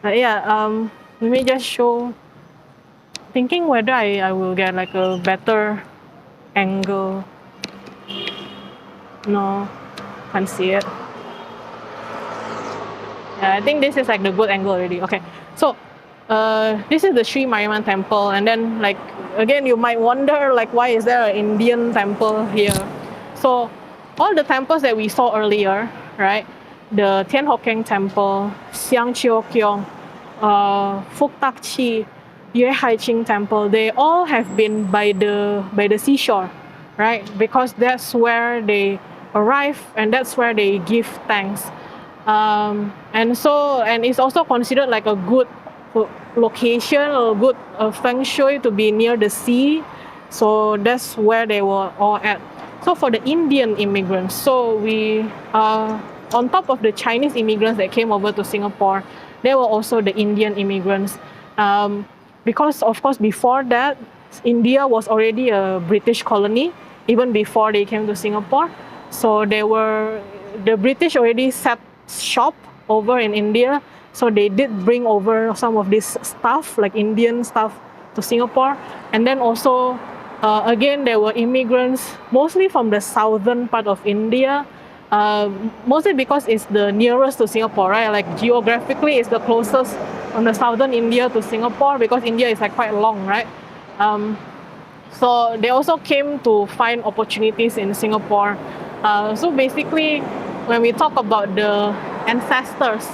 Let me just show. Thinking whether I will get like a better angle. No, can't see it. Yeah, I think this is like the good angle already. Okay, so this is the Sri Mariamman temple, and then like again you might wonder like why is there an Indian temple here? So all the temples that we saw earlier, right? The Tian Ho Keng temple, Xiang Chio Kyong, Phúc Tak Chi, Yue Hai Ching temple, they all have been by the seashore, right? Because that's where they arrive and that's where they give thanks. And it's also considered like a good location, a good feng shui to be near the sea. So that's where they were all at. So for the Indian immigrants, so we on top of the Chinese immigrants that came over to Singapore, there were also the Indian immigrants. Because of course before that, India was already a British colony, even before they came to Singapore. So the British already set shop over in India. So they did bring over some of this stuff, like Indian stuff, to Singapore. And then also, again, there were immigrants, mostly from the southern part of India, mostly because it's the nearest to Singapore, right? Like geographically, it's the closest from the southern India to Singapore because India is like quite long, right? So they also came to find opportunities in Singapore. So basically, when we talk about the ancestors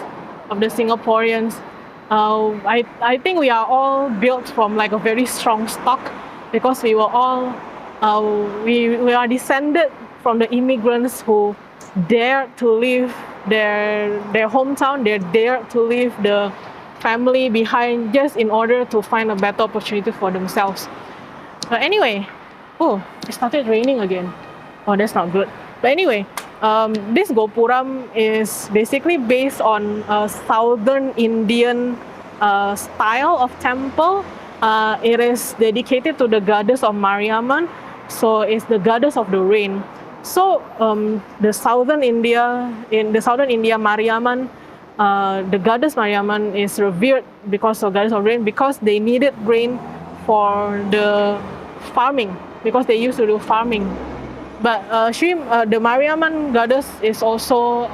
of the Singaporeans, I think we are all built from like a very strong stock because we were all we are descended from the immigrants who dared to leave their hometown, they dared to leave the family behind just in order to find a better opportunity for themselves. But anyway, oh, it started raining again. Oh, that's not good. But anyway, this Gopuram is basically based on a southern Indian style of temple. It is dedicated to the goddess of Mariamman, so it's the goddess of the rain. So the southern India, Mariamman, the goddess Mariamman is revered because of goddess of rain, because they needed rain for the farming, because they used to do farming. But the Mariamman goddess is also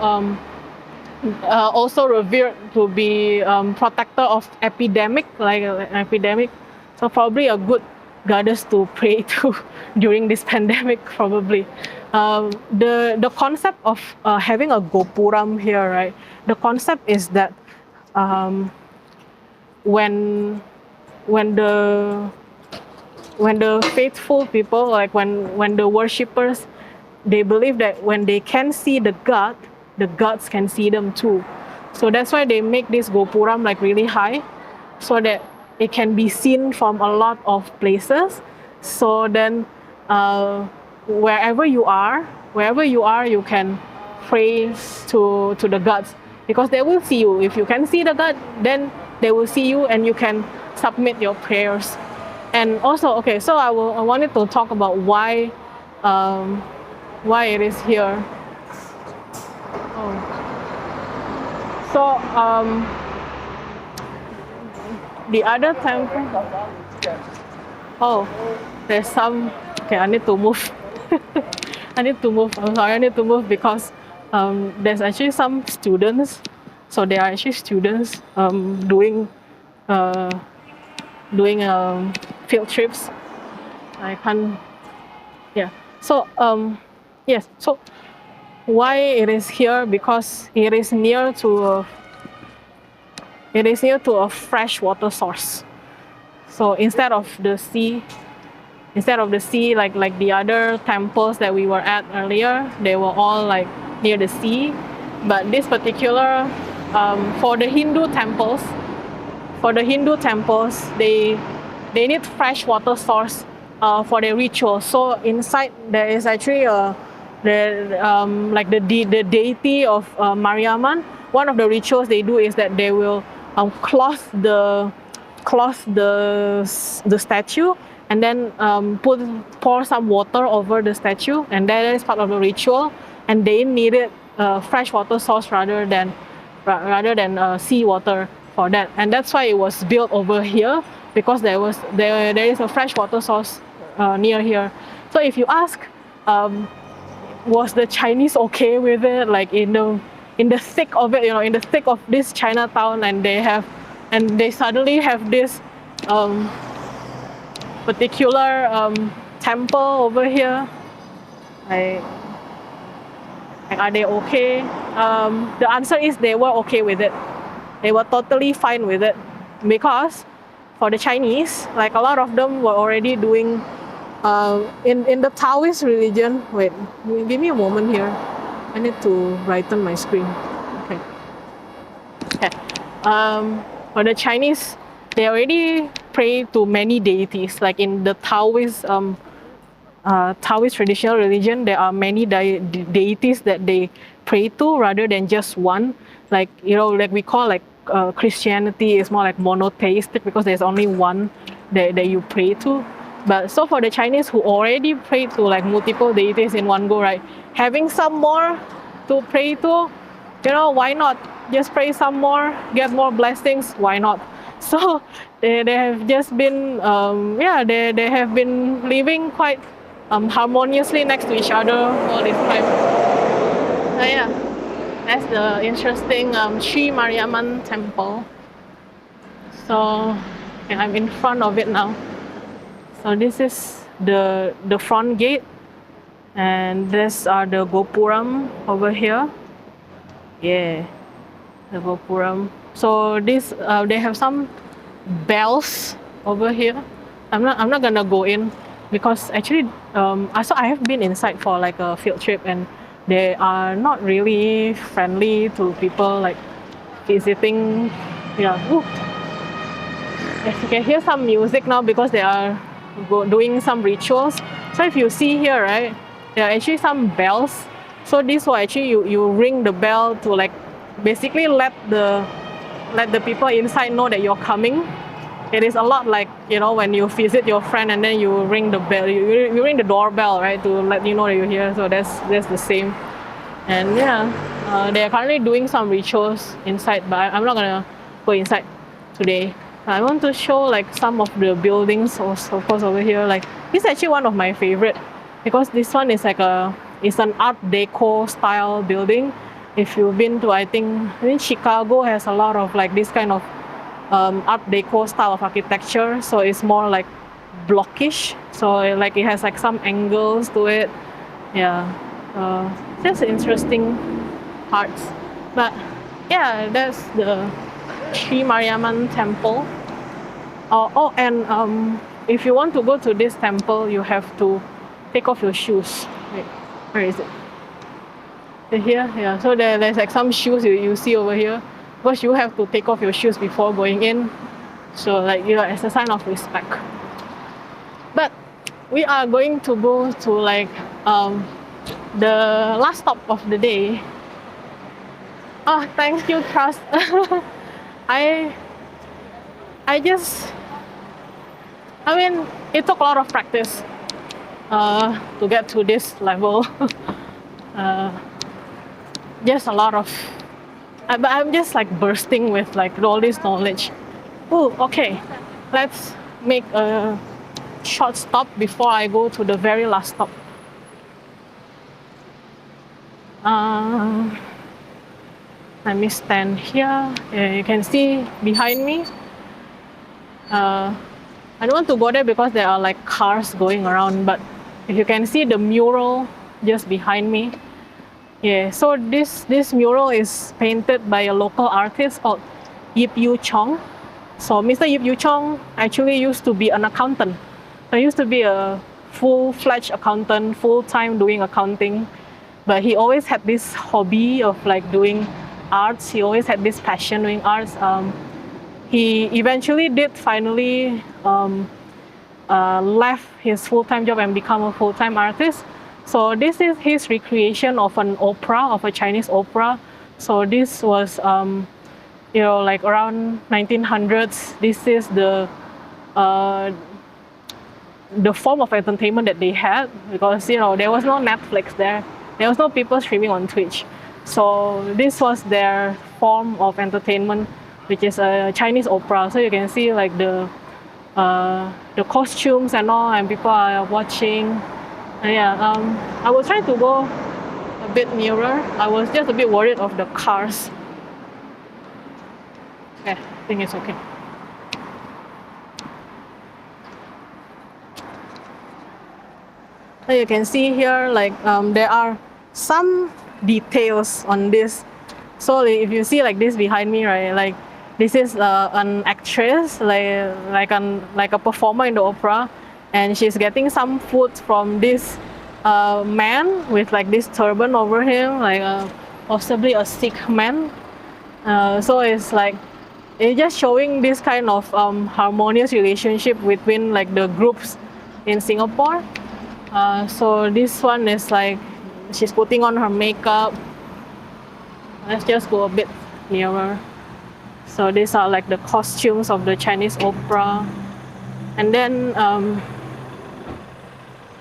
revered to be protector of epidemic, like an epidemic. So probably a good goddess to pray to during this pandemic, probably. The concept of having a Gopuram here, right? The concept is that when the faithful people, like when the worshippers, they believe that when they can see the God, the gods can see them too. So that's why they make this gopuram like really high, so that it can be seen from a lot of places. So then, wherever you are, you can pray to the gods, because they will see you. If you can see the god, then they will see you, and you can submit your prayers. And also, okay, so I wanted to talk about why it is here. Oh. So the other temple. Oh, there's some. Okay, I need to move. I need to move. I'm sorry, I need to move because there's actually some students. So there are actually students doing field trips. I can't. Yeah. So yes. So why it is here? Because it is near to a fresh water source. So instead of the sea, like the other temples that we were at earlier, they were all like near the sea. But this particular, for the Hindu temples, they need fresh water source for their rituals. So inside there is actually like the deity of Mariamman. One of the rituals they do is that they will cloth the statue, and then pour some water over the statue, and that is part of the ritual. And they needed fresh water source rather than sea water for that, and that's why it was built over here, because there is a fresh water source near here. So if you ask, was the Chinese okay with it? Like in the thick of it, in the thick of this Chinatown, and they suddenly have this particular temple over here. Are they okay? The answer is they were okay with it. They were totally fine with it, because for the Chinese, like a lot of them were already doing in the Taoist religion. Wait, give me a moment here. I need to brighten my screen. Okay. Okay. For the Chinese, they already pray to many deities. Like in the Taoist traditional religion, there are many deities that they pray to rather than just one. Like like we call like Christianity is more like monotheistic, because there's only one that you pray to. But so for the Chinese who already pray to like multiple deities in one go, right? Having some more to pray to, why not just pray some more, get more blessings? Why not? So they have just been they have been living quite harmoniously next to each other all this time. Yeah, that's the interesting Sri Mariamman temple. So I'm in front of it now. So this is the front gate, and these are the gopuram over here. Yeah, the gopuram. So this they have some bells over here. I'm not gonna go in, because actually I have been inside for like a field trip, and they are not really friendly to people like visiting. Yeah. Ooh. Yes, you can hear some music now because they are doing some rituals. So if you see here, right, there are actually some bells. So this will actually you ring the bell to like basically let the people inside know that you're coming. It is a lot like when you visit your friend and then you ring the bell, you ring the doorbell, right, to let you know that you're here. So that's the same. And yeah, they are currently doing some rituals inside, but I'm not gonna go inside today. I want to show like some of the buildings also, of course, over here. Like this is actually one of my favorite, because this one is like it's an Art Deco style building. If you've been to, I think Chicago has a lot of like this kind of Art Deco style of architecture. So it's more like blockish. So like it has like some angles to it. Yeah, just interesting parts. But yeah, that's the Sri Mariamman temple. And if you want to go to this temple, you have to take off your shoes. Wait, where is it? Here, yeah. So there's like some shoes you see over here. because you have to take off your shoes before going in. So like, you know, as a sign of respect. But we are going to go to like the last stop of the day. Oh, thank you, Trust. I just, I mean, it took a lot of practice to get to this level. Just a lot of, but I'm just like bursting with like all this knowledge. Oh, okay. Let's make a short stop before I go to the very last stop. Let me stand here. You can see behind me. I don't want to go there because there are like cars going around, but if you can see the mural just behind me. Yeah, so this mural is painted by a local artist called Yip Yu Chong. So Mr. Yip Yu Chong actually used to be an accountant. So he used to be a full-fledged accountant, full-time doing accounting. But he always had this hobby of like doing arts. He always had this passion doing arts. He eventually did finally left his full-time job and become a full-time artist. So this is his recreation of an opera, of a Chinese opera. So this was, you know, like around 1900s. This is the form of entertainment that they had, because, you know, there was no Netflix there. There was no people streaming on Twitch. So this was their form of entertainment, which is a Chinese opera. So you can see like the costumes and all, and people are watching. And yeah, I was trying to go a bit nearer. I was just a bit worried of the cars. Okay, I think it's okay. So you can see here, like there are some details on this. So if you see like this behind me, right, like this is an actress, like a performer in the opera, and she's getting some food from this man with like this turban over him, like possibly a Sikh man. So it's like, it's just showing this kind of harmonious relationship between like the groups in Singapore. So this one is like, she's putting on her makeup. Let's just go a bit nearer. So these are like the costumes of the Chinese opera. And then,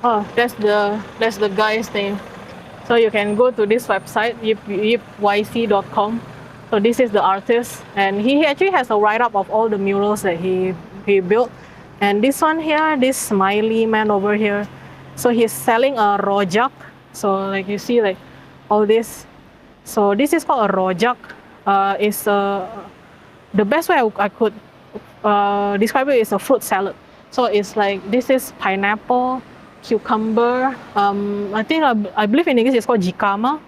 oh, that's the guy's name. So you can go to this website, yipyc.com. So this is the artist, and he actually has a write-up of all the murals that he built. And this one here, this smiley man over here, so he's selling a rojak. So like you see like all this. So this is called a rojak. It's the best way I could describe it is a fruit salad. So it's like, this is pineapple, cucumber. I believe in English it's called jicama.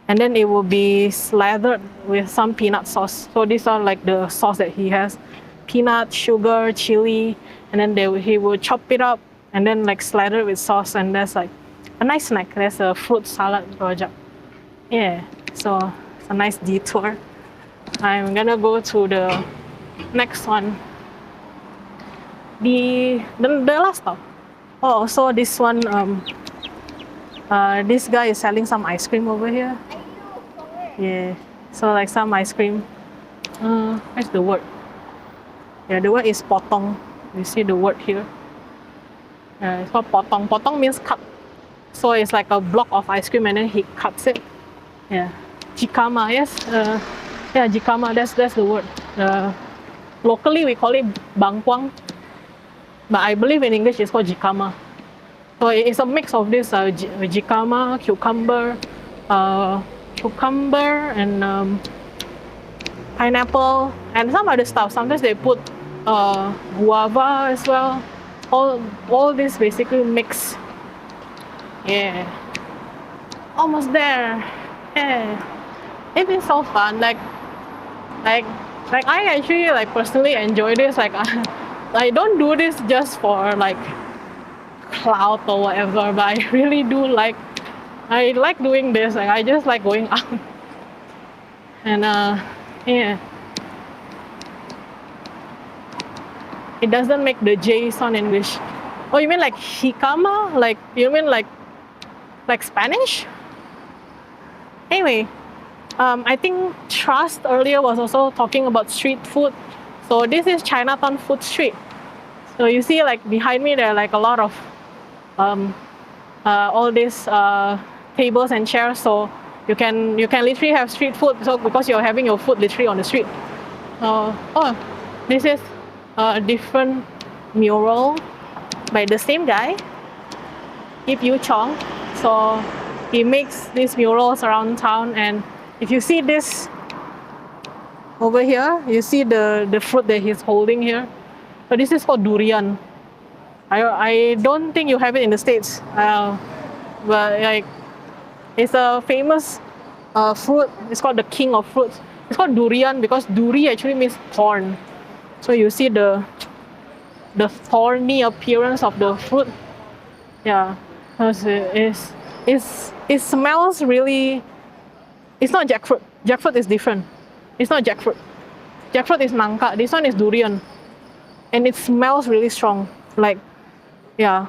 And then it will be slathered with some peanut sauce. So these are like the sauce that he has: peanut, sugar, chili, and then he will chop it up and then like slather it with sauce, and that's like a nice snack. That's a fruit salad rojak. Yeah, so it's a nice detour. I'm gonna go to the next one. The last stop. Oh, so this one, this guy is selling some ice cream over here. Yeah, so like some ice cream. Where's the word? Yeah, the word is potong. You see the word here. It's called potong. Potong means cut. So it's like a block of ice cream and then he cuts it. Yeah, jicama. Yes. Yeah, jicama. That's the word. Locally we call it bangkwang, but I believe in English it's called jicama. So it's a mix of this jicama, cucumber and pineapple and some other stuff. Sometimes they put guava as well. All this basically mix. Yeah, almost there. Yeah, it is so fun. Like I actually like personally enjoy this. Like I don't do this just for like clout or whatever, but I really do like. I like doing this. Like I just like going out. And yeah, It doesn't make the J sound in English. Oh, you mean like jicama? Like, you mean like Spanish? Anyway, I think Trust earlier was also talking about street food. So this is Chinatown Food Street. So you see, like behind me, there are like a lot of all these tables and chairs. So you can literally have street food. So because you're having your food literally on the street. Oh, this is a different mural by the same guy, Ip Yu Chong. So he makes these murals around town, and if you see this over here, you see the fruit that he's holding here. So this is called durian. I don't think you have it in the States, but like it's a famous fruit. It's called the king of fruits. It's called durian because duri actually means thorn. So you see the thorny appearance of the fruit. Yeah, because it smells really. It's not jackfruit. Jackfruit is different. It's not jackfruit. Jackfruit is nangka. This one is durian, and it smells really strong. Like, yeah,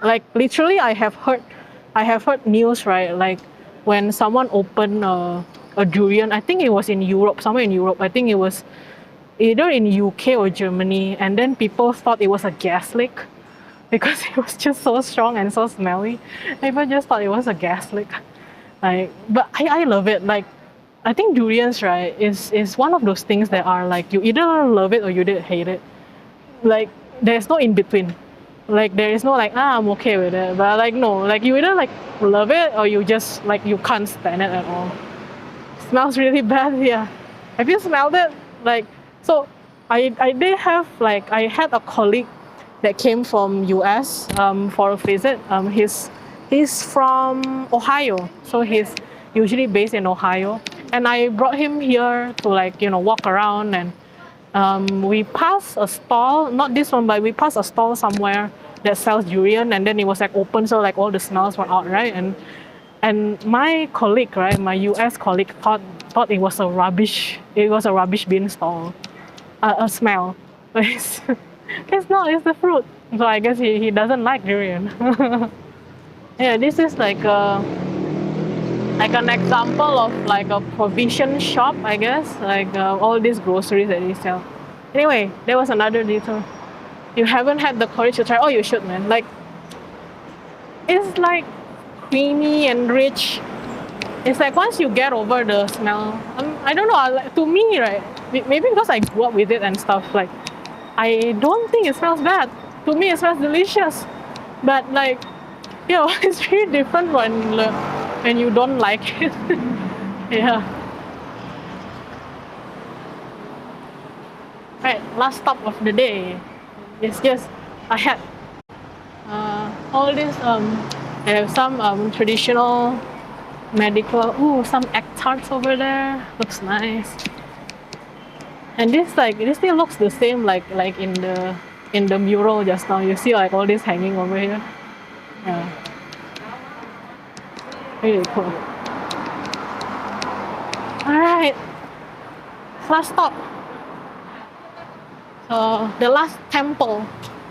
like literally, I have heard news, right? Like when someone opened a durian. I think it was in Europe, somewhere in Europe. I think it was either in UK or Germany, and then people thought it was a gas leak because it was just so strong and so smelly. People just thought it was a gas leak. Like, but I love it. Like, I think durians, right, is one of those things that are like you either love it or you did hate it. Like, there's no in between. Like, there is no like, I'm okay with it. But like, no, like you either like love it or you just like you can't stand it at all. It smells really bad. Yeah. Have you smelled it? Like, so I did have like I had a colleague that came from US for a visit. He's from Ohio, so he's usually based in Ohio. And I brought him here to like walk around, and we passed a stall, not this one, but we passed a stall somewhere that sells durian, and then it was like open, so like all the smells were out, right? And my colleague, right, my US colleague thought it was a rubbish bin stall, a smell. But it's not, it's the fruit. So I guess he doesn't like durian. Yeah, this is like an example of like a provision shop, I guess, like all these groceries that they sell. Anyway, there was another detour. You haven't had the courage to try. Oh, you should, man. Like, it's like creamy and rich. It's like once you get over the smell, I don't know, like, to me, right, maybe because I grew up with it and stuff, like, I don't think it smells bad. To me, it smells delicious. But like, it's really different when you don't like it. Yeah. Right, last stop of the day. It's just ahead. All this they have some traditional medical. Ooh, some egg tarts over there. Looks nice. And this still looks the same like in the mural just now. You see like all this hanging over here. Yeah. Really cool. Alright. Last stop. So the last temple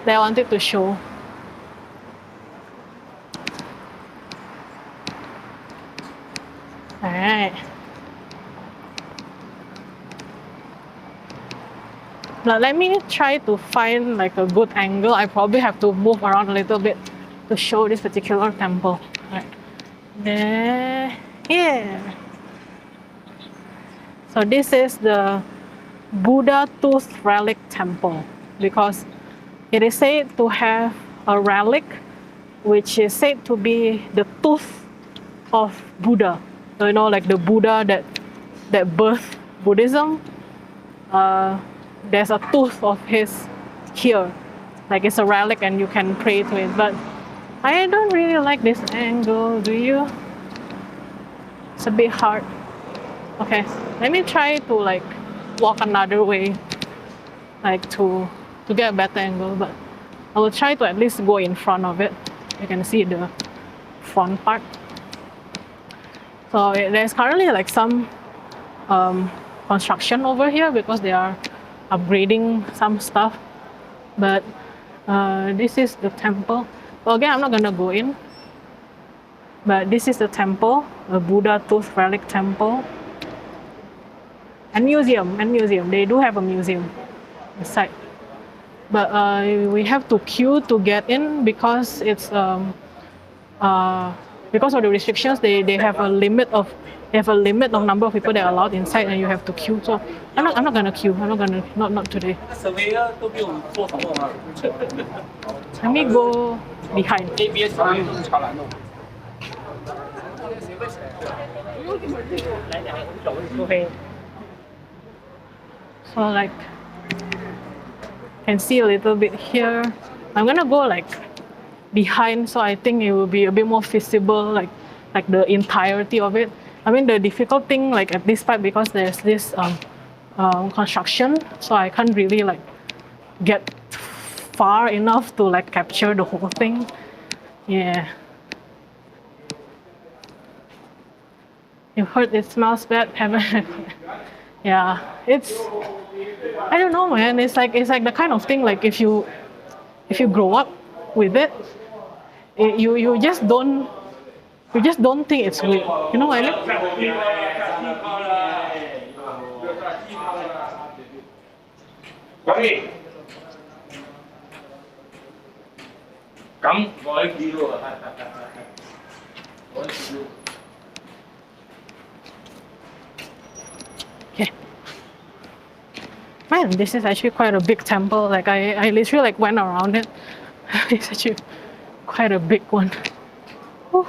that I wanted to show. Alright. Now let me try to find like a good angle. I probably have to move around a little bit to show this particular temple. Right. There, here. So this is the Buddha Tooth Relic Temple because it is said to have a relic which is said to be the tooth of Buddha. So, like the Buddha that birthed Buddhism. There's a tooth of his here, like it's a relic and you can pray to it. But I don't really like this angle, do you? It's a bit hard. Okay, let me try to like walk another way, like to get a better angle. But I will try to at least go in front of it. You can see the front part. So there's currently like some construction over here because they are upgrading some stuff. But this is the temple. Well, again, I'm not gonna go in. But this is the temple, a Buddha tooth relic temple. And museum. They do have a museum inside. But we have to queue to get in because it's because of the restrictions. They have a limit of number of people that are allowed inside, and you have to queue. So I'm not gonna queue. I'm not gonna not today. Let me go behind. Okay. So like, can see a little bit here. I'm gonna go like behind, so I think it will be a bit more visible, like the entirety of it. I mean, the difficult thing like at this part, because there's this construction, so I can't really like get far enough to like capture the whole thing. Yeah. You heard it smells bad, haven't? Yeah, it's, I don't know, man. It's like the kind of thing like if you grow up with it, you just don't think it's weird. You know what I mean? Okay. Man, this is actually quite a big temple. Like I literally like went around it. It's actually quite a big one. Whew.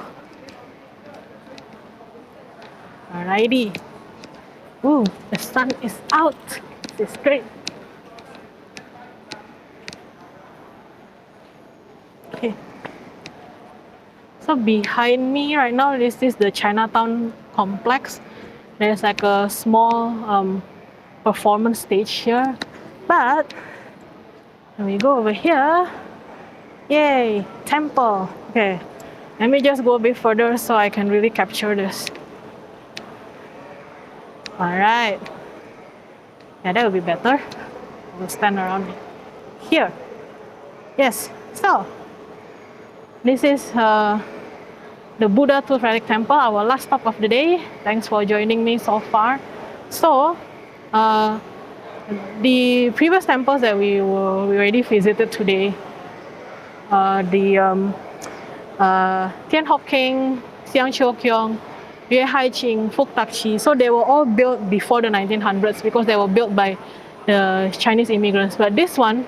Alrighty. Ooh, the sun is out. This is great. Okay. So behind me right now, this is the Chinatown complex. There's like a small performance stage here. But when we go over here, yay, temple. Okay, let me just go a bit further so I can really capture this. All right. Yeah, that will be better. We'll stand around here. Yes, so this is the Buddha Tooth Relic Temple, our last stop of the day. Thanks for joining me so far. So, the previous temples that we already visited today, the Tian Hock Keng, Siang Chio Kiong, Yue Hai Ching, Fuk Tak Chi. So they were all built before the 1900s because they were built by the Chinese immigrants. But this one,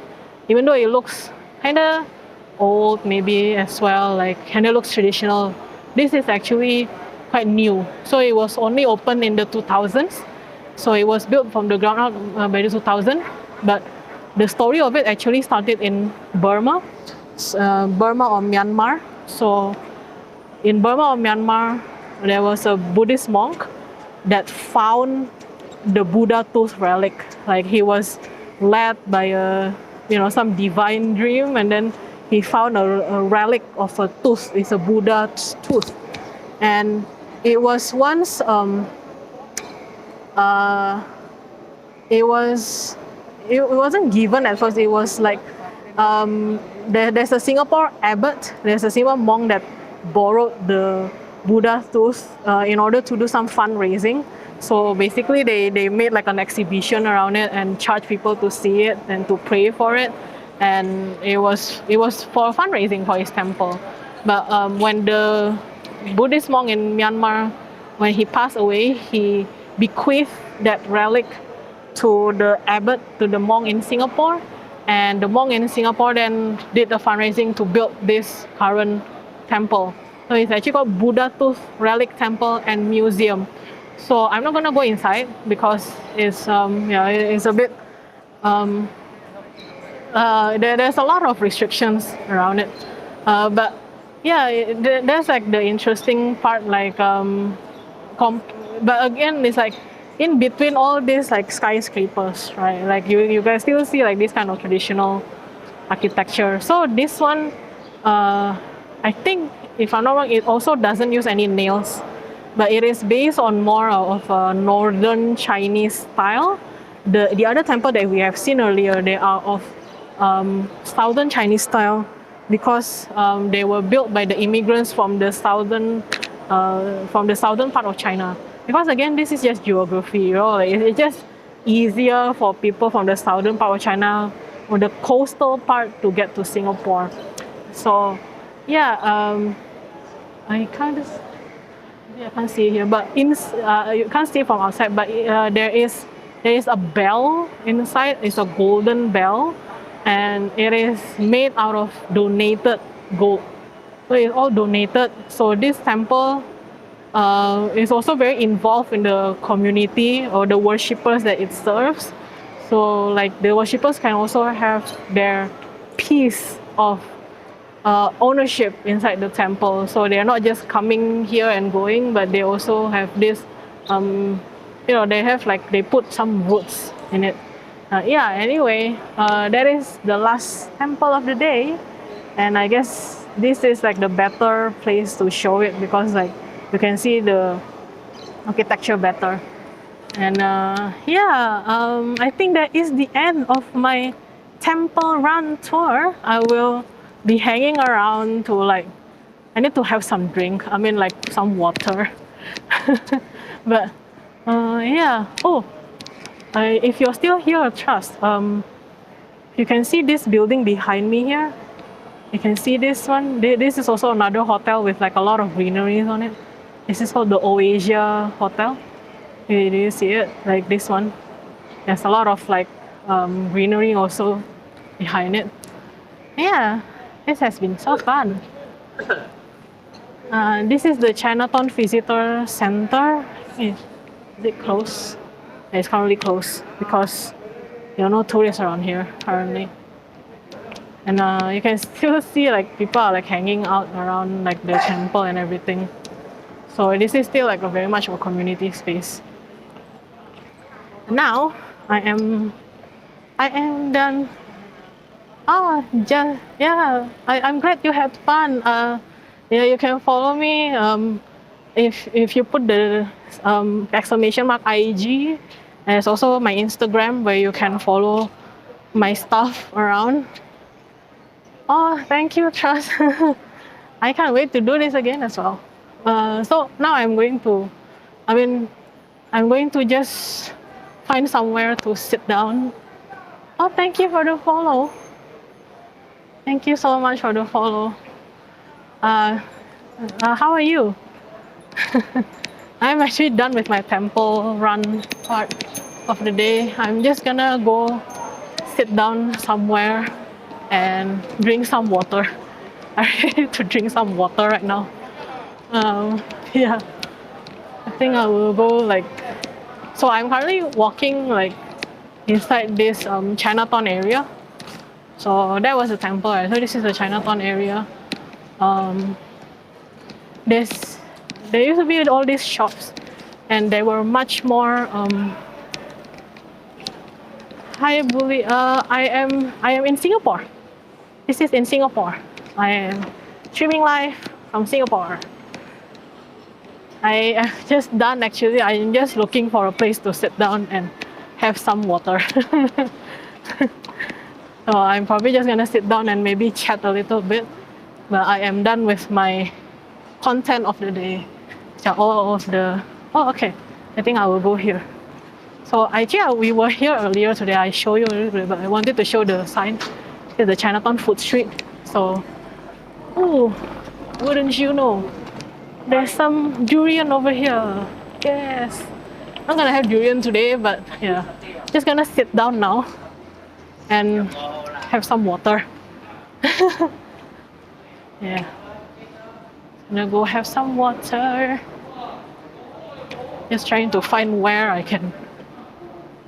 even though it looks kind of old maybe as well, like kind of looks traditional, this is actually quite new. So it was only opened in the 2000s. So it was built from the ground up by the 2000. But the story of it actually started in Burma or Myanmar. So in Burma or Myanmar, there was a Buddhist monk that found the Buddha tooth relic. Like he was led by some divine dream, and then he found a relic of a tooth. It's a Buddha's tooth, and it was once it wasn't given at first. It was like there's a Singapore abbot, there's a Singapore monk that borrowed the Buddha tooth in order to do some fundraising. So basically they made like an exhibition around it and charged people to see it and to pray for it. And it was for fundraising for his temple. But when the Buddhist monk in Myanmar, when he passed away, he bequeathed that relic to the abbot, to the monk in Singapore. And the monk in Singapore then did the fundraising to build this current temple. So it's actually called Buddha Tooth Relic Temple and Museum. So I'm not gonna go inside because it's it's a bit there's a lot of restrictions around it. But yeah, that's like the interesting part. Like but again, it's like in between all these like skyscrapers, right? Like you guys still see like this kind of traditional architecture. So this one, I think if I'm not wrong, it also doesn't use any nails, but it is based on more of a northern Chinese style. The other temple that we have seen earlier, they are of southern Chinese style because they were built by the immigrants from the southern part of China. Because again, this is just geography, you know, like it's just easier for people from the southern part of China or the coastal part to get to Singapore. So, yeah, I kind of I can't see here, but you can't see from outside. But there is a bell inside. It's a golden bell, and it is made out of donated gold. So it's all donated. So this temple is also very involved in the community or the worshippers that it serves. So like the worshippers can also have their piece of ownership inside the temple. So they are not just coming here and going, but they also have this, they have like, they put some roots in it. Yeah, anyway, that is the last temple of the day. And I guess this is like the better place to show it because like you can see the architecture better. And I think that is the end of my temple run tour. I will be hanging around to like, I need to have some drink. I mean like some water. But if you're still here, trust. You can see this building behind me here. You can see this one. This is also another hotel with like a lot of greeneries on it. This is called the Oasia Hotel. Do you see it? Like this one. There's a lot of like greenery also behind it. Yeah, this has been so fun. This is the Chinatown Visitor Center. Is it closed? It's currently closed because there are no tourists around here currently. And you can still see like people are like hanging out around like the temple and everything. So this is still like a very much of a community space. Now I am done. Oh, just yeah. I'm glad you had fun. Yeah, you can follow me. If you put the exclamation mark IG, and it's also my Instagram where you can follow my stuff around. Oh, thank you, Trust. I can't wait to do this again as well. So now I'm going to just find somewhere to sit down. Oh, thank you for the follow. Thank you so much for the follow. How are you? I'm actually done with my temple run part of the day. I'm just gonna go sit down somewhere and drink some water. I need to drink some water right now. Yeah, I think I will go like. So I'm currently walking like inside this Chinatown area. So that was the temple, right? So this is the Chinatown area. There used to be all these shops, and they were much more. Hi, Bully. I am in Singapore. This is in Singapore. I am streaming live from Singapore. I am just done actually. I'm just looking for a place to sit down and have some water. So I'm probably just gonna sit down and maybe chat a little bit. But I am done with my content of the day. All of the. Oh, okay. I think I will go here. So actually, we were here earlier today. I show you a little bit, but I wanted to show the sign. It's the Chinatown Food Street. So, oh, wouldn't you know? There's some durian over here. Yes. I'm not gonna have durian today, but yeah. Just gonna sit down now and have some water. Yeah. Gonna go have some water. Just trying to find where I can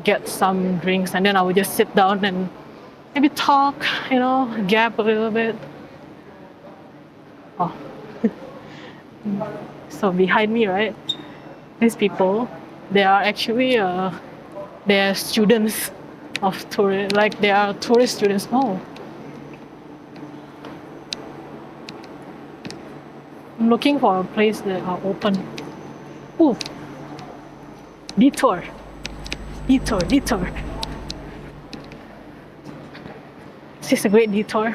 get some drinks, and then I will just sit down and maybe talk, gap a little bit. Oh. So behind me, right, these people, they are actually they are students of tourist, like they are tourist students. Oh, I'm looking for a place that are open. Ooh, detour. This is a great detour.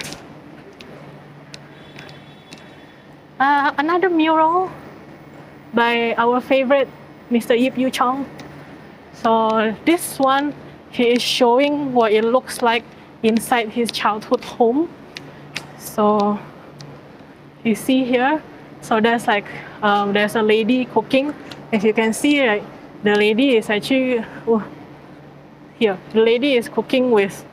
Another mural by our favorite Mr. Yip Yu Chong. So this one, he is showing what it looks like inside his childhood home. So you see here, so there's like there's a lady cooking. If you can see, right, the lady is actually here. The lady is cooking with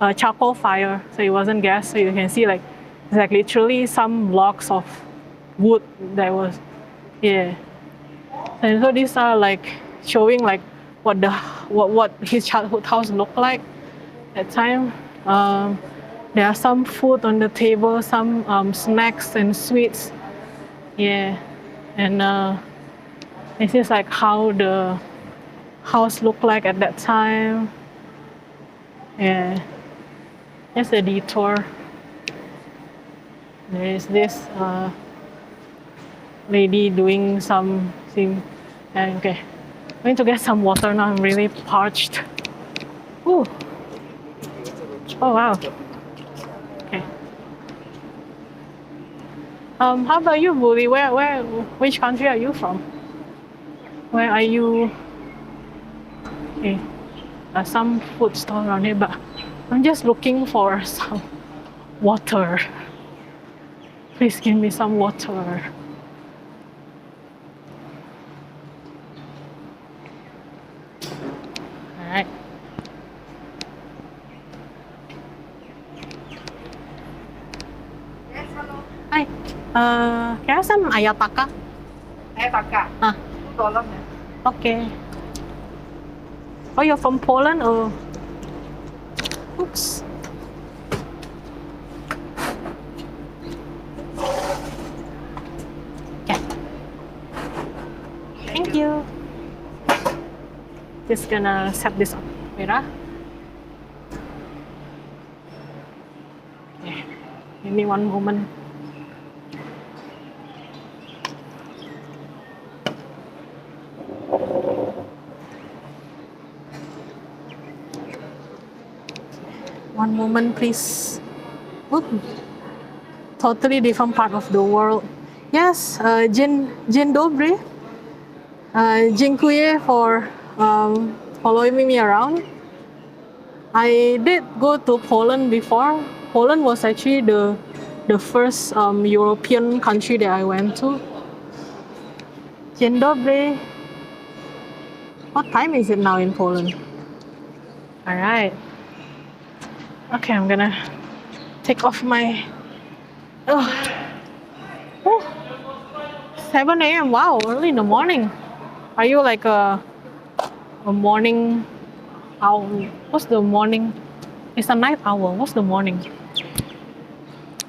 a charcoal fire, so it wasn't gas. So you can see like it's like literally some blocks of wood that was, yeah. And so these are like showing like what his childhood house looked like at time. There are some food on the table, some snacks and sweets. Yeah, and this is like how the house looked like at that time. Yeah, just a detour. There is this lady doing something. Okay, I'm going to get some water now. I'm really parched. Ooh. Oh wow. Okay. How about you, Buli? Which country are you from? Where are you? Okay. Some food stall around here, but I'm just looking for some water. Please give me some water. Alright. Yes, hello. Hi. Can I have some ayataka? Ayataka. $2. Okay. Oh, you're from Poland? Oh. Oops. Yeah. Thank you. Just gonna set this up. Wait, okay. Give me one moment. One moment, please. Ooh. Totally different part of the world. Yes, dzień dobry. Dziękuję for following me around. I did go to Poland before. Poland was actually the first European country that I went to. Dzień dobry. What time is it now in Poland? All right. Okay, I'm gonna take off my. Oh. 7 a.m. Wow, early in the morning. Are you like a morning owl? What's the morning? It's a night owl. What's the morning?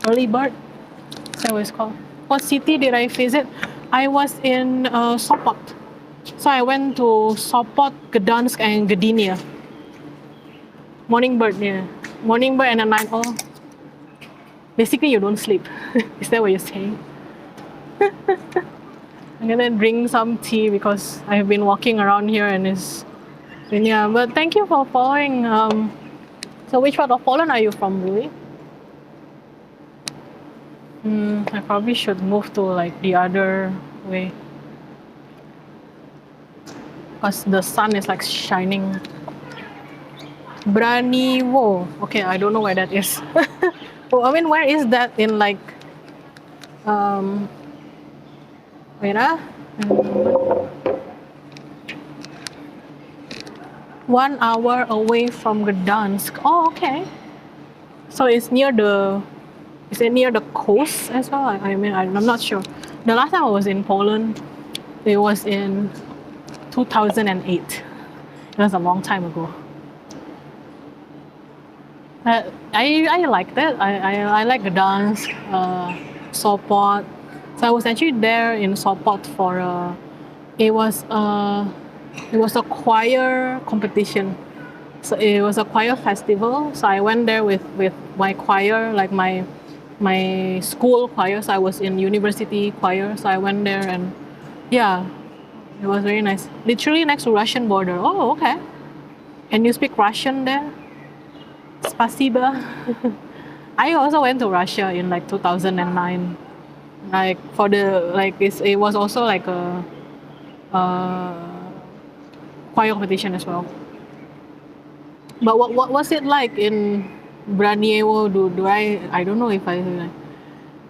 Early bird? Is that what it's called? What city did I visit? I was in Sopot. So I went to Sopot, Gdansk, and Gdynia. Morning bird, yeah. Morning bird and a night owl. Basically, you don't sleep. Is that what you're saying? I'm gonna drink some tea because I've been walking around here and it's, yeah. But thank you for following. So which part of Poland are you from, Louis? I probably should move to like the other way because the sun is like shining. Braniwo. Okay, I don't know where that is. Well, I mean, where is that in like? Wait, 1 hour away from Gdansk. Oh, okay. So it's near the. Is it near the coast as well? I mean, I'm not sure. The last time I was in Poland, it was in 2008. It was a long time ago. I liked it. I like Gdansk, Sopot. So I was actually there in Sopot for it was a choir competition. So it was a choir festival. So I went there with my choir, like my school choir. So I was in university choir. So I went there and yeah, it was very nice. Literally next to Russian border. Oh, okay. Can you speak Russian there? Spasiba. I also went to Russia in like 2009. Like for the like it was also like a choir competition as well. But what was it like in Braniewo? Do I don't know if I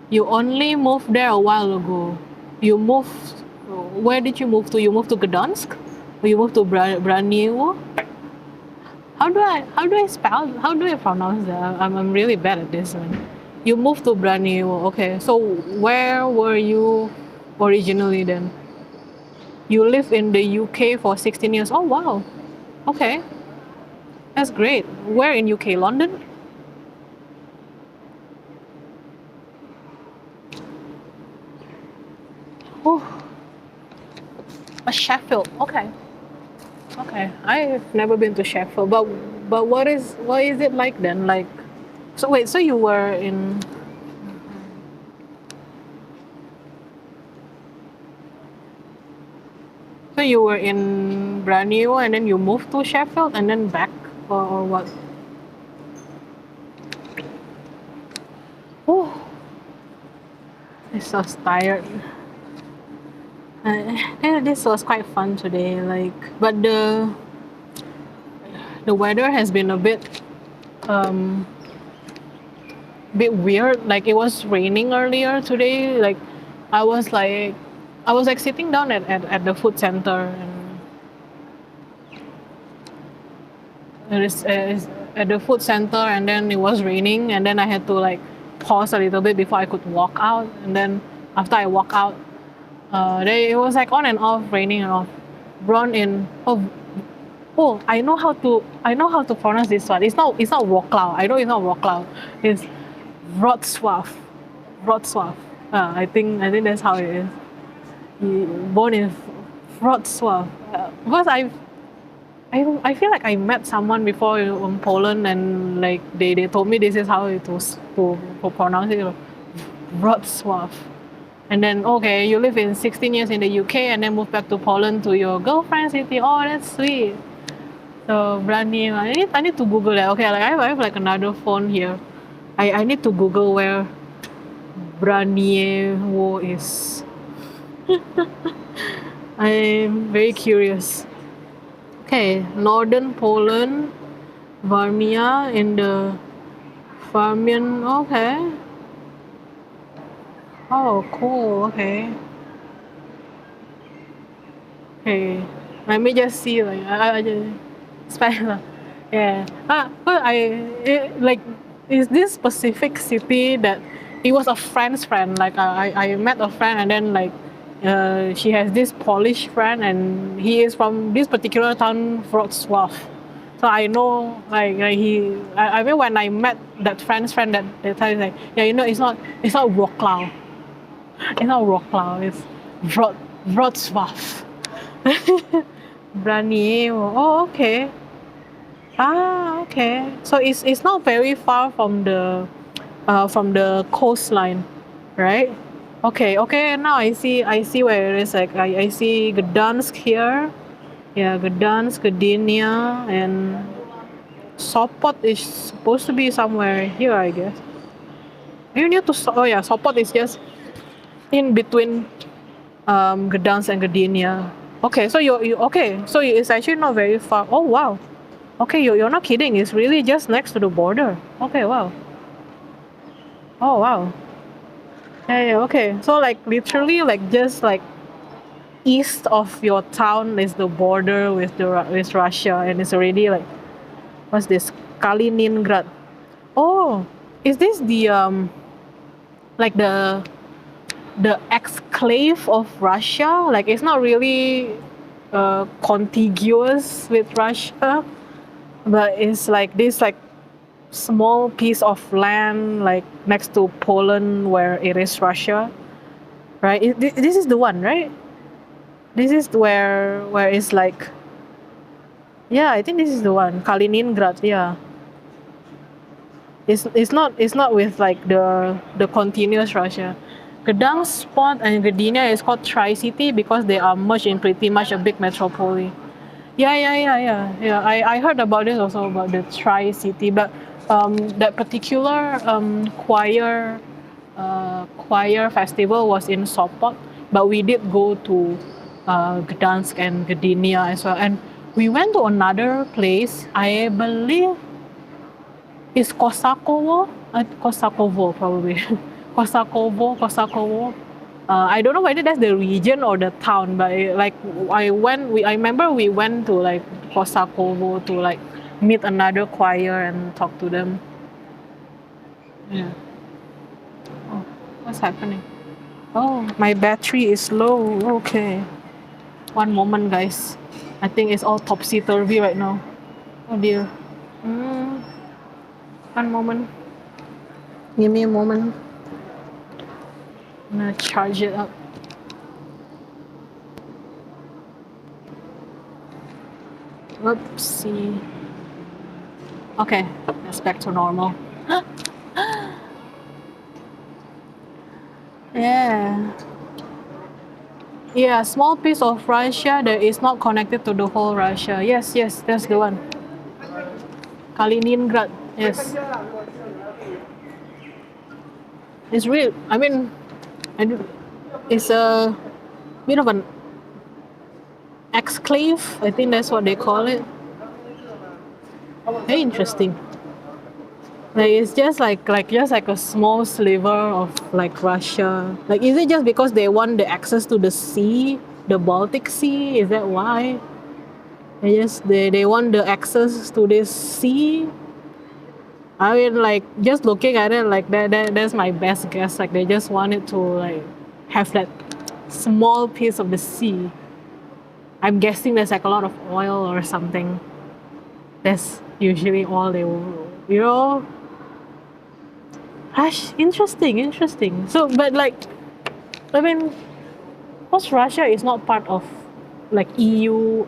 you only moved there a while ago. You moved where did you move to? You moved to Gdansk? Or you moved to Braniewo? How do I pronounce that? I'm really bad at this one. You moved to Braniewo. Okay. So where were you originally then? You lived in the UK for 16 years. Oh wow. Okay. That's great. Where in UK? London? Oh, Sheffield. Okay. Okay. I've never been to Sheffield, but what is it like then? Like, so wait, so you were in. So you were in Branio and then you moved to Sheffield and then back, or what? Oh, I'm so tired. This was quite fun today. Like, but the weather has been a um bit weird. Like it was raining earlier today. Like I was like I was like sitting down at the food center and is at the food center and then it was raining and then I had to like pause a little bit before I could walk out and then after I walk out it was like on and off raining and off. Bron in I know how to pronounce this one. It's not Wroclaw. I know it's not Wroclaw. It's Wrocław. Wrocław. I think that's how it is. Born in Wrocław. Because I feel like I met someone before in Poland and like they told me this is how it was to pronounce it. Wrocław. And then okay, you live in 16 years in the UK and then move back to Poland to your girlfriend's city. Oh, that's sweet. So Brani, I need to Google that. Okay, like I have like another phone here. I need to Google where Braniewo is. I'm very curious. Okay, northern Poland, Warmia in the Farmian. Okay. Oh, cool. Okay. Okay. Let me just see. Like I just spell. Yeah. But like is this specific city that it was a friend's friend. Like I met a friend and then like she has this Polish friend and he is from this particular town, Wrocław. So I know like I mean when I met that friend's friend that time like yeah you know it's not Wrocław. It's not Wrocław, it's Wrocław. Braniewo. Oh okay. Ah okay. So it's not very far from the coastline, right? Okay. Now I see where it is. Like I see Gdansk here. Yeah, Gdansk, Gdynia, and Sopot is supposed to be somewhere here, I guess. You need to. Oh yeah, Sopot is just in between Gdansk and Gdynia. Okay, so you okay? So it's actually not very far. Oh wow. Okay, you're not kidding. It's really just next to the border. Okay, wow. Oh wow. Yeah, okay. So like literally like just like east of your town is the border with Russia and it's already like what's this? Kaliningrad. Oh, is this the like the exclave of Russia? Like it's not really contiguous with Russia, but it's like this like small piece of land like next to Poland where it is Russia, right? This is the one, right? This is where it's like yeah, I think this is the one, Kaliningrad. Yeah, it's not with like the continuous Russia. Gdansk Spot and Gdynia is called Tri-City because they are merged in pretty much a big metropole. Yeah. I heard about this also about the Tri-City, but that particular choir festival was in Sopot, but we did go to Gdansk and Gdynia as well. And we went to another place, I believe it's Kosakovo, Kosakovo probably. Kosakovo. I don't know whether that's the region or the town, but I remember we went to like Kosakovo to like meet another choir and talk to them. Yeah. Oh, what's happening? Oh, my battery is low. Okay. One moment, guys. I think it's all topsy-turvy right now. Oh dear. One moment. Give me a moment. I'm gonna charge it up. Oopsie. Okay, that's back to normal. Yeah. Yeah, small piece of Russia that is not connected to the whole Russia. Yes, that's the one. Kaliningrad. Yes. It's real. I mean, it's a bit of an exclave. I think that's what they call it. Very interesting. Like it's just like a small sliver of like Russia. Like is it just because they want the access to the sea, the Baltic Sea? Is that why? They want the access to this sea. I mean, like just looking at it like that's my best guess. Like they just wanted to like have that small piece of the sea. I'm guessing there's like a lot of oil or something. That's usually all they will, you know. Gosh, interesting. So, but like, I mean, because Russia is not part of like EU.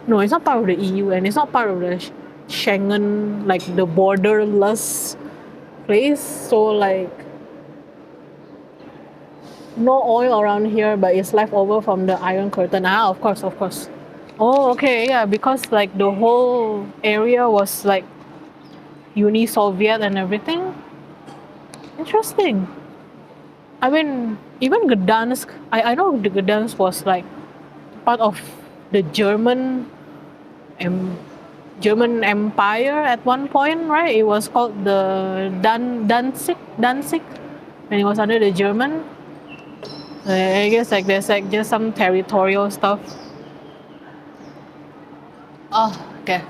No, it's not part of the EU, and it's not part of the Schengen, like the borderless place. So like, no oil around here, but it's left over from the Iron Curtain. Ah, of course. Oh, okay, yeah, because like the whole area was like uni-Soviet and everything. Interesting. I mean, even Gdansk, I know the Gdansk was like part of the German Empire at one point, right? It was called the Danzig, and it was under the German. I guess like there's like just some territorial stuff. Oh, okay.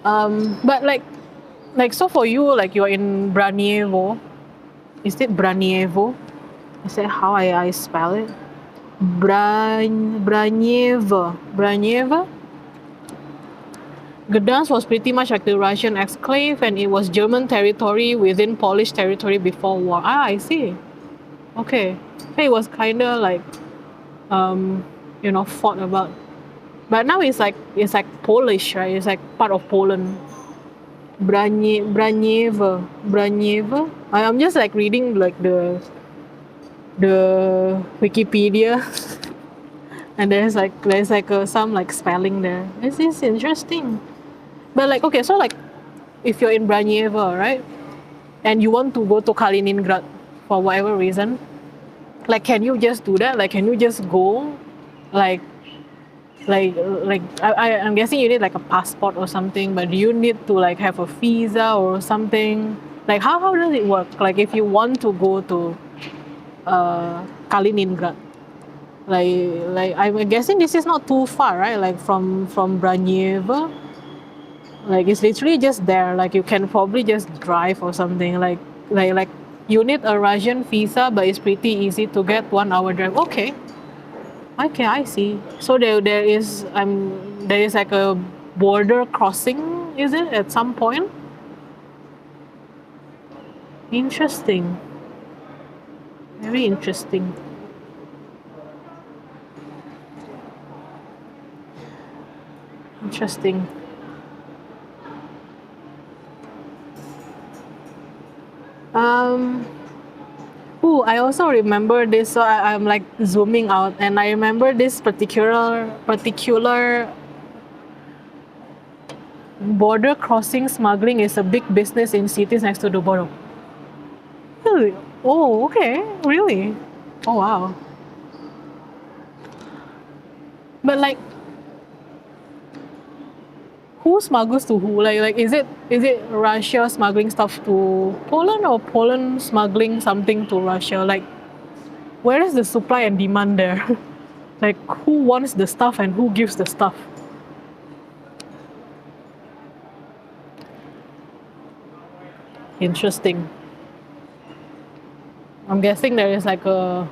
But like so for you, like you're in Branievo. Is it Branievo? Is that how I spell it? Branieva. Gdansk was pretty much like the Russian exclave, and it was German territory within Polish territory before war. Ah, I see. Okay. So it was kind of like, fought about. But now it's like Polish, right? It's like part of Poland. Branieva. I'm just like reading like the Wikipedia, and there's some like spelling there. This is interesting. But like okay, so like if you're in Branieva, right, and you want to go to Kaliningrad for whatever reason, like can you just do that? Like can you just go, like I'm guessing you need like a passport or something, but do you need to like have a visa or something? Like how does it work? Like if you want to go to Kaliningrad, like I'm guessing this is not too far, right? Like from Branieva, like it's literally just there. Like you can probably just drive or something. Like you need a Russian visa, but it's pretty easy to get 1 hour drive. Okay, I see. So there is like a border crossing, is it at some point? Interesting. Very interesting. Interesting. I also remember this. So I'm like zooming out, and I remember this particular border crossing smuggling is a big business in cities next to the border. Really? Oh, okay. Really? Oh, wow. But like, who smuggles to who? Like is it Russia smuggling stuff to Poland or Poland smuggling something to Russia? Like, where is the supply and demand there? Like, who wants the stuff and who gives the stuff? Interesting. I'm guessing there is like a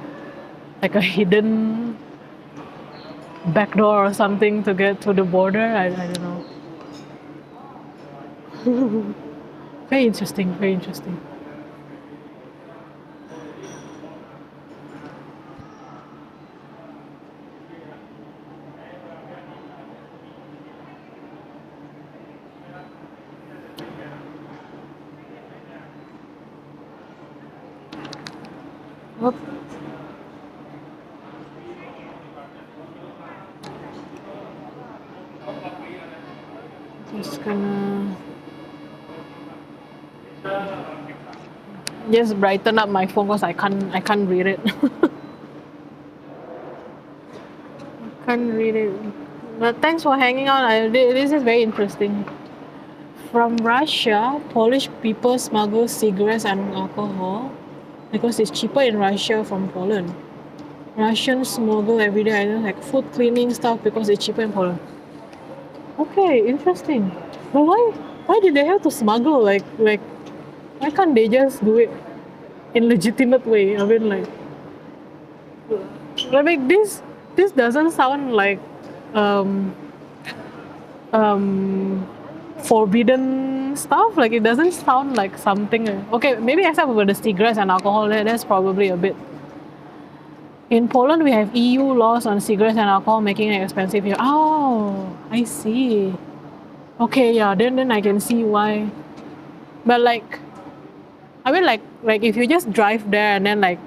hidden back door or something to get to the border. I don't know. Very interesting. Very interesting. Whoop. Just gonna just brighten up my phone because I can't read it. Can't read it. But thanks for hanging out. This is very interesting. From Russia, Polish people smuggle cigarettes and alcohol because it's cheaper in Russia from Poland. Russians smuggle everyday items like food cleaning stuff because it's cheaper in Poland. Okay, interesting. But why did they have to smuggle? Like why can't they just do it in legitimate way? I mean like this doesn't sound like um um forbidden stuff. Like it doesn't sound like something. Okay, maybe except for the cigarettes and alcohol, that's probably a bit. In Poland, we have EU laws on cigarettes and alcohol, making it expensive here. Oh, I see. Okay, yeah, then I can see why. But like, I mean, like if you just drive there and then like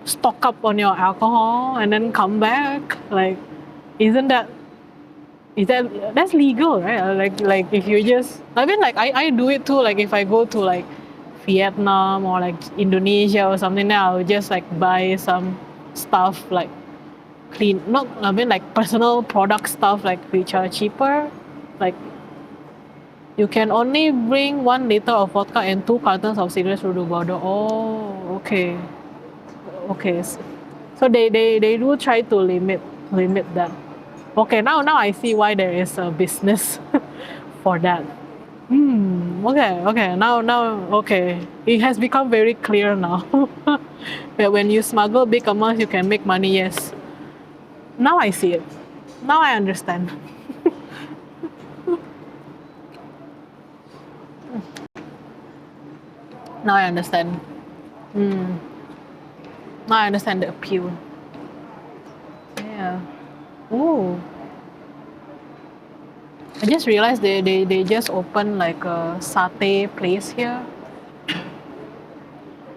stock up on your alcohol and then come back, like, isn't that that's legal, right? Like if you just, I mean, like I do it too. Like if I go to like Vietnam or like Indonesia or something, then I'll just like buy some stuff like clean, not, I mean, like personal product stuff like which are cheaper. Like you can only bring 1 liter of vodka and 2 cartons of cigarettes through the border. Oh, okay, okay. So they do try to limit that. Okay, now I see why there is a business for that. Okay. Now, okay. It has become very clear now. That when you smuggle big amounts, you can make money. Yes. Now I see it. Now I understand. Now I understand. Now I understand the appeal. Yeah. Oh. I just realized they just opened like a satay place here.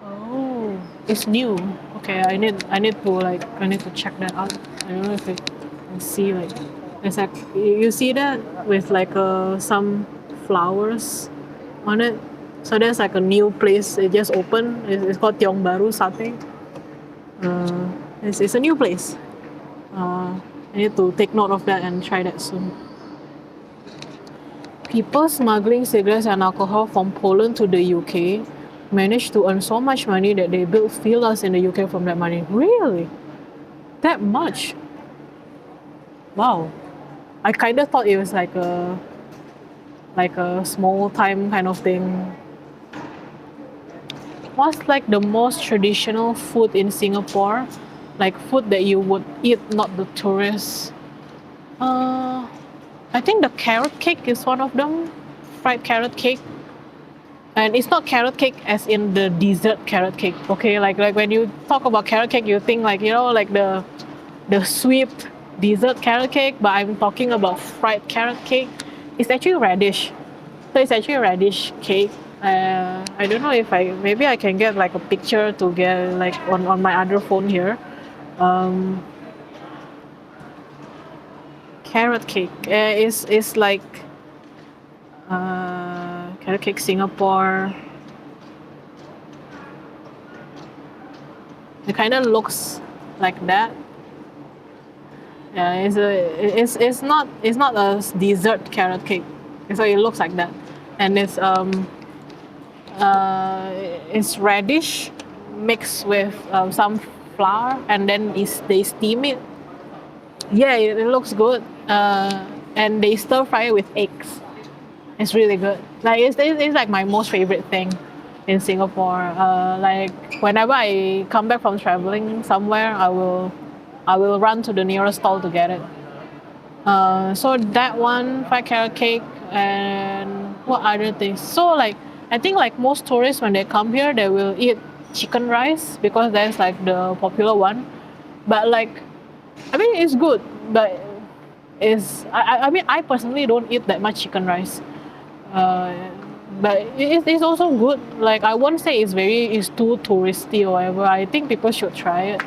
Oh, it's new. Okay, I need to check that out. I don't know if it can see like it's like you see that with like some flowers on it. So there's like a new place. It just opened. It's called Tiong Baru Satay. It's a new place. I need to take note of that and try that soon. People smuggling cigarettes and alcohol from Poland to the UK managed to earn so much money that they built villas in the UK from that money. Really? That much? Wow. I kind of thought it was like a small time kind of thing. What's like the most traditional food in Singapore? Like food that you would eat, not the tourists. I think the carrot cake is one of them. Fried carrot cake. And it's not carrot cake as in the dessert carrot cake. Okay, like when you talk about carrot cake, you think like like the sweet dessert carrot cake, but I'm talking about fried carrot cake. It's actually radish. So it's actually a radish cake. I don't know if maybe I can get like a picture to get like on my other phone here. Carrot cake is like Carrot cake Singapore. It kind of looks like that. Yeah, it's not a dessert carrot cake. So it looks like that, and uh, it's radish mixed with some flour, and then they steam it. Yeah, it looks good. And they stir fry it with eggs. It's really good. Like it's like my most favorite thing in Singapore. Like whenever I come back from traveling somewhere, I will run to the nearest stall to get it. So that one fried carrot cake and what other things? So like I think like most tourists when they come here, they will eat chicken rice because that's like the popular one. But like I mean it's good, but I mean I personally don't eat that much chicken rice. Uh, but it's also good. Like I won't say it's too touristy or whatever. I think people should try it.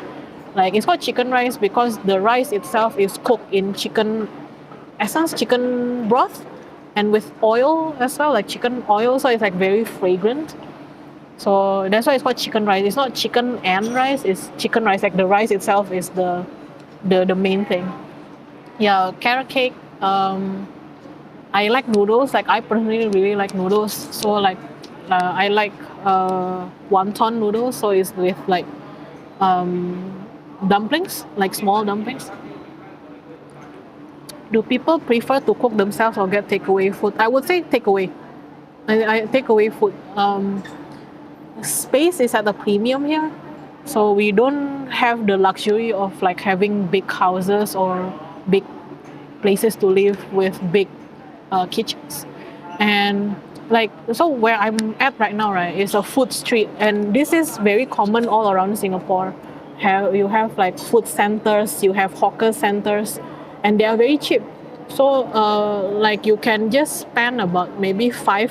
Like it's called chicken rice because the rice itself is cooked in chicken essence, chicken broth, and with oil as well, like chicken oil. So it's like very fragrant. So that's why it's called chicken rice. It's not chicken and rice. It's chicken rice. Like the rice itself is the main thing. Yeah, carrot cake. I like noodles. Like I personally really like noodles. So like I like wonton noodles. So it's with like dumplings, like small dumplings. Do people prefer to cook themselves or get takeaway food? I would say takeaway. I takeaway food. Space is at a premium here, so we don't have the luxury of like having big houses or big places to live with big kitchens. And like so where I'm at right now, right, is a food street, and this is very common all around Singapore. You have like food centers, you have hawker centers, and they are very cheap. So like you can just spend about maybe $5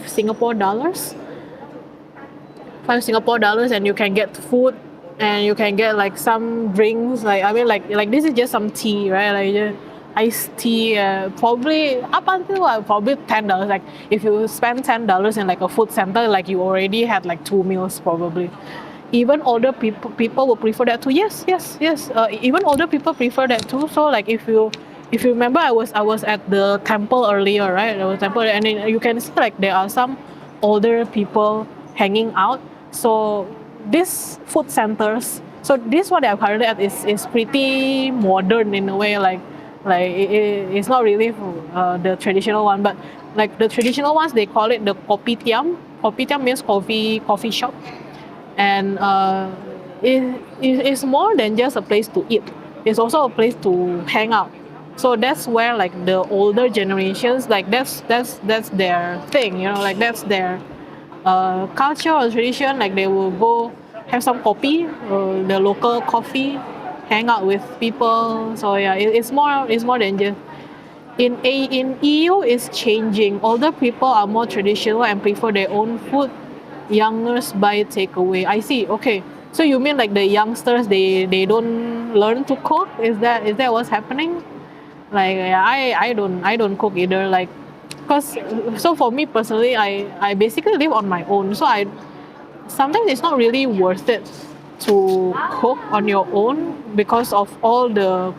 $5 and you can get food and you can get like some drinks. Like I mean like this is just some tea, right? Like just iced tea, probably up until probably $10. Like if you spend $10 in like a food center, like you already had like 2 meals probably. Even older people will prefer that too. Yes. Even older people prefer that too. So like if you remember, I was at the temple earlier, right? There was temple, and then you can see like there are some older people hanging out. So these food centers, so this what I'm currently at is pretty modern in a way. Like it's not really the traditional one, but like the traditional ones they call it the kopitiam. Kopitiam means coffee shop, and it's more than just a place to eat. It's also a place to hang out. So that's where like the older generations, like that's their thing, you know, like that's their culture or tradition. Like they will go have some coffee, the local coffee, hang out with people. So yeah, it's more than just in EU is changing. Older people are more traditional and prefer their own food. Youngers buy takeaway. I see. Okay. So you mean like the youngsters they don't learn to cook? Is that what's happening? Like yeah, I don't cook either. Like, cause so for me personally, I basically live on my own. So I sometimes it's not really worth it to cook on your own because of all the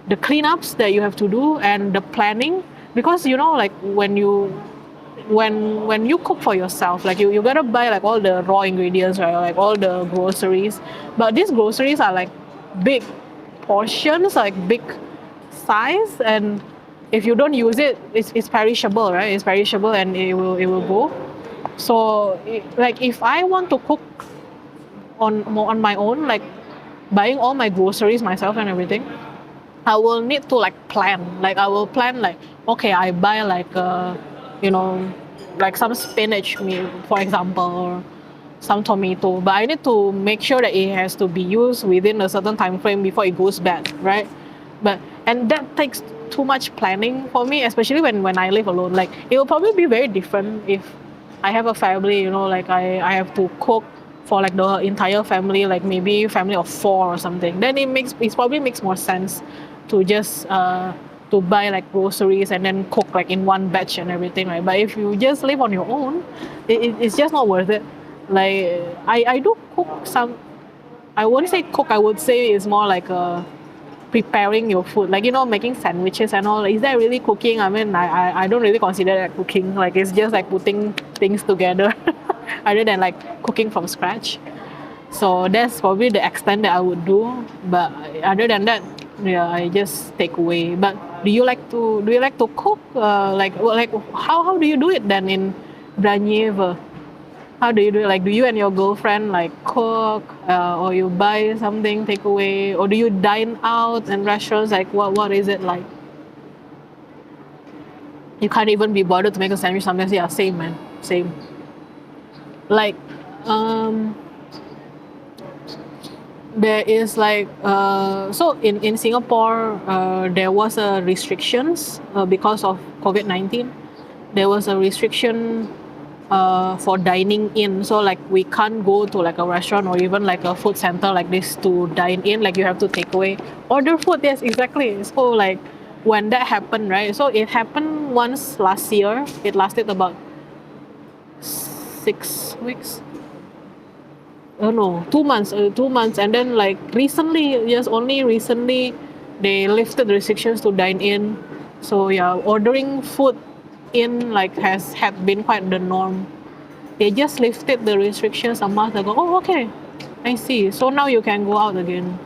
cleanups that you have to do and the planning. Because you know, like when you cook for yourself, like you gotta buy like all the raw ingredients, right? Like all the groceries. But these groceries are like big portions, like big size, and if you don't use it, it's perishable, right? It's perishable and it will go. So like if I want to cook on my own, like buying all my groceries myself and everything, I will need to like plan. Like I will plan like okay, I buy like you know like some spinach meal for example, or some tomato, but I need to make sure that it has to be used within a certain time frame before it goes bad, right? But and that takes too much planning for me, especially when I live alone. Like it will probably be very different if I have a family, you know, like I have to cook for like the entire family, like maybe family of 4 or something. Then it probably makes more sense to just to buy like groceries and then cook like in one batch and everything, right? But if you just live on your own, it's just not worth it. Like I do cook some. I wouldn't say cook. I would say it's more like preparing your food, like making sandwiches and all. Is that really cooking? I mean, I don't really consider that cooking. Like it's just like putting things together, other than like cooking from scratch. So that's probably the extent that I would do. But other than that, yeah, I just take away. But do you like to cook? Like how do you do it then in Branieva? How do you do it? Like, do you and your girlfriend like cook, or you buy something take away, or do you dine out in restaurants? Like, what is it like? You can't even be bothered to make a sandwich sometimes. Yeah, same man, same. Like, um, there is like so in Singapore there was a restrictions because of COVID-19. There was a restriction for dining in, so like we can't go to like a restaurant or even like a food center like this to dine in. Like you have to take away order food. Yes, exactly. So like when that happened, right, so it happened once last year. It lasted about 6 weeks. Oh no, 2 months, 2 months, and then like recently, yes, only recently, they lifted the restrictions to dine in. So yeah, ordering food in like has had been quite the norm. They just lifted the restrictions a month ago. Oh, okay, I see. So now you can go out again.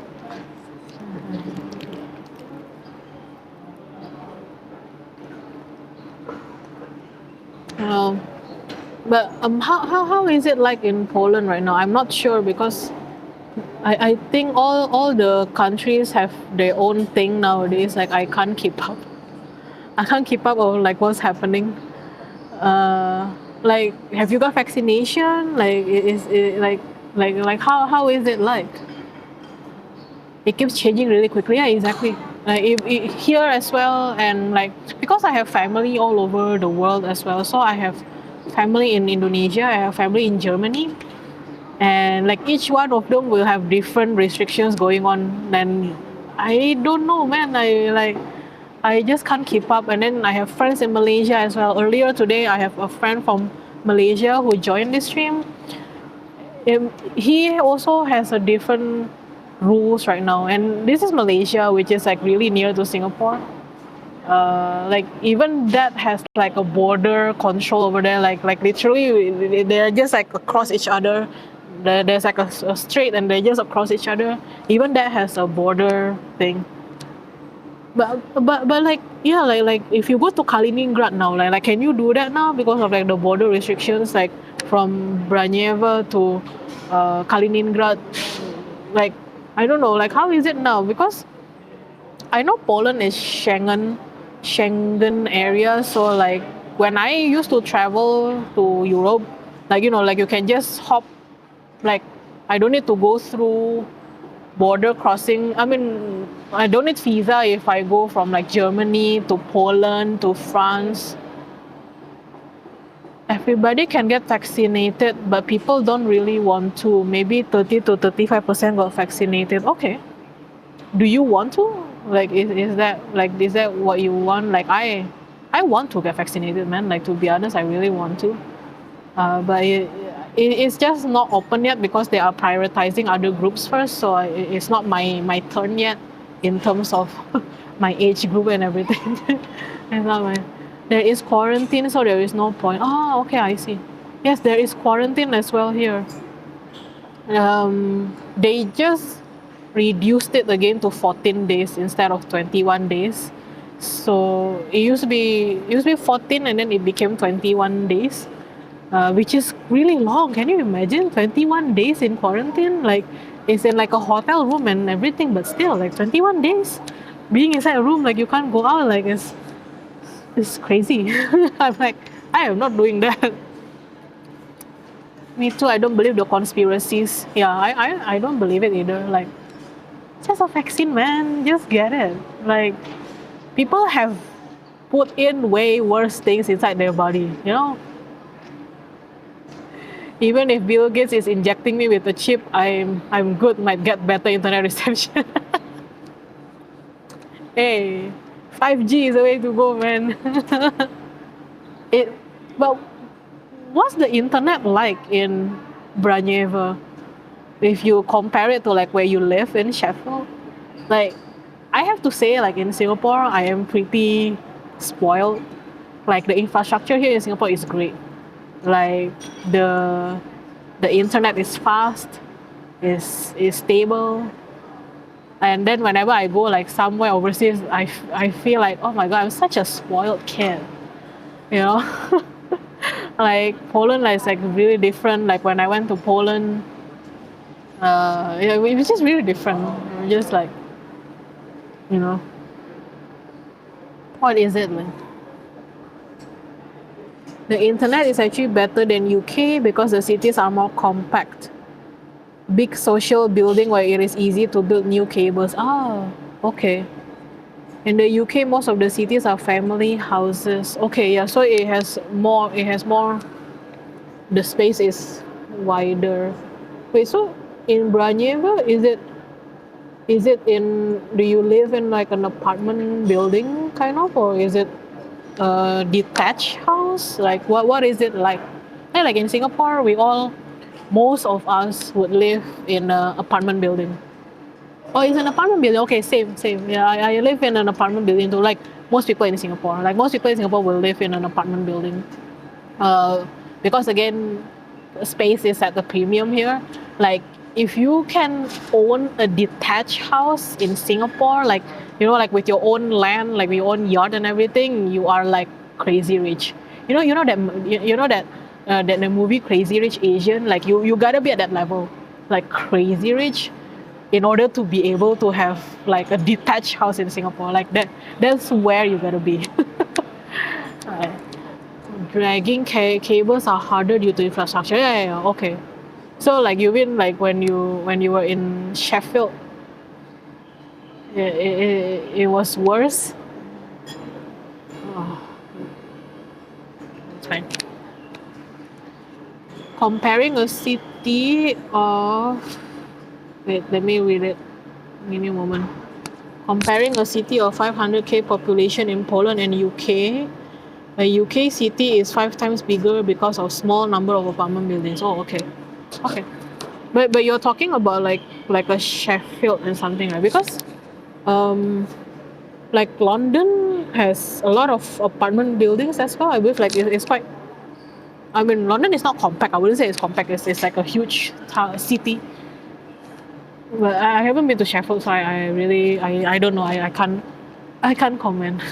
Um, but how is it like in Poland right now? I'm not sure because I think all the countries have their own thing nowadays. Like I can't keep up. I can't keep up of like what's happening. Like have you got vaccination? Like is it like how is it like? It keeps changing really quickly. Yeah, exactly. Here as well, and like because I have family all over the world as well. So I have family in Indonesia. I have family in Germany, and like each one of them will have different restrictions going on. And I don't know, man. I just can't keep up. And then I have friends in Malaysia as well. Earlier today, I have a friend from Malaysia who joined this stream. He also has a different rules right now, and this is Malaysia, which is like really near to Singapore. Like even that has like a border control over there. Like literally, they're just like across each other. There's like a strait, and they're just across each other. Even that has a border thing. But like yeah, like if you go to Kaliningrad now, like can you do that now because of like the border restrictions, like from Branieva to Kaliningrad? Like I don't know, like how is it now? Because I know Poland is Schengen area, so like when I used to travel to Europe, like like you can just hop, like I don't need to go through border crossing. I mean, I don't need visa if I go from like Germany to Poland to France. Everybody can get vaccinated, but people don't really want to. Maybe 30 to 35% got vaccinated. Okay. Do you want to? Like, is that what you want? Like, I want to get vaccinated, man. Like, to be honest, I really want to. But it's just not open yet because they are prioritizing other groups first. So it's not my turn yet in terms of my age group and everything. It's not my. There is quarantine, so there is no point. Oh, okay, I see. Yes, there is quarantine as well here. They just reduced it again to 14 days instead of 21 days. So it used to be 14 and then it became 21 days, which is really long. Can you imagine 21 days in quarantine? Like it's in like a hotel room and everything, but still like 21 days being inside a room, like you can't go out. Like it's crazy. I'm like, I am not doing that. Me too. I don't believe the conspiracies. Yeah, I don't believe it either. Like, just a vaccine, man. Just get it. Like, people have put in way worse things inside their body. Even if Bill Gates is injecting me with a chip, I'm good. Might get better internet reception. Hey, 5G is the way to go, man. it, but what's the internet like in Braniewa? If you compare it to like where you live in Sheffield, like I have to say, like in Singapore, I am pretty spoiled. Like the infrastructure here in Singapore is great. Like the internet is fast, is stable, and then whenever I go like somewhere overseas, I feel like, oh my god, I'm such a spoiled kid, you know. Like Poland is like really different. Like when I went to Poland, yeah, it was just really different. Just like, you know, what is it, man? The internet is actually better than UK because the cities are more compact. Big social building where it is easy to build new cables. Ah, okay. In the UK, most of the cities are family houses. Okay, yeah, so it has more. The space is wider. Wait, so in Braniewa, is it in? Do you live in like an apartment building kind of, or is it a detached house? Like what is it like? Like in Singapore, most of us would live in an apartment building. Oh, it's an apartment building. Okay, same. Yeah, I live in an apartment building too. Like most people in Singapore. Like most people in Singapore will live in an apartment building. Uh, because again, space is at the premium here. Like if you can own a detached house in Singapore, like like with your own land, like your own yacht and everything, you are like crazy rich. That the movie Crazy Rich Asian, like you gotta be at that level, like crazy rich, in order to be able to have like a detached house in Singapore. Like that's where you gotta be. Right. Dragging cables are harder due to infrastructure. Yeah. Okay. So like you mean like when you were in Sheffield, it was worse. Oh, it's fine. Comparing a city of wait, let me read it. Give me a moment. Comparing a city of 500k population in Poland and UK, a UK city is 5 times bigger because of small number of apartment buildings. Oh, okay. Okay. But you're talking about like a Sheffield and something, right? Because like London has a lot of apartment buildings as well. I believe like it's quite. I mean, London is not compact. I wouldn't say it's compact. It's like a huge city. But I haven't been to Sheffield, so I really I don't know. I can't comment.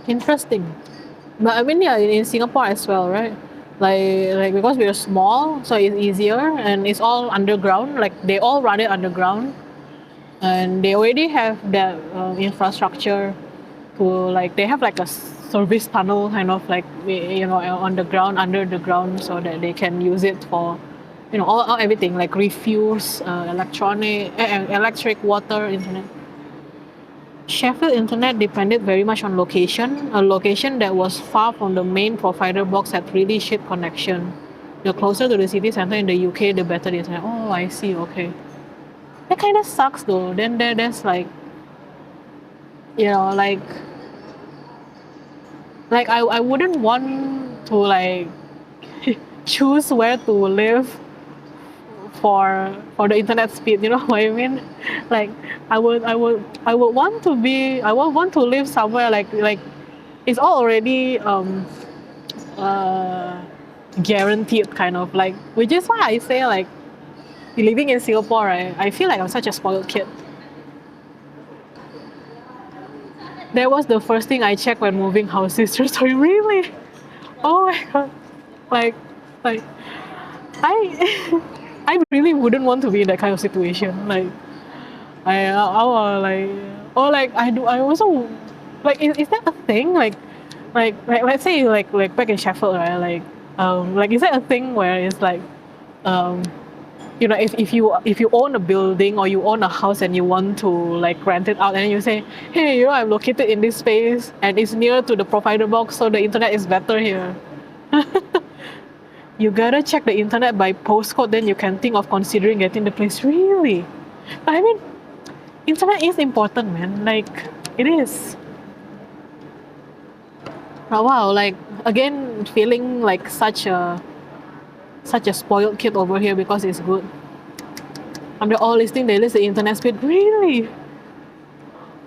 Interesting. But I mean, yeah, in Singapore as well, right? Like because we're small, so it's easier, and it's all underground. Like they all run it underground, and they already have that infrastructure to like they have like a service tunnel kind of like on the ground under the ground, so that they can use it for all everything like refuse, electric, water, internet. Sheffield internet depended very much on location. A location that was far from the main provider box had really shit connection. The closer to the city center in the UK, the better the internet. Oh, I see. Okay, that kind of sucks though. Then there's like, like I wouldn't want to like choose where to live for the internet speed. You know what I mean? Like I would want to live somewhere like it's all already uh, guaranteed kind of like, which is why I say like living in Singapore, right? I feel like I'm such a spoiled kid. That was the first thing I checked when moving houses. Sorry, really? Oh my god! Like, like I, I really wouldn't want to be in that kind of situation. Like, I was like, or like I do. I also like. Is that a thing? Like let's say like back in Sheffield, right? Like is that a thing where it's like, um, if you own a building or you own a house and you want to like rent it out, and you say, hey, I'm located in this space and it's near to the provider box, so the internet is better here. You gotta check the internet by postcode, then you can think of considering getting the place. Really? I mean, internet is important, man. Like it is. Oh, wow, like again feeling like such a spoiled kid over here because it's good. After all listing, they list the internet speed. Really?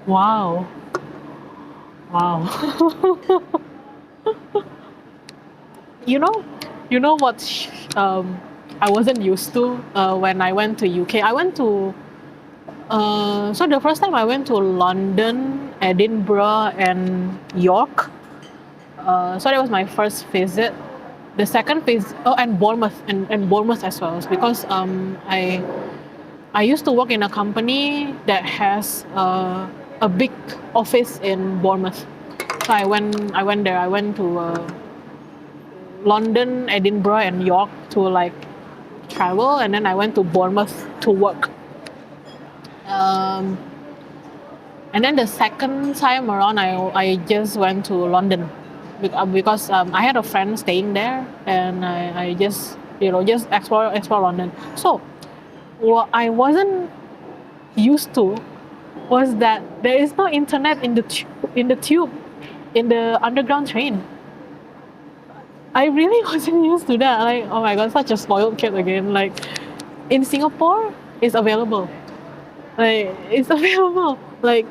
Wow. Wow. you know, you know what? I wasn't used to when I went to UK. I went to so the first time I went to London, Edinburgh, and York. So that was my first visit. The second visit, oh, and Bournemouth, and Bournemouth as well, because I used to work in a company that has a big office in Bournemouth. So I went there. I went to London, Edinburgh, and York to like travel, and then I went to Bournemouth to work. Um, and then the second time around, I just went to London because I had a friend staying there, and I just just explore London. So what I wasn't used to was that there is no internet in the tube in the underground train. I really wasn't used to that. Like, oh my god, such a spoiled kid again. Like, in Singapore, it's available. Like, it's available. Like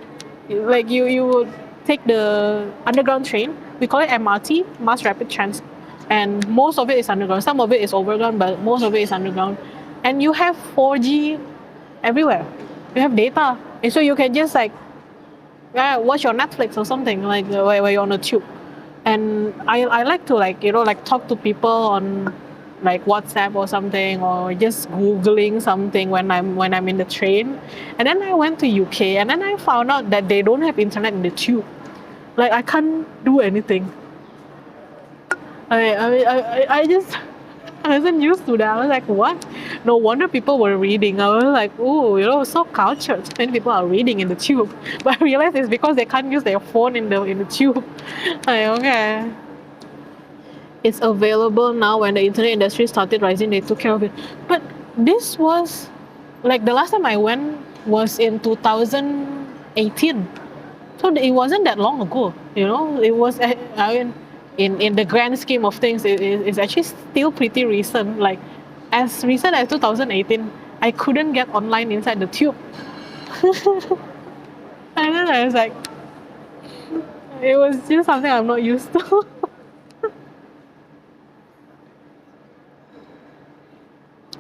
you would take the underground train. We call it MRT, Mass Rapid Transit, and most of it is underground. Some of it is overground, but most of it is underground. And you have 4G everywhere. You have data, and so you can just like watch your Netflix or something like where you're on a tube. And I like to like talk to people on like WhatsApp or something, or just googling something when I'm in the train. And then I went to UK, and then I found out that they don't have internet in the tube. Like I can't do anything. I just I wasn't used to that. I was like, what? No wonder people were reading. I was like, oh, so cultured. So many people are reading in the tube. But I realized it's because they can't use their phone in the tube. Like, okay. It's available now. When the internet industry started rising, they took care of it. But this was like the last time I went was in 2018. So it wasn't that long ago, It was, I mean, in the grand scheme of things, it's actually still pretty recent. Like, as recent as 2018, I couldn't get online inside the tube. And then I was like, it was just something I'm not used to.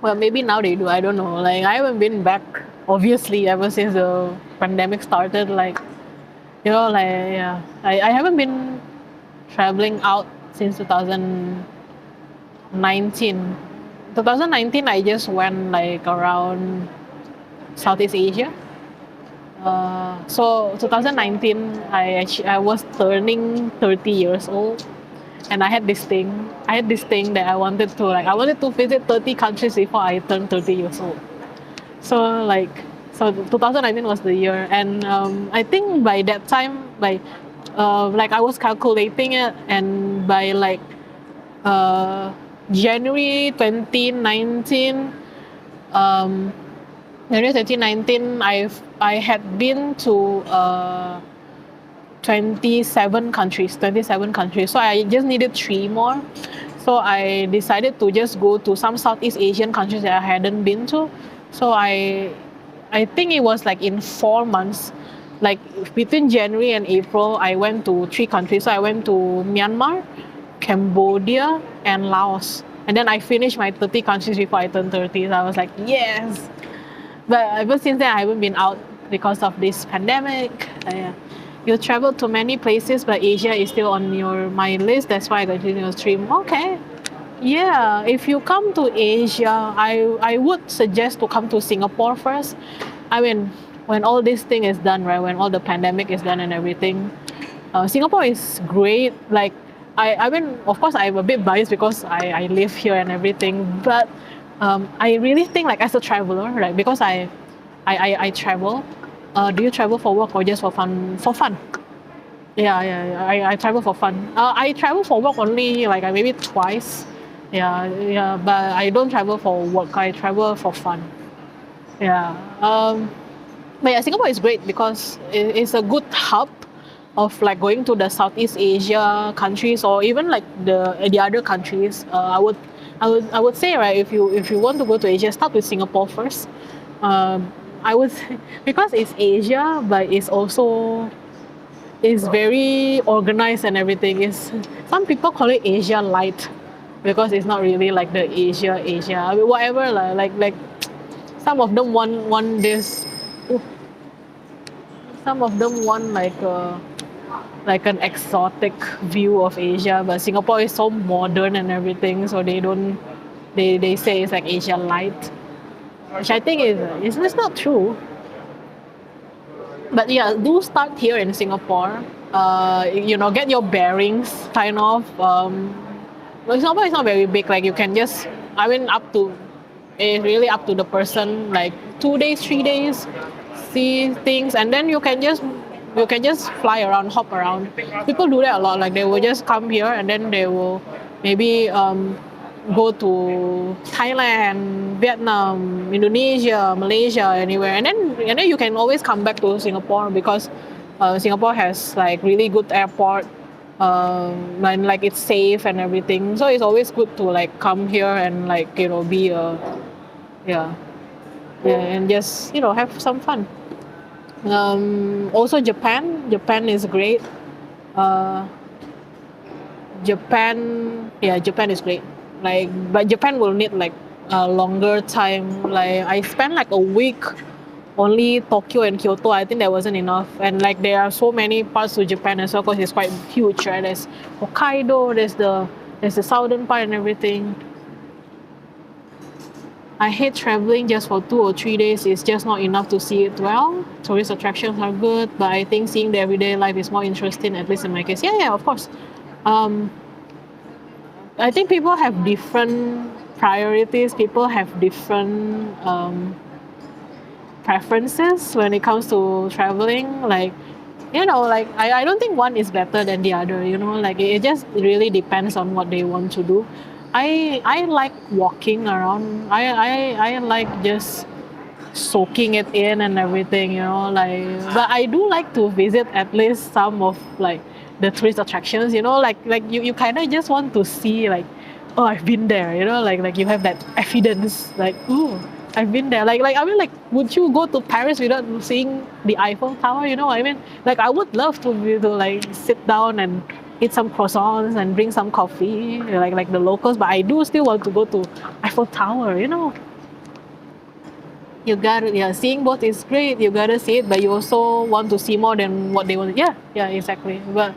Well, maybe now they do. I don't know. Like, I haven't been back, obviously, ever since the pandemic started. Like, like, yeah. I haven't been traveling out since 2019. 2019, I just went like around Southeast Asia. So 2019, I was turning 30 years old, and I had this thing. That I wanted to visit 30 countries before I turned 30 years old. So 2019 was the year, and I think by that time, like I was calculating it, and by like January 2019, January 2019, I had been to 27 countries. 27 countries. So I just needed 3 more. So I decided to just go to some Southeast Asian countries that I hadn't been to. So I think it was like in 4 months. Like between January and April, I went to 3 countries. So I went to Myanmar, Cambodia, and Laos. And then I finished my 30 countries before I turned 30. So I was like, yes. But ever since then, I haven't been out because of this pandemic. You traveled to many places, but Asia is still on my list. That's why I continue to stream. Okay. Yeah, if you come to Asia, I would suggest to come to Singapore first. I mean, when all this thing is done, right? When all the pandemic is done and everything, Singapore is great. Like, I mean, of course, I'm a bit biased because I live here and everything, but I really think, like, as a traveler, right? Because I travel. Do you travel for work or just for fun? For fun. Yeah. I travel for fun. I travel for work only like maybe twice. Yeah. But I don't travel for work. I travel for fun. Yeah. But yeah, Singapore is great because it's a good hub of like going to the Southeast Asia countries or even like the other countries. I would say, right, if you want to go to Asia, start with Singapore first. I would because it's Asia, but it's also is very organized and everything. Is some people call it Asia light because it's not really like the Asia. I mean, whatever like some of them want this. Some of them want like an exotic view of Asia, but Singapore is so modern and everything, so they don't. They say it's like Asia light, which I think is it's not true. But yeah, do start here in Singapore. Get your bearings, kind of. Well, Singapore is not very big. Like you can just, I mean, it's really up to the person. Like 2 days, 3 days, see things, and then you can just fly around, hop around. People do that a lot. Like they will just come here and then they will maybe go to Thailand, Vietnam, Indonesia, Malaysia, anywhere, and then you can always come back to Singapore because Singapore has like really good airport, and like it's safe and everything. So it's always good to like come here and like be yeah yeah and just have some fun. Also Japan is great. Uh, Japan is great. Like, but Japan will need like a longer time. Like, I spent like a week only Tokyo and Kyoto. I think that wasn't enough. And like, there are so many parts to Japan as well because it's quite huge, right? There's Hokkaido, there's the southern part and everything. I hate traveling just for 2 or 3 days. It's just not enough to see it well. Tourist attractions are good, but I think seeing the everyday life is more interesting, at least in my case. Yeah, of course. Um, I think people have different priorities. People have different preferences when it comes to traveling. Like, like I don't think one is better than the other. Like it just really depends on what they want to do. I like walking around. I like just soaking it in and everything, like, but I do like to visit at least some of like the tourist attractions, like you kind of just want to see like, oh, I've been there, like you have that evidence, like, ooh, I've been there, like I mean, like, would you go to Paris without seeing the Eiffel Tower? You know what I mean? Like, I would love to be to like sit down and eat some croissants and drink some coffee, like the locals, but I do still want to go to Eiffel Tower, you gotta, yeah, seeing both is great, you gotta see it, but you also want to see more than what they want. Yeah, exactly. But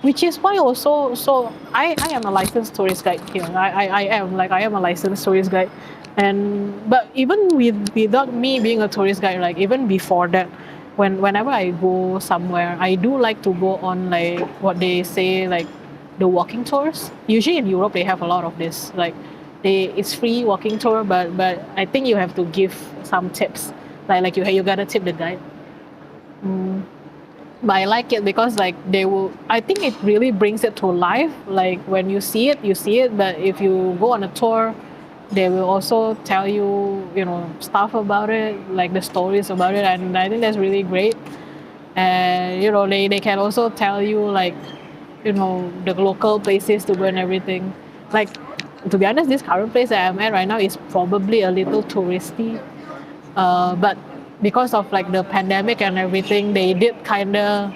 which is why also, so I am a licensed tourist guide here. I am a licensed tourist guide, and but even without me being a tourist guide, like even before that, whenever I go somewhere, I do like to go on like what they say, like the walking tours. Usually in Europe they have a lot of this, like it's free walking tour, but I think you have to give some tips, like you gotta tip the guide. But I like it because like they will, I think it really brings it to life. Like when you see it, you see it, but if you go on a tour, they will also tell you, stuff about it, like the stories about it, and I think that's really great. And they can also tell you like, the local places to go and everything. Like, to be honest, this current place that I'm at right now is probably a little touristy, but because of like the pandemic and everything, they did kind of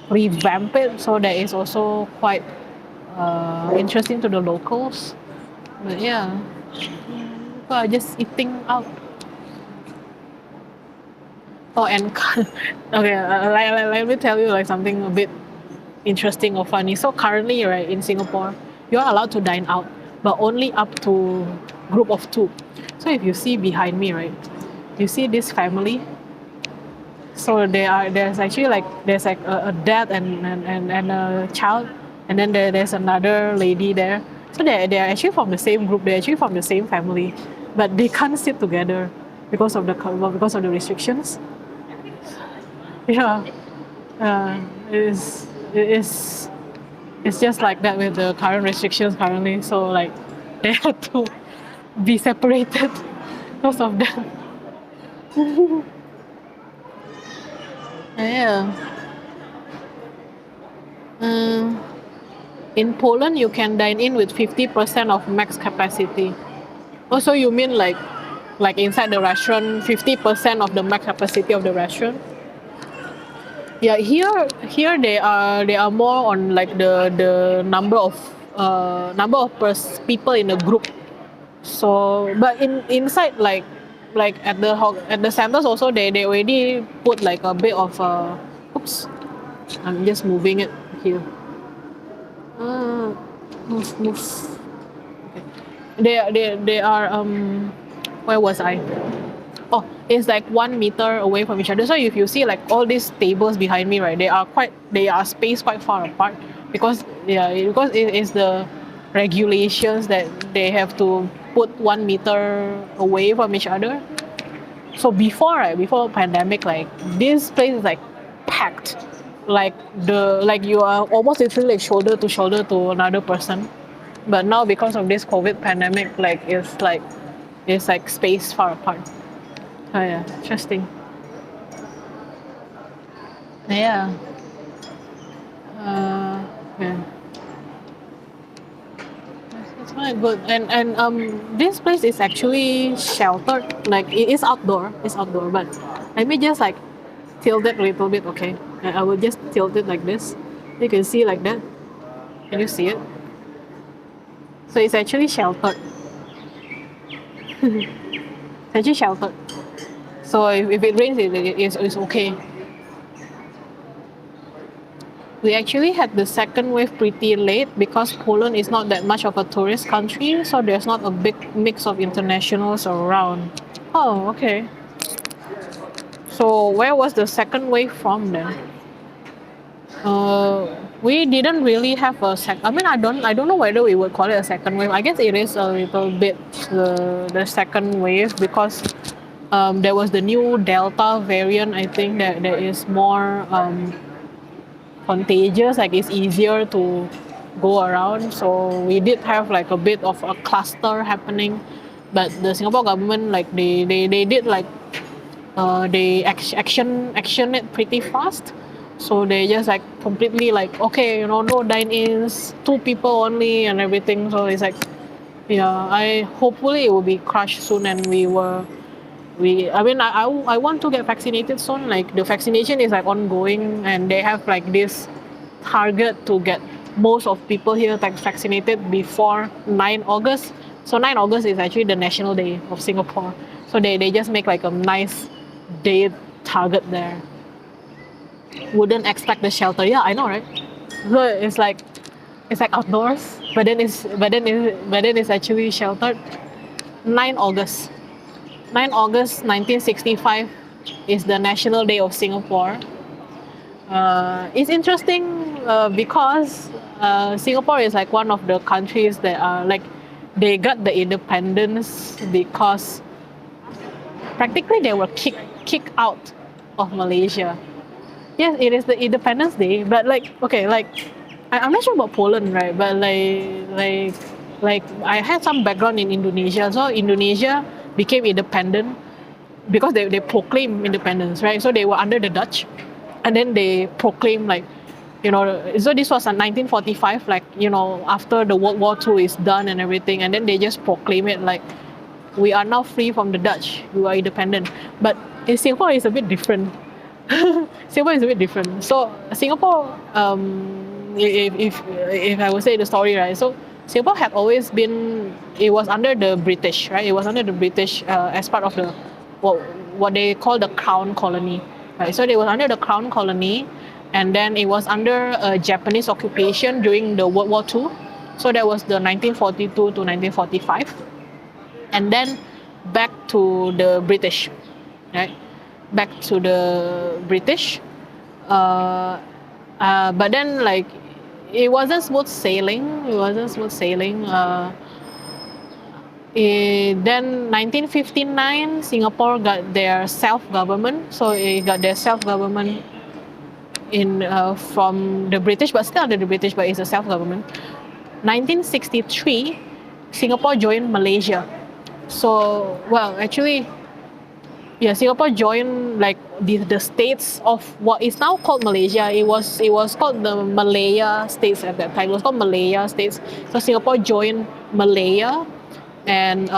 revamp it so that it's also quite interesting to the locals. But yeah, well, just eating out. Oh, and okay, let me tell you like something a bit interesting or funny. So currently, right, in Singapore, you're allowed to dine out, but only up to group of two. So if you see behind me, right, you see this family. So there's actually like a dad and a child, and then there's another lady there. So they're actually from the same group. They're actually from the same family, but they can't sit together because of the restrictions. Yeah, it's it's just like that with the current restrictions currently. So like they had to be separated because of that. Yeah. Uh, in Poland, you can dine in with 50% of max capacity. Also, you mean like inside the restaurant, 50% of the max capacity of the restaurant? Yeah, here they are more on like the number of people in a group. So, but inside like at the centers also they already put like a bit of oops, I'm just moving it here. Uh, move. They are where was I? Oh, it's like 1 meter away from each other. So if you see like all these tables behind me, right, they are spaced quite far apart because because it is the regulations that they have to put 1 meter away from each other. So before pandemic, like this place is like packed, like you are almost literally like shoulder to shoulder to another person. But now because of this COVID pandemic, it's like spaced far apart. Oh yeah, interesting. Yeah. Uh, yeah. It's quite good. And this place is actually sheltered. Like it is outdoor. It's outdoor. But let me just like tilt it a little bit. Okay. I will just tilt it like this. You can see like that. Can you see it? So it's actually sheltered. It's actually sheltered. So if it rains, it's okay. We actually had the second wave pretty late because Poland is not that much of a tourist country, so there's not a big mix of internationals around. Oh, okay. So where was the second wave from then? We didn't really have a sec. I mean, I don't know whether we would call it a second wave. I guess it is a little bit the second wave because there was the new Delta variant. I think that is more contagious, like it's easier to go around. So we did have like a bit of a cluster happening, but the Singapore government like they did like they action it pretty fast. So they just like completely like okay, no dine-ins, 2 people only and everything. So it's like yeah, I hopefully it will be crushed soon and I mean I want to get vaccinated soon. Like the vaccination is like ongoing and they have like this target to get most of people here vaccinated before 9 August. So 9 August is actually the national day of Singapore. So they just make like a nice day target there. Wouldn't expect the shelter. Yeah, I know, right? So it's like outdoors, but then it's actually sheltered. 9 August. 9 August 1965 is the National Day of Singapore. It's interesting because Singapore is like one of the countries that are like they got the independence because practically they were kicked out of Malaysia. Yes, it is the Independence Day, but like okay, like I'm not sure about Poland, right? But like I had some background in Indonesia, so Indonesia became independent because they proclaimed independence, right? So they were under the Dutch, and then they proclaimed like, so this was in 1945, like after the World War II is done and everything, and then they just proclaim it like we are now free from the Dutch, we are independent. But in Singapore, it's a bit different. Singapore is a bit different. So Singapore, if I would say the story, right? So Singapore had always been, it was under the British, right? It was under the British as part of the what they call the Crown Colony, right? So they was under the Crown Colony, and then it was under Japanese occupation during the World War II. So that was the 1942 to 1945, and then back to the British, right? Back to the British. But then like it wasn't smooth sailing. Then 1959, Singapore got their self-government. So it got their self-government in from the British, but still under the British, but it's a self-government. 1963, Singapore joined Malaysia. So, well, actually, yeah, Singapore joined like the states of what is now called Malaysia. It was called the Malaya states at that time. It was called Malaya states. So Singapore joined Malaya, and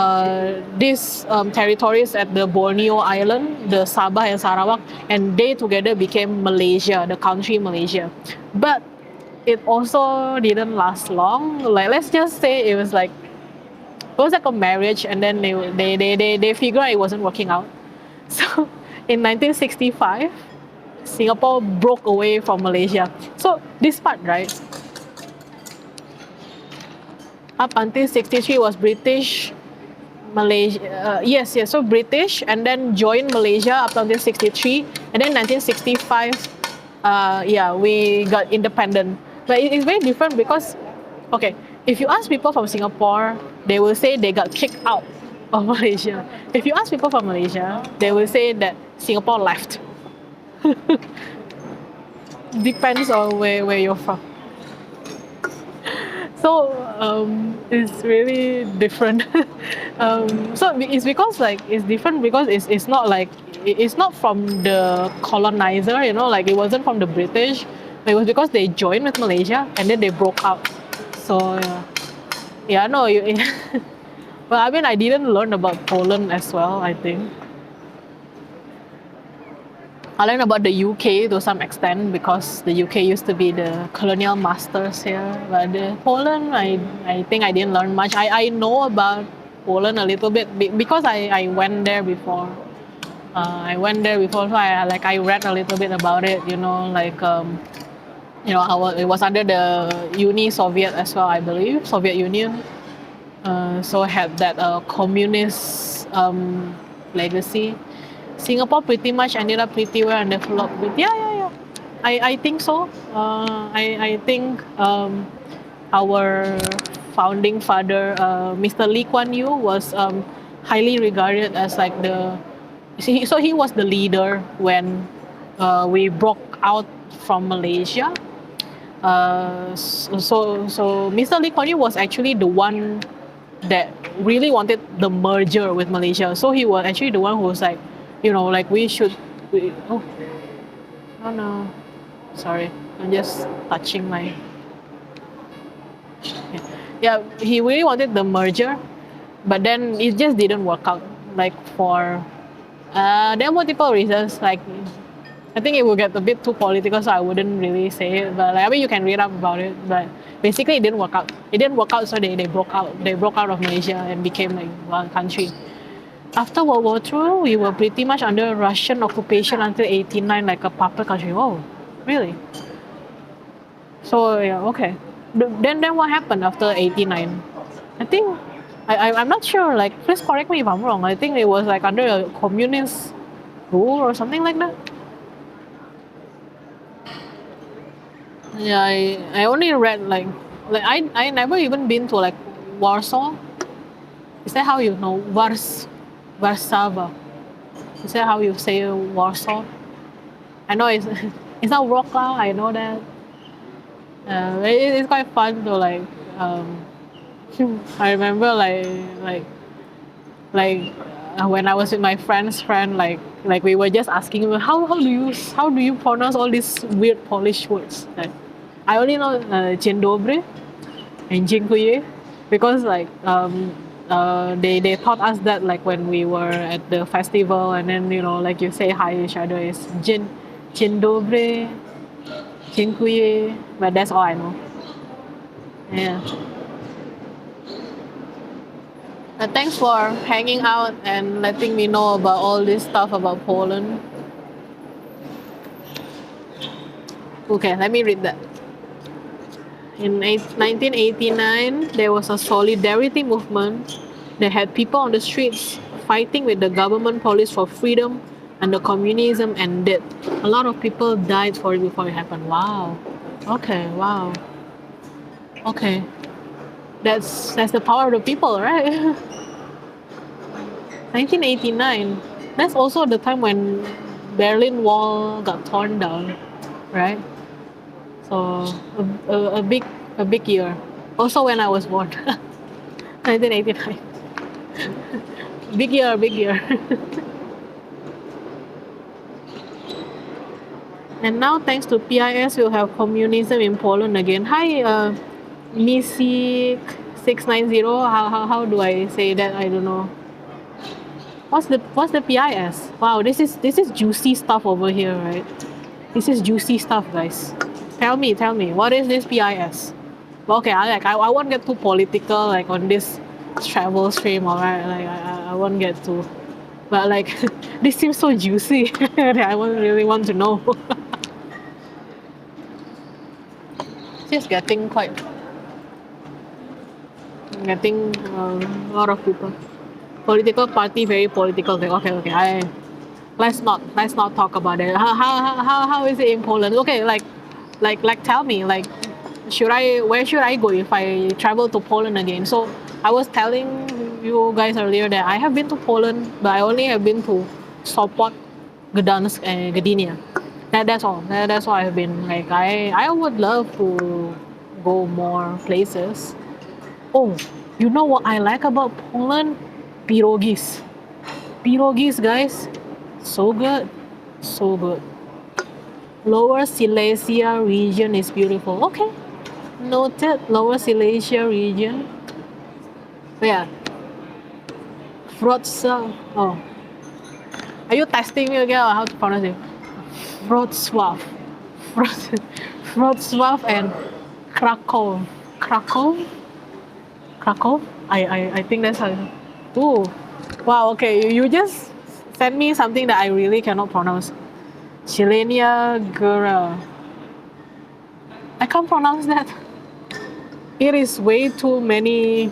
these territories at the Borneo Island, the Sabah and Sarawak, and they together became Malaysia, the country Malaysia. But it also didn't last long. Like let's just say it was like a marriage, and then they figured out it wasn't working out. So in 1965, Singapore broke away from Malaysia. So this part, right? Up until 63 was British, Malaysia. Yes. So British, and then joined Malaysia up until 63, and then 1965. Yeah, we got independent. But it's very different because, okay, if you ask people from Singapore, they will say they got kicked out of Malaysia. If you ask people from Malaysia, they will say that Singapore left. Depends on where you're from. So it's really different. So it's because like it's different because it's not like it's not from the colonizer, like it wasn't from the British. It was because they joined with Malaysia and then they broke out. So yeah, no, well, I mean, I didn't learn about Poland as well. I think I learned about the UK to some extent because the UK used to be the colonial masters here. But Poland, I think I didn't learn much. I know about Poland a little bit because I went there before. So I read a little bit about it. It was under the Uni Soviet as well, I believe, Soviet Union. So had that communist legacy. Singapore pretty much ended up pretty well and developed with yeah. I think so. I think our founding father, Mr. Lee Kuan Yew, was highly regarded as like so he was the leader when we broke out from Malaysia. So Mr. Lee Kuan Yew was actually the one that really wanted the merger with Malaysia. So he was actually the one who was like, like oh no, sorry, I'm just touching my. Yeah, he really wanted the merger, but then it just didn't work out. Like for there are multiple reasons. Like I think it will get a bit too political, so I wouldn't really say it. But I mean, you can read up about it. But basically, it didn't work out. It didn't work out, so they broke out. They broke out of Malaysia and became like one country. After World War II, we were pretty much under Russian occupation until 89, like a puppet country. Oh, really? So yeah, okay. Then what happened after 89? I think I'm not sure. Like, please correct me if I'm wrong. I think it was like under a communist rule or something like that. Yeah, I only read like I never even been to like Warsaw. Is that how you know Warszawa? Is that how you say Warsaw? I know it's not Wrocław. I know that. It's quite fun to like. I remember when I was with my friend's friend, like we were just asking him how do you pronounce all these weird Polish words? Like, I only know dzień dobry and dziękuję because they taught us that like when we were at the festival, and then like you say hi to each other is dzień dobry, dziękuję, but that's all I know. Yeah. Thanks for hanging out and letting me know about all this stuff about Poland. Okay, let me read that. In 1989, there was a solidarity movement that had people on the streets fighting with the government police for freedom, and the communism ended. A lot of people died for it before it happened. Wow. Okay, wow. Okay. That's the power of the people, right? 1989. That's also the time when Berlin Wall got torn down, right? So a big year. Also when I was born, 1989. Big year. And now, thanks to PIS, we'll have communism in Poland again. Hi, Missy 690. How do I say that? I don't know. What's the PIS? Wow, this is juicy stuff over here, right? This is juicy stuff, guys. Tell me, what is this PIS? Okay, I won't get too political like on this travel stream, alright? Like I won't get too, but like this seems so juicy that I won't really want to know. Just getting a lot of people. Political party, very political. Okay. Let's not talk about it. How is it in Poland? Okay, like tell me, like where should I go if I travel to Poland again? So I was telling you guys earlier that I have been to Poland, but I only have been to Sopot, Gdansk, and Gdynia. That's all. That's all I've been. Like I would love to go more places. Oh, you know what I like about Poland? Pierogis. Pierogis, guys. So good. So good. Lower Silesia region is beautiful. Okay. Noted. Lower Silesia region. Yeah. Wrocław. Oh. Are you testing me again or how to pronounce it? Wrocław. Wrocław and Krakow. Krakow? Krakow? I think that's how. Ooh. Wow, okay. You just sent me something that I really cannot pronounce. Chilenia Gura. I can't pronounce that. It is way too many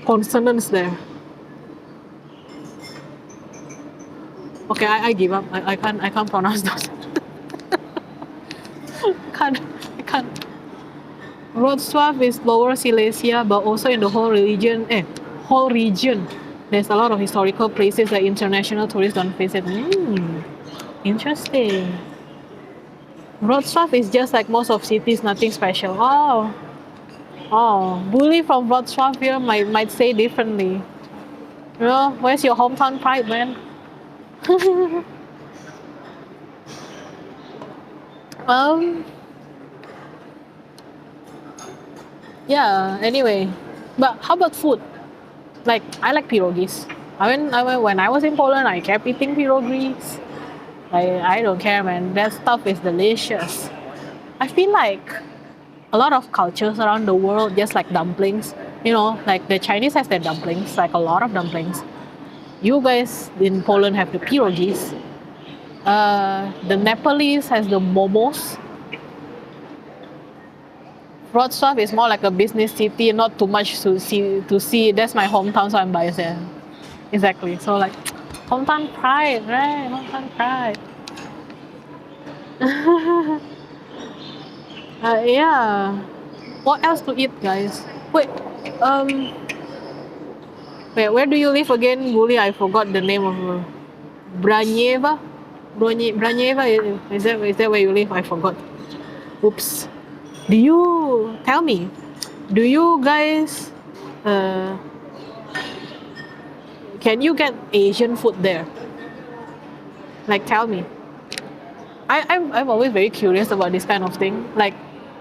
consonants there. Okay, I give up. I can't pronounce those. I can't. Wrocław is Lower Silesia, but also in the whole region. There's a lot of historical places that international tourists don't visit. Interesting. Wrocław is just like most of cities, nothing special. Bully from Wrocław here might say differently. You know, where's your hometown pride, man? Yeah, anyway. But how about food? Like, I like pierogis. When I was in Poland, I kept eating pierogis. I don't care, man. That stuff is delicious. I feel like a lot of cultures around the world just like dumplings. You know, like the Chinese has their dumplings, like a lot of dumplings. You guys in Poland have the pierogis. The Nepalese has the momos. Wrocław is more like a business city, not too much to see. That's my hometown, so I'm biased there. Exactly. So like, hometown pride, right? Hometown pride. Yeah. What else to eat, guys? Where do you live again, Guli? I forgot the name of Branyeva. Branyeva, is that where you live? I forgot. Oops. Tell me, do you guys, can you get Asian food there? Like, tell me. I'm always very curious about this kind of thing. Like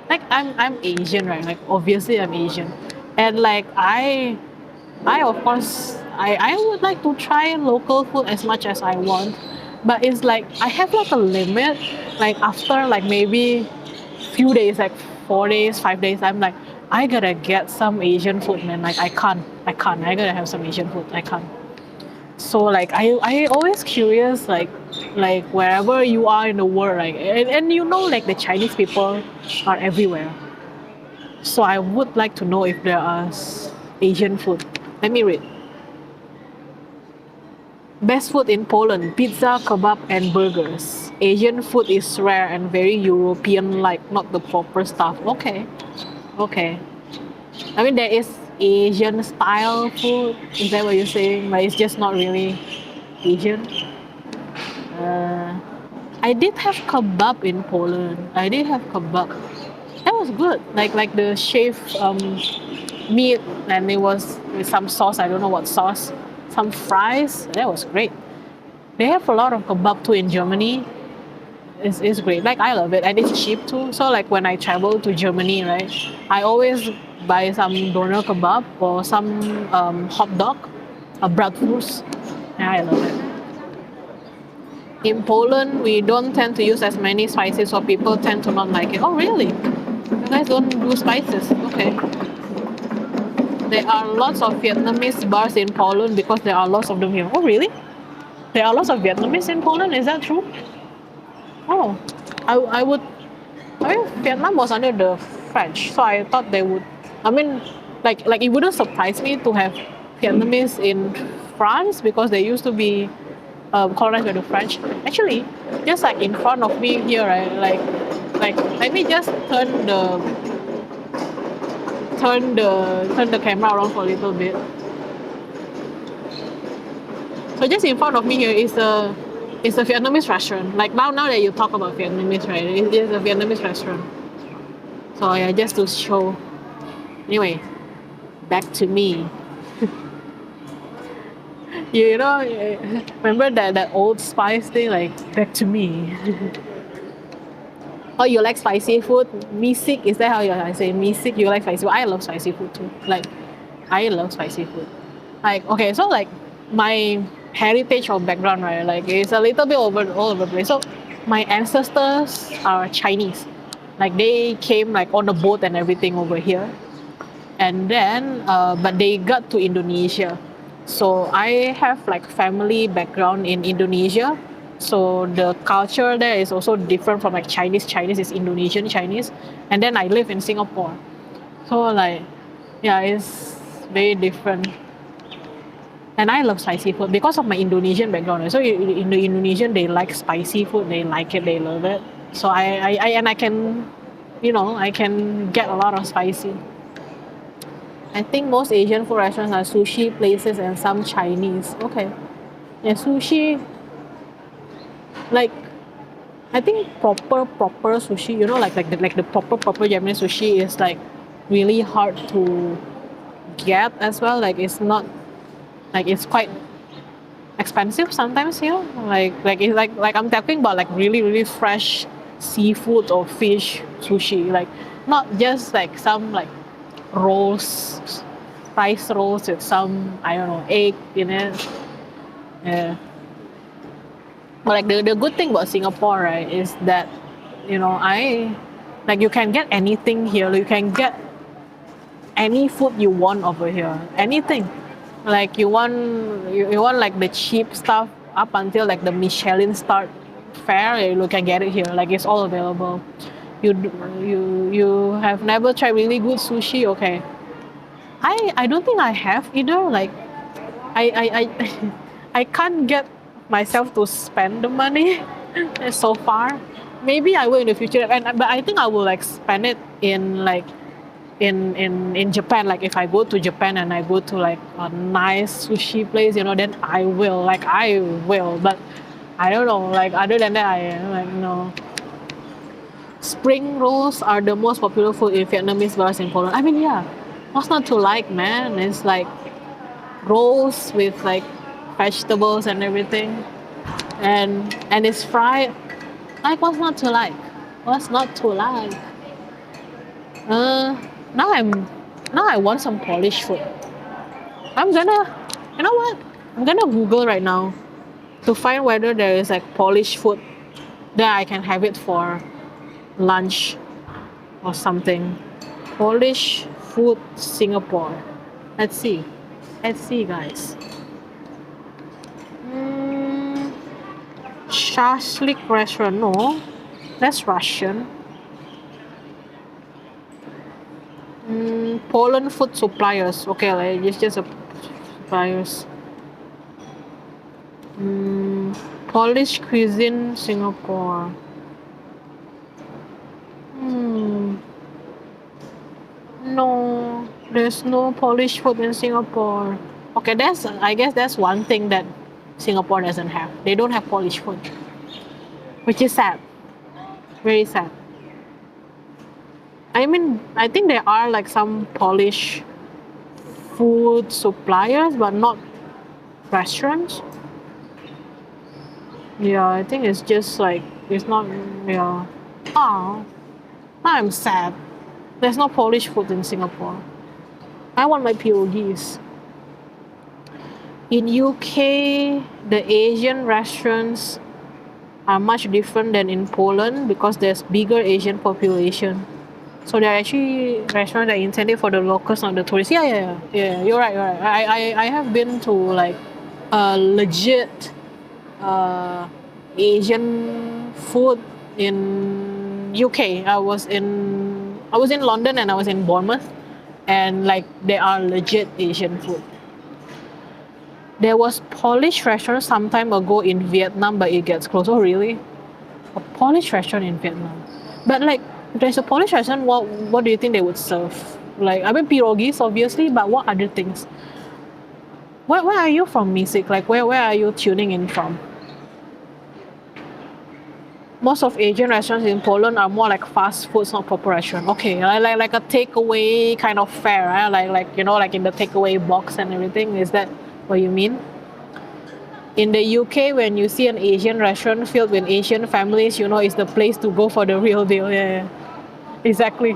I'm Asian, right? Like, obviously I'm Asian. And like, I of course, I would like to try local food as much as I want. But it's like, I have like a limit. Like, after like maybe few days, like 4 days, 5 days, I'm like, I gotta get some Asian food, man. Like, I can't. I gotta have some Asian food. I can't. So like, I always curious, like wherever you are in the world, like, and you know, like the Chinese people are everywhere. So I would like to know if there are Asian food. Let me read. Best food in Poland: pizza, kebab, and burgers. Asian food is rare and very European-like, not the proper stuff. Okay. I mean, there is Asian style food. Is that what you're saying? But it's just not really Asian. I did have kebab in Poland. That was good. Like the shaved meat, and it was with some sauce. I don't know what sauce. Some fries. That was great. They have a lot of kebab too in Germany. is great. Like I love it, and it's cheap too. So like when I travel to Germany, right, I always buy some doner kebab or some hot dog, a bratwurst. Yeah, I love it. In Poland, we don't tend to use as many spices, so people tend to not like it. Oh, really? You guys don't do spices? Okay. There are lots of Vietnamese bars in Poland because there are lots of them here. Oh, really? There are lots of Vietnamese in Poland. Is that true? Oh, I would. I mean, Vietnam was under the French, so I thought they would. I mean, like it wouldn't surprise me to have Vietnamese in France because they used to be colonized by the French. Actually, just like in front of me here, right? Like let me just turn the camera around for a little bit. So just in front of me here is a Vietnamese restaurant. Like now that you talk about Vietnamese, right? It is a Vietnamese restaurant. So yeah, just to show. Anyway, back to me. You know, remember that old spice thing? Like back to me. Oh, you like spicy food? Me sick? Is that how I say me sick? You like spicy food? I love spicy food too. Like, I love spicy food. Like, okay, so like my heritage or background, right? Like, it's a little bit all over the place. So, my ancestors are Chinese. Like, they came like on a boat and everything over here, and then but they got to Indonesia. So I have like family background in Indonesia. So the culture there is also different from like Chinese. Chinese is Indonesian Chinese, and then I live in Singapore. So like, yeah, it's very different. And I love spicy food because of my Indonesian background. So in the Indonesian, they like spicy food. They like it. They love it. So I can, I can get a lot of spicy. I think most Asian food restaurants are sushi places and some Chinese. Okay. Yeah, sushi. Like, I think proper sushi. Like the proper Japanese sushi is like really hard to get as well. Like it's not like it's quite expensive sometimes here. Like it's like I'm talking about like really fresh seafood or fish sushi. Like not just like some like rolls, rice rolls with some I don't know egg in it. Yeah. But like the good thing about Singapore, right, is that I like you can get anything here. You can get any food you want over here. Anything. Like you want like the cheap stuff up until like the Michelin star fare, you can get it here. Like it's all available. You have never tried really good sushi? Okay. I don't think I have either. Like I I can't get myself to spend the money so far. Maybe I will in the future, but I think I will like spend it in like in Japan. Like if I go to Japan and I go to like a nice sushi place, then I will. Like I will. But I don't know. Like other than that, I like no. Spring rolls are the most popular food in Vietnamese bars in Poland. I mean, yeah, what's not to like, man? It's like rolls with like vegetables and everything, and it's fried. Like, what's not to like? What's not to like? Now I want some Polish food. I'm gonna, you know what? I'm gonna Google right now to find whether there is like Polish food that I can have it for lunch or something. Polish food Singapore. Let's see. Let's see, guys. Shashlik restaurant. No, that's Russian. Poland food suppliers. Okay, like it's just a suppliers. Polish cuisine Singapore. No, there's no Polish food in Singapore. Okay, I guess that's one thing that Singapore doesn't have. They don't have Polish food, which is sad. Very sad. I mean, I think there are like some Polish food suppliers, but not restaurants. Yeah, I think it's just like It's not, yeah. Oh, now I'm sad. There's no Polish food in Singapore. I want my pierogies. In UK, the Asian restaurants are much different than in Poland because there's bigger Asian population. So they're actually restaurants that are intended for the locals, not the tourists. Yeah. You're right. You're right. I have been to like legit Asian food in UK. I was in London and I was in Bournemouth, and like there are legit Asian food. There was Polish restaurant some time ago in Vietnam, but it gets closed. Oh really? A Polish restaurant in Vietnam. But like, if there's a Polish restaurant, what do you think they would serve? Like, I mean, pierogies, obviously, but what other things? Where are you from, Misik? Like, where are you tuning in from? Most of Asian restaurants in Poland are more like fast foods, not proper restaurant. Okay, like a takeaway kind of fare, right? Like like in the takeaway box and everything. Is that what you mean? In the UK, when you see an Asian restaurant filled with Asian families, it's the place to go for the real deal. Yeah. Exactly.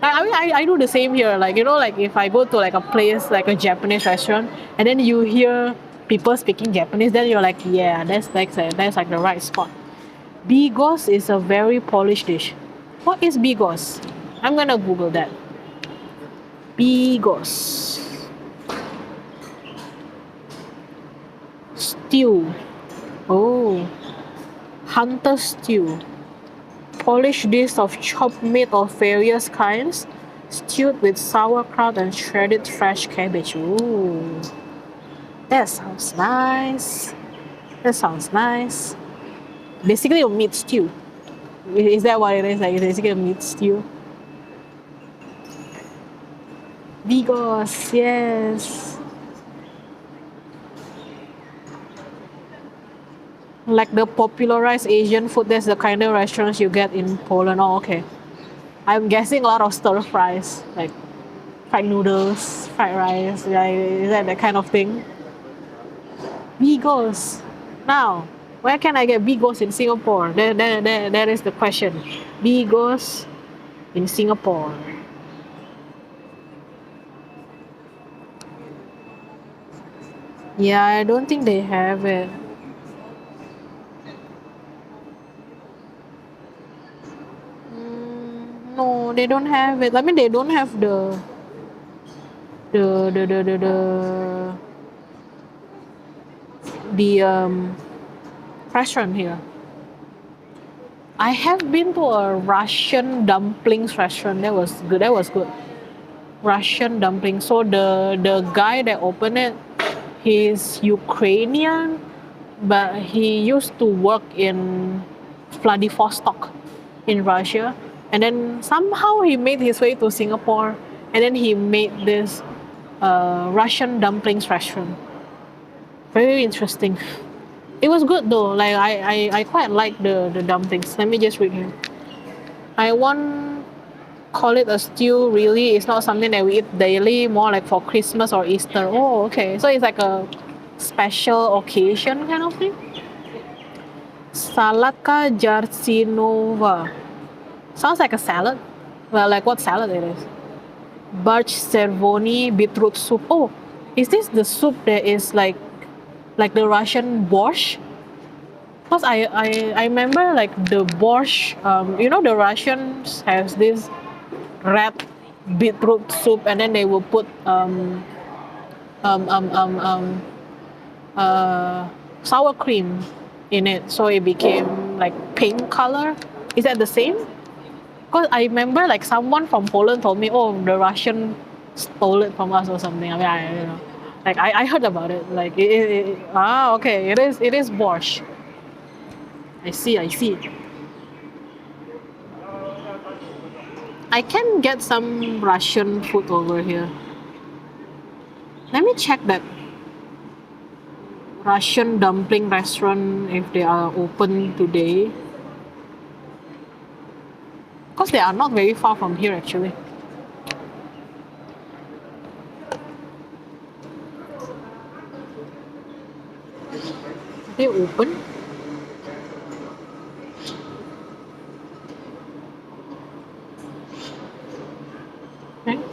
I do the same here. Like, like if I go to like a place, like a Japanese restaurant, and then you hear people speaking Japanese, then you're like, yeah, that's like the right spot. Bigos is a very Polish dish. What is bigos? I'm gonna Google that. Bigos. Stew. Oh. Hunter stew. Polish dish of chopped meat of various kinds, stewed with sauerkraut and shredded fresh cabbage. Ooh. That sounds nice. Basically a meat stew. Is that what it is? Like, it's basically a meat stew. Bigos, yes. Like the popularized Asian food, that's the kind of restaurants you get in Poland. Oh, okay. I'm guessing a lot of stir fries, like fried noodles, fried rice. Yeah, is that kind of thing? Bigos. Now, where can I get bigos in Singapore? That is the question. Bigos in Singapore. Yeah, I don't think they have it. No, they don't have it. I mean, they don't have the restaurant here. I have been to a Russian dumplings restaurant. That was good. Russian dumplings. So the guy that opened it, he's Ukrainian, but he used to work in Vladivostok in Russia, and then somehow he made his way to Singapore, and then he made this Russian dumplings restaurant. Very interesting. It was good though. Like I quite like the dumplings. Let me just read here. I won't call it a stew really. It's not something that we eat daily, more like for Christmas or Easter. Oh, okay. So it's like a special occasion kind of thing. Saladka Jarcinova. Sounds like a salad. Well, like what salad it is. Barch Cervoni beetroot soup. Oh, is this the soup that is like the Russian borscht? Because I remember like the borscht, the Russians have this red beetroot soup, and then they will put sour cream in it, so it became like pink color. Is that the same? Because I remember like someone from Poland told me, oh, the Russian stole it from us or something. I mean, like I heard about it. Like okay, it is borscht. I see. I can get some Russian food over here. Let me check that Russian dumpling restaurant if they are open today. Because they are not very far from here actually. Are they open?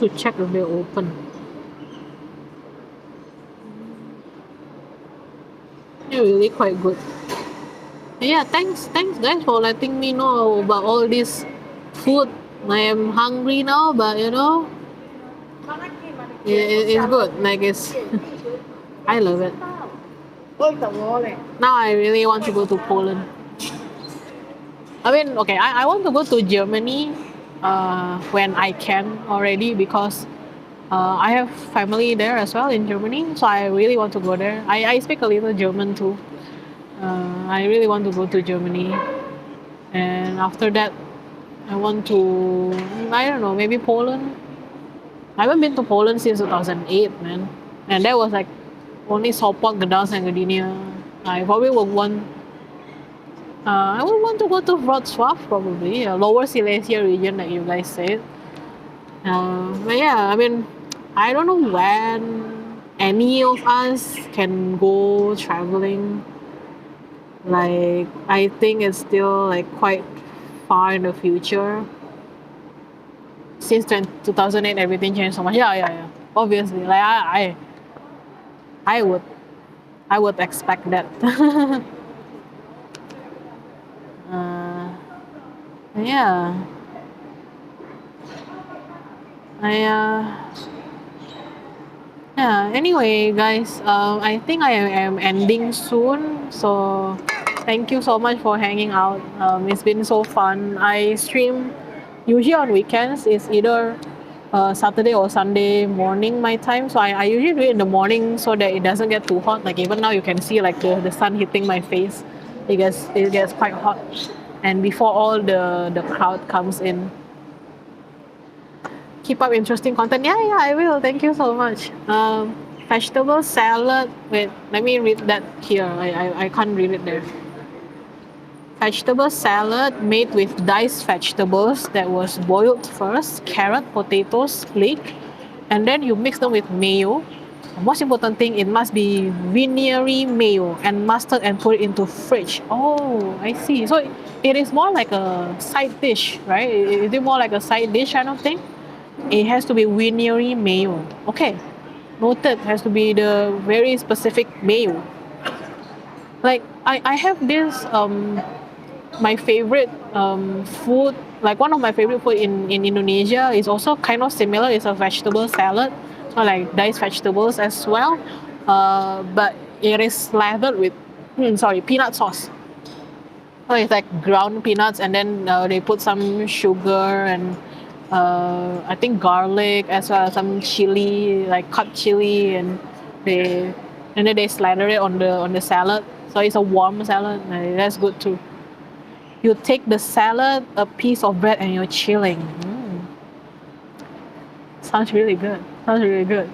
to check if they're open. They're really quite good. Yeah, thanks guys for letting me know about all this food. I am hungry now, but it's good. Like I love it. Now I really want to go to Poland. I mean, okay, I want to go to Germany when I can already because I have family there as well in Germany, so I really want to go there. I speak a little German too. I really want to go to Germany, and after that, I want to, I don't know, maybe Poland. I haven't been to Poland since 2008, man, and that was like only Sopot, Gdańsk, and Gdynia. I probably would want. I would want to go to Wrocław probably, Lower Silesia region that you guys said. But yeah, I mean, I don't know when any of us can go traveling. Like, I think it's still like quite far in the future. Since 2008, everything changed so much. Yeah. Obviously, like I would expect that. Yeah. Yeah, anyway, guys, I think I am ending soon. So, thank you so much for hanging out. It's been so fun. I stream usually on weekends. It's either Saturday or Sunday morning my time. So, I usually do it in the morning so that it doesn't get too hot. Like, even now, you can see like the sun hitting my face. It gets quite hot. And before all the crowd comes in, keep up interesting content. Yeah, I will. Thank you so much. Vegetable salad. Wait, let me read that here. I can't read it there. Vegetable salad made with diced vegetables that was boiled first, carrot, potatoes, leek, and then you mix them with mayo. The most important thing, it must be vinegary mayo and mustard and put it into fridge. Oh, I see. So it is more like a side dish, right? Is it more like a side dish kind of thing? It has to be vinegary mayo. Okay, noted. Has to be the very specific mayo. Like I have this my favorite food, like one of my favorite food in Indonesia is also kind of similar. It's a vegetable salad, so like diced vegetables as well, but it is slathered with peanut sauce. So it's like ground peanuts, and then they put some sugar and I think garlic as well as some chili, like cut chili, they and then they slather it on the salad. So it's a warm salad. That's good too. You take the salad, a piece of bread, and you're chilling. Sounds really good. Sounds really good.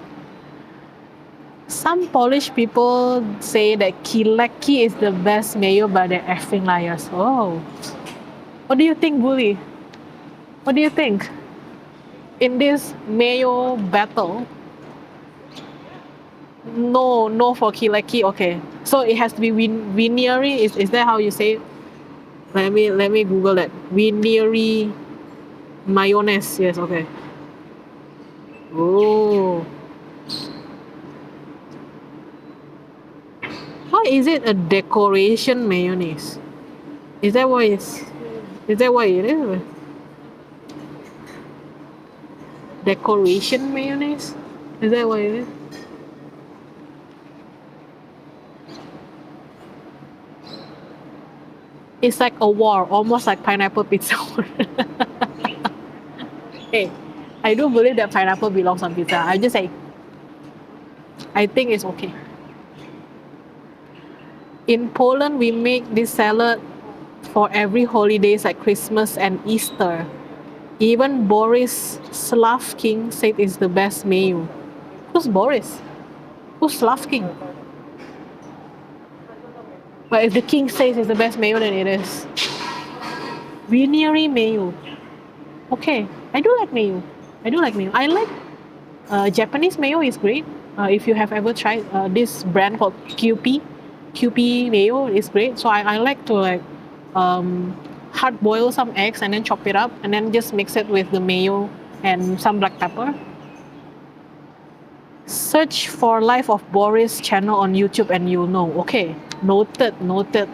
Some Polish people say that Kileki is the best mayo, but they're effing liars. Oh. What do you think, Bully? What do you think? In this mayo battle, no for Kileki. Okay. So it has to be vinegary. Is that how you say it? Let me Google that. Vinegary mayonnaise. Yes, okay. Oh. How is it a decoration mayonnaise? Is that what it is? Decoration mayonnaise? Is that what it is? It's like a war, almost like pineapple pizza. Hey, I do believe that pineapple belongs on pizza. I just say, I think it's okay. In Poland, we make this salad for every holidays like Christmas and Easter. Even Boris Slavkin said it's the best mayo. Who's Boris? Who's Slavkin? But if the king says it's the best mayo, then it is. Vinegary mayo. Okay, I do like mayo. I like Japanese mayo is great. If you have ever tried this brand called QP mayo is great. So I like to hard boil some eggs and then chop it up and then just mix it with the mayo and some black pepper. Search for Life of Boris channel on YouTube and you'll know. Okay, noted.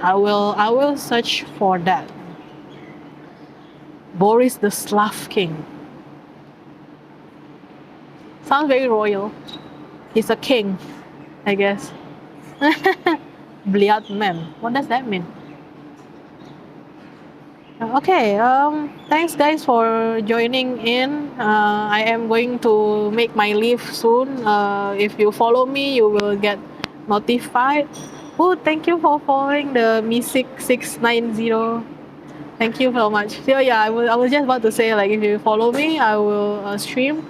I will search for that. Boris the Slav King. Sounds very royal. He's a king, I guess. Bliad man. What does that mean? Okay, thanks guys for joining in. I am going to make my leave soon. If you follow me, you will get notified. Oh, thank you for following the Misik690. Thank you so much. So yeah, I was just about to say, like, if you follow me, I will stream.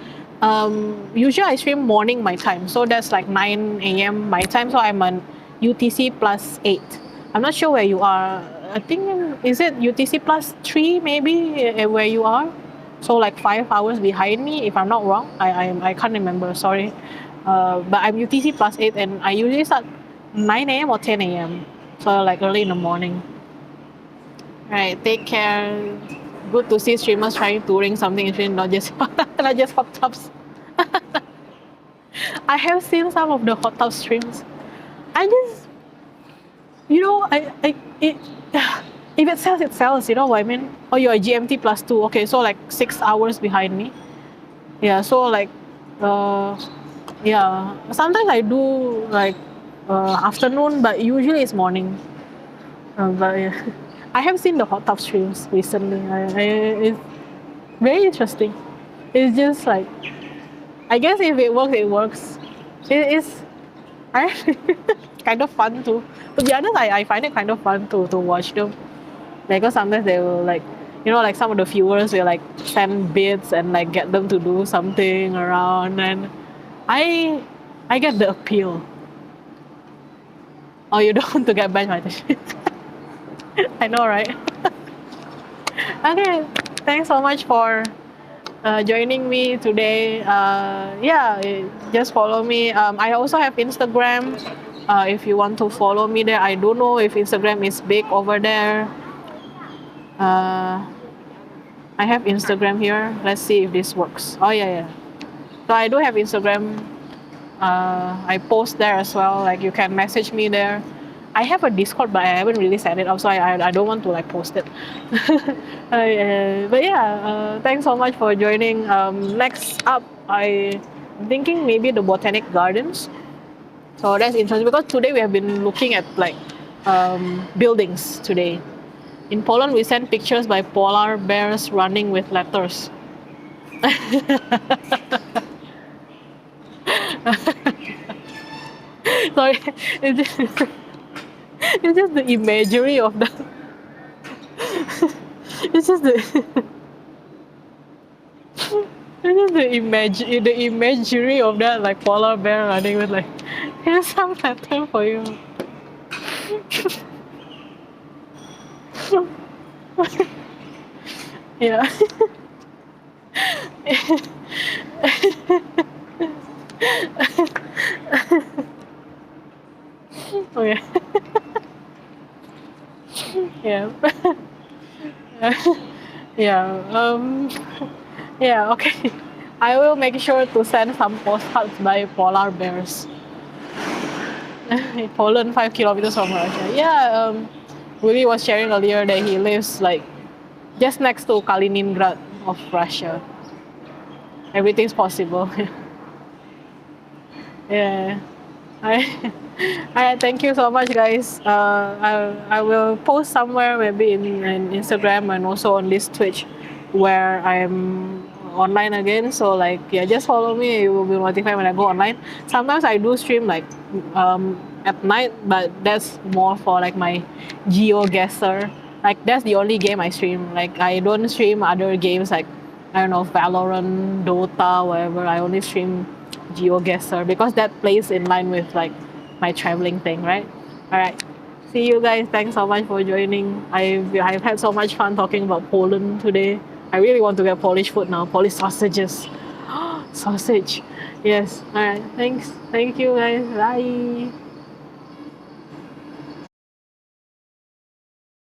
Usually I stream morning my time, so that's like 9 a.m. my time. So I'm on UTC plus 8. I'm not sure where you are. I think, is it UTC plus 3 maybe where you are? So like 5 hours behind me, if I'm not wrong. I can't remember. Sorry, but I'm UTC plus 8, and I usually start 9 a.m. or 10 a.m. So like early in the morning. Right, take care. Good to see streamers trying to ring something interesting, not just not just hot tubs. I have seen some of the hot tub streams. I just, it, if it sells, it sells. You know what I mean? Oh, you're a GMT plus 2. Okay, so like 6 hours behind me. Yeah, so like, yeah. Sometimes I do like afternoon, but usually it's morning. But yeah. I have seen the hot tub streams recently. It's very interesting. It's just like, I guess if it works, it works. It's I kind of fun too. To be honest, I find it kind of fun to watch them. Like, because sometimes they will like, like some of the viewers will like send bits and like get them to do something around, and I get the appeal. Oh, you don't want to get banned by the shit. I know, right? Okay, thanks so much for joining me today. Yeah, just follow me. I also have Instagram. If you want to follow me there, I don't know if Instagram is big over there. I have Instagram here. Let's see if this works. Oh yeah. So I do have Instagram. I post there as well. Like, you can message me there. I have a Discord, but I haven't really set it up, so I don't want to like post it. But yeah, thanks so much for joining. Next up, I'm thinking maybe the Botanic Gardens. So that's interesting because today we have been looking at like buildings today. In Poland, we sent pictures by polar bears running with letters. Sorry, it's just the imagery of the. It's just the. It's just the imagery of that like polar bear running with like, here's some letter for you. Yeah. Okay. Yeah. Yeah. Yeah. Okay. I will make sure to send some postcards by polar bears. Poland, 5 kilometers from Russia. Yeah. Willie was sharing earlier that he lives like just next to Kaliningrad of Russia. Everything's possible. Yeah. I thank you so much, guys. I will post somewhere maybe in Instagram and also on this Twitch where I'm online again. So like, yeah, just follow me. You will be notified when I go online. Sometimes I do stream like at night, but that's more for like my GeoGuessr. Like, that's the only game I stream. Like, I don't stream other games like, I don't know, Valorant, Dota, whatever. I only stream GeoGuessr because that plays in line with like my traveling thing, right? All right. See you guys. Thanks so much for joining. I've had so much fun talking about Poland today. I really want to get Polish food now. Polish sausages. Sausage. Yes. All right. Thanks. Thank you guys. Bye.